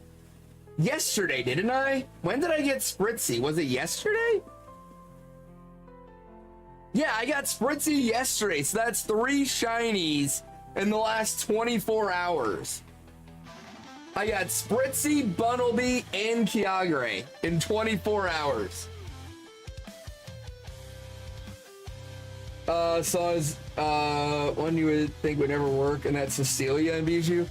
yesterday, didn't I? When did I get Spritzee? Was it yesterday? Yeah, I got Spritzee yesterday, so that's 3 shinies in the last 24 hours. I got Spritzee, Bunnelby, and Kyogre in 24 hours. So I was, one you would think would never work, and that's Cecilia and Bijou.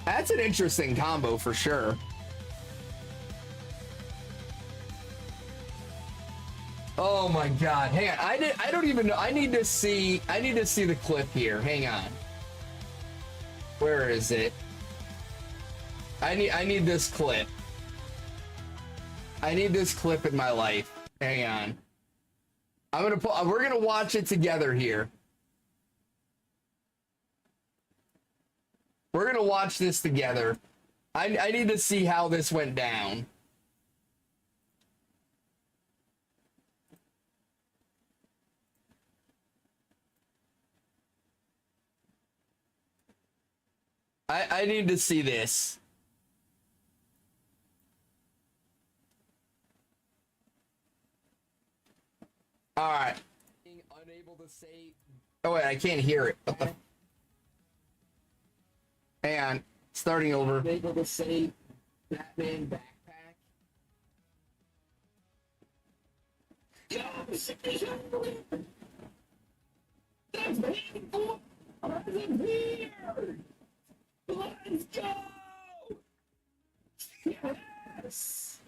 That's an interesting combo for sure. Oh my god, hang on. I don't even know. I need to see the clip here. Hang on. Where is it? I need this clip. I need this clip in my life. Hang on. We're gonna watch it together here. We're gonna watch this together. I need to see how this went down. I need to see this. All right. Unable to say. Oh wait, I can't hear it. What the? Hang on. Starting over. Unable to say Batman backpack. That's painful. I'm here. Let's go. Yes.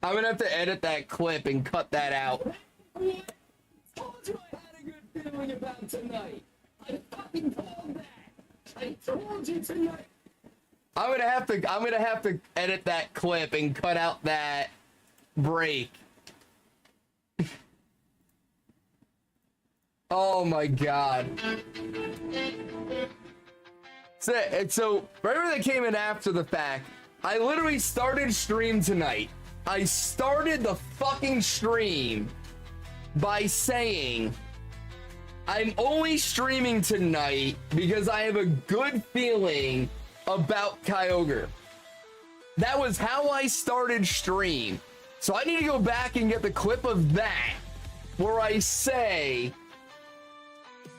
I'm gonna have to edit that clip and cut that out. I told you I had a good feeling about tonight. I fucking called that. I told you tonight. I'm gonna have to edit that clip and cut out that break. Oh my god. So right when they came in after the fact, I literally started stream tonight. I started the fucking stream by saying I'm only streaming tonight because I have a good feeling about Kyogre. That was how I started stream. So I need to go back and get the clip of that where I say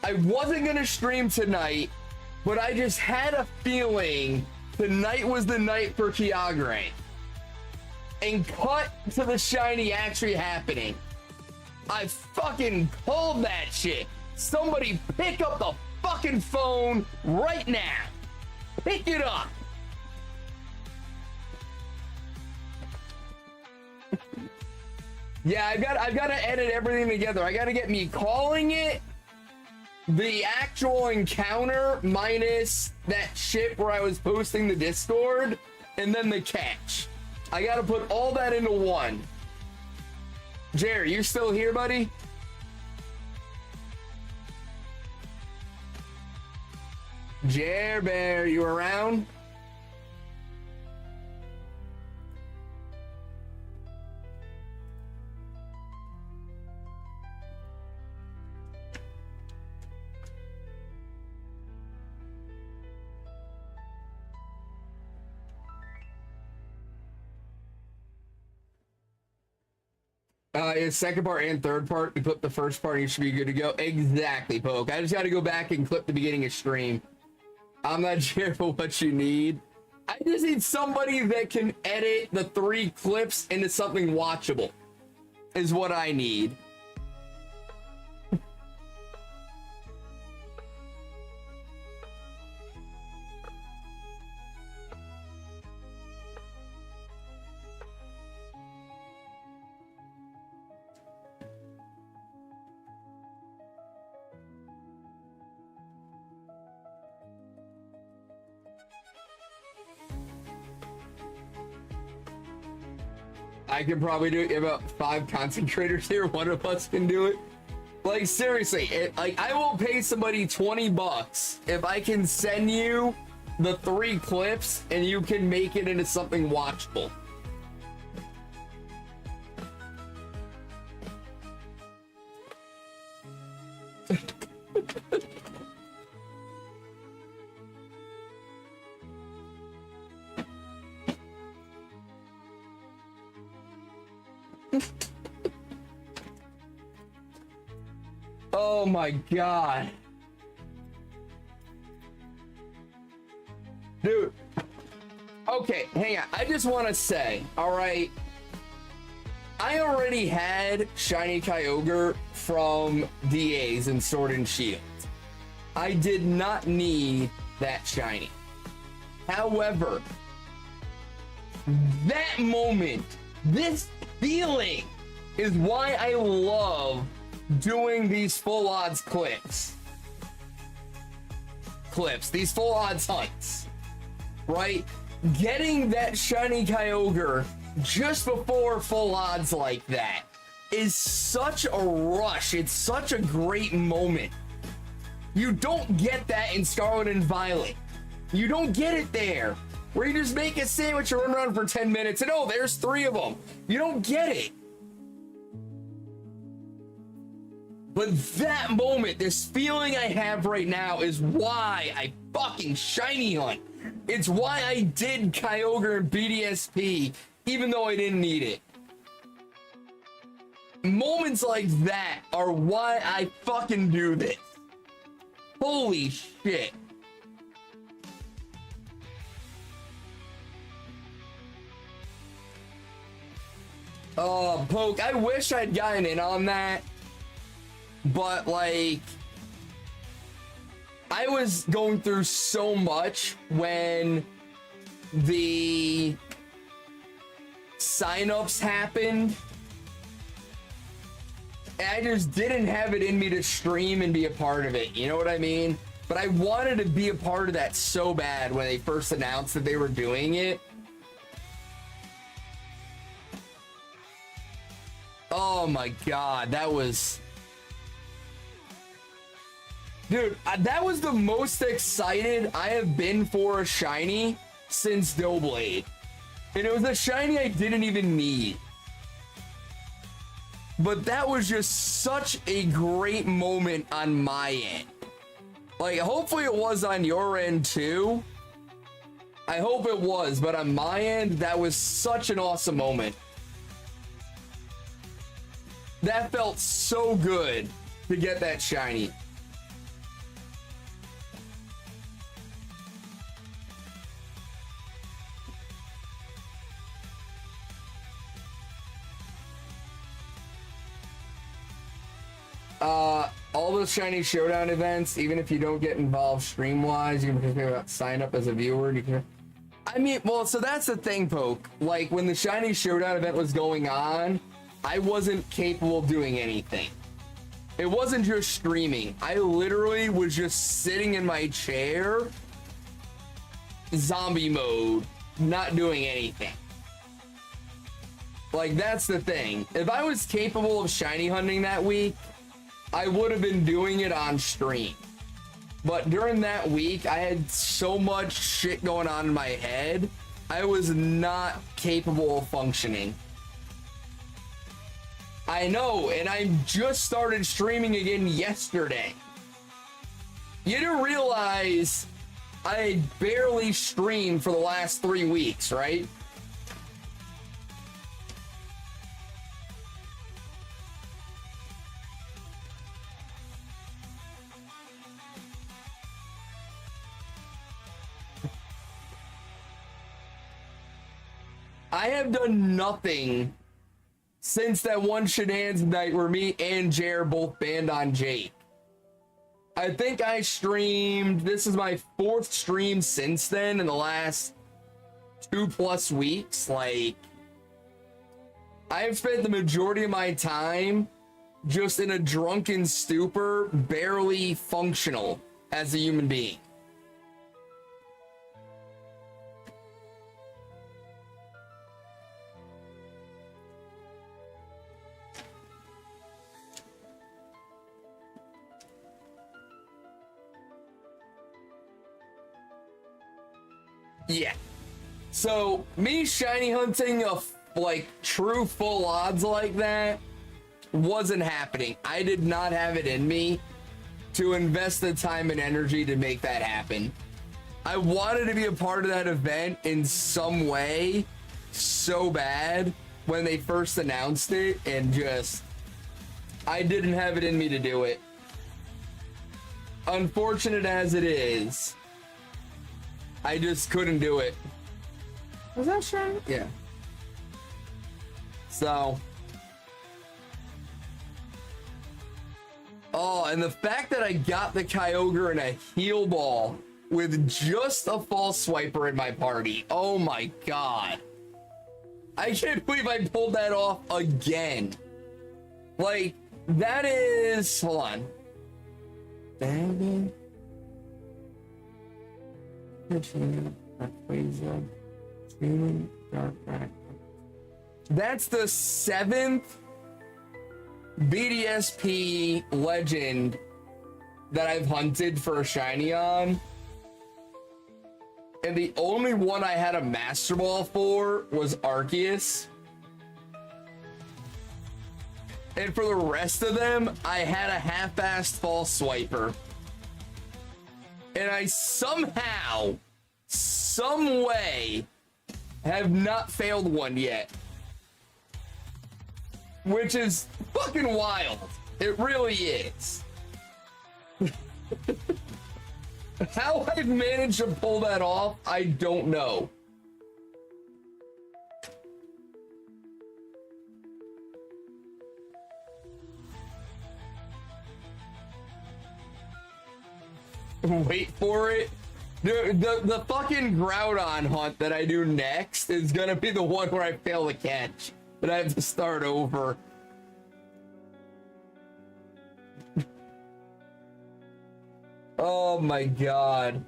I wasn't gonna stream tonight, but I just had a feeling tonight was the night for Kyogre. And cut to the shiny actually happening. I fucking called that shit. Somebody pick up the fucking phone right now. Pick it up. Yeah, I've got to edit everything together. I got to get me calling it, the actual encounter minus that shit where I was posting the Discord, and then the catch. I gotta put all that into one. Jerry, you still here, buddy? Jer Bear, you around? It's second part and third part. You clip the first part, and you should be good to go. Exactly, Poke. I just got to go back and clip the beginning of stream. I'm not sure for what you need. I just need somebody that can edit the 3 clips into something watchable. Is what I need. I can probably do it. About 5 content creators here. One of us can do it. Like, seriously, like, I will pay somebody $20 if I can send you the 3 clips and you can make it into something watchable. Oh my god. Dude. Okay, hang on. I just want to say, alright, I already had Shiny Kyogre from DAs and Sword and Shield. I did not need that shiny. However, that moment, this feeling is why I love doing these full odds these full odds hunts, right? Getting that shiny Kyogre just before full odds like that is such a rush. It's such a great moment. You don't get that in Scarlet and Violet. You don't get it there, where you just make a sandwich and run around for 10 minutes and oh, there's 3 of them. You don't get it. But that moment, this feeling I have right now is why I fucking shiny hunt. It's why I did Kyogre and BDSP, even though I didn't need it. Moments like that are why I fucking do this. Holy shit. Oh, Poke, I wish I'd gotten in on that. But, like, I was going through so much when the signups happened. And I just didn't have it in me to stream and be a part of it. You know what I mean? But I wanted to be a part of that so bad when they first announced that they were doing it. Oh my god, that was... Dude, that was the most excited I have been for a shiny since Doughblade. And it was a shiny I didn't even need. But that was just such a great moment on my end. Like, hopefully it was on your end too. I hope it was, but on my end, that was such an awesome moment. That felt so good to get that shiny. All those shiny showdown events, even if you don't get involved stream wise, you can sign up as a viewer. You can, I mean, well, so that's the thing, Poke. Like, when the shiny showdown event was going on, I wasn't capable of doing anything. It wasn't just streaming. I literally was just sitting in my chair, zombie mode, not doing anything. Like, that's the thing. If I was capable of shiny hunting that week, I would have been doing it on stream. But during that week, I had so much shit going on in my head, I was not capable of functioning. I know, and I just started streaming again yesterday. You didn't realize I barely streamed for the last 3 weeks, right? I have done nothing since that one shenanigans night where me and Jer both banned on Jake. I think I streamed, this is my 4th stream since then in the last 2+ weeks. Like, I've spent the majority of my time just in a drunken stupor, barely functional as a human being. Yeah. So me shiny hunting a like true full odds like that wasn't happening. I did not have it in me to invest the time and energy to make that happen. I wanted to be a part of that event in some way so bad when they first announced it, and just I didn't have it in me to do it. Unfortunate as it is, I just couldn't do it. Was that shiny? Yeah. So. Oh, and the fact that I got the Kyogre in a heal ball with just a false swiper in my party. Oh my god. I can't believe I pulled that off again. Like, that is... Hold on. Dang it. That's the 7th BDSP legend that I've hunted for a shiny on. And the only one I had a Master Ball for was Arceus. And for the rest of them, I had a half-assed false swiper. And I somehow, some way, have not failed one yet. Which is fucking wild. It really is. How I've managed to pull that off, I don't know. Wait for it. The fucking Groudon hunt that I do next is gonna be the one where I fail to catch. But I have to start over. Oh my god.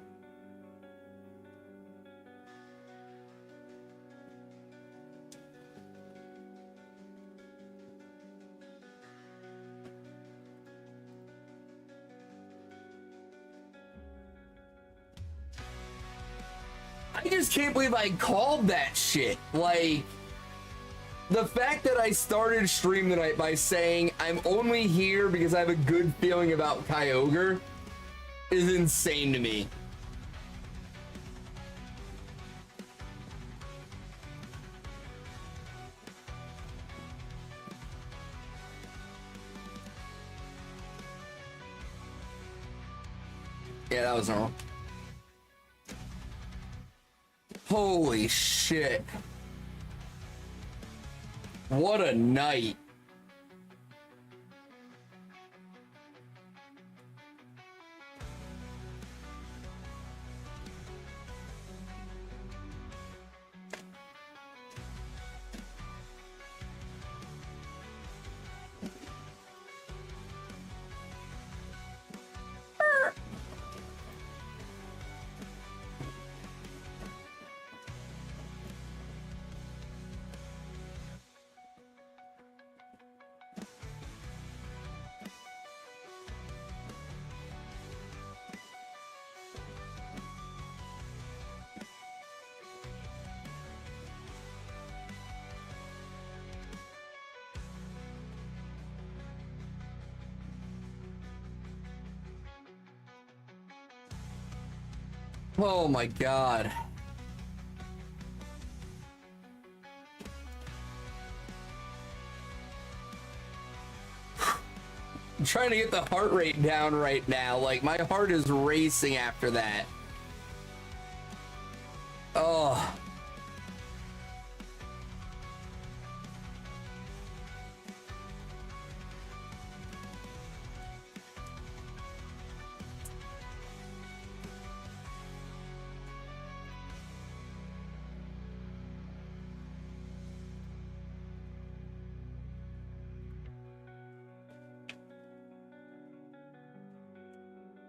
I just can't believe I called that shit. Like, the fact that I started stream tonight by saying I'm only here because I have a good feeling about Kyogre is insane to me. Yeah, that was wrong. Holy shit. What a night. Oh my god. I'm trying to get the heart rate down right now. Like, my heart is racing after that. Oh.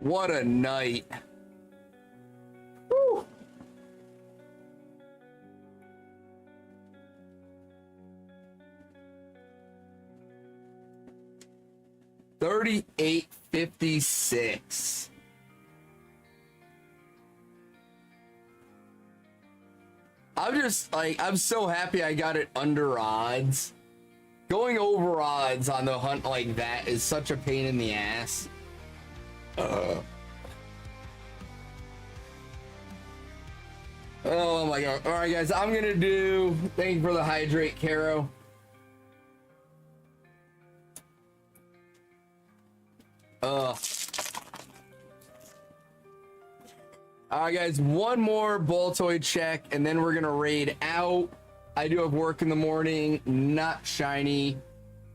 What a night. Woo. $38.56. I'm just like, I'm so happy I got it under odds. Going over odds on the hunt like that is such a pain in the ass. Oh my god. Alright guys, I'm gonna do, thank you for the hydrate, Caro. Alright guys, one more Boltoid check and then we're gonna raid out. I do have work in the morning, not shiny.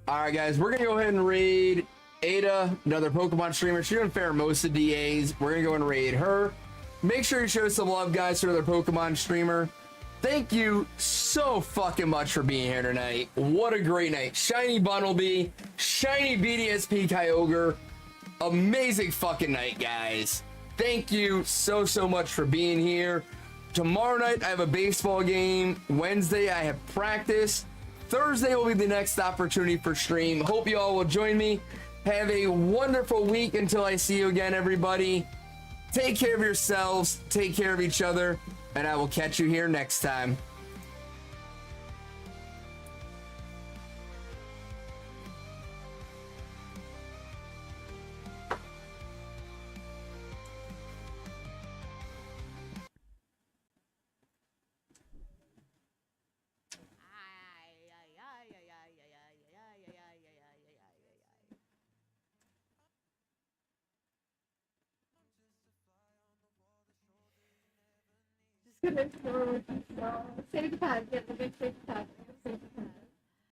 Alright guys, we're gonna go ahead and raid Ada, another Pokemon streamer. She's doing Pheromosa DAs. We're gonna go and raid her. Make sure you show some love, guys, to another Pokemon streamer. Thank you so fucking much for being here tonight. What a great night. Shiny Bunnelby, shiny BDSP Kyogre. Amazing fucking night, guys. Thank you so much for being here. Tomorrow night, I have a baseball game. Wednesday, I have practice. Thursday will be the next opportunity for stream. Hope you all will join me. Have a wonderful week until I see you again, everybody. Take care of yourselves, take care of each other, and I will catch you here next time. Just gonna explore with you, so save the pack, get the big save the pack.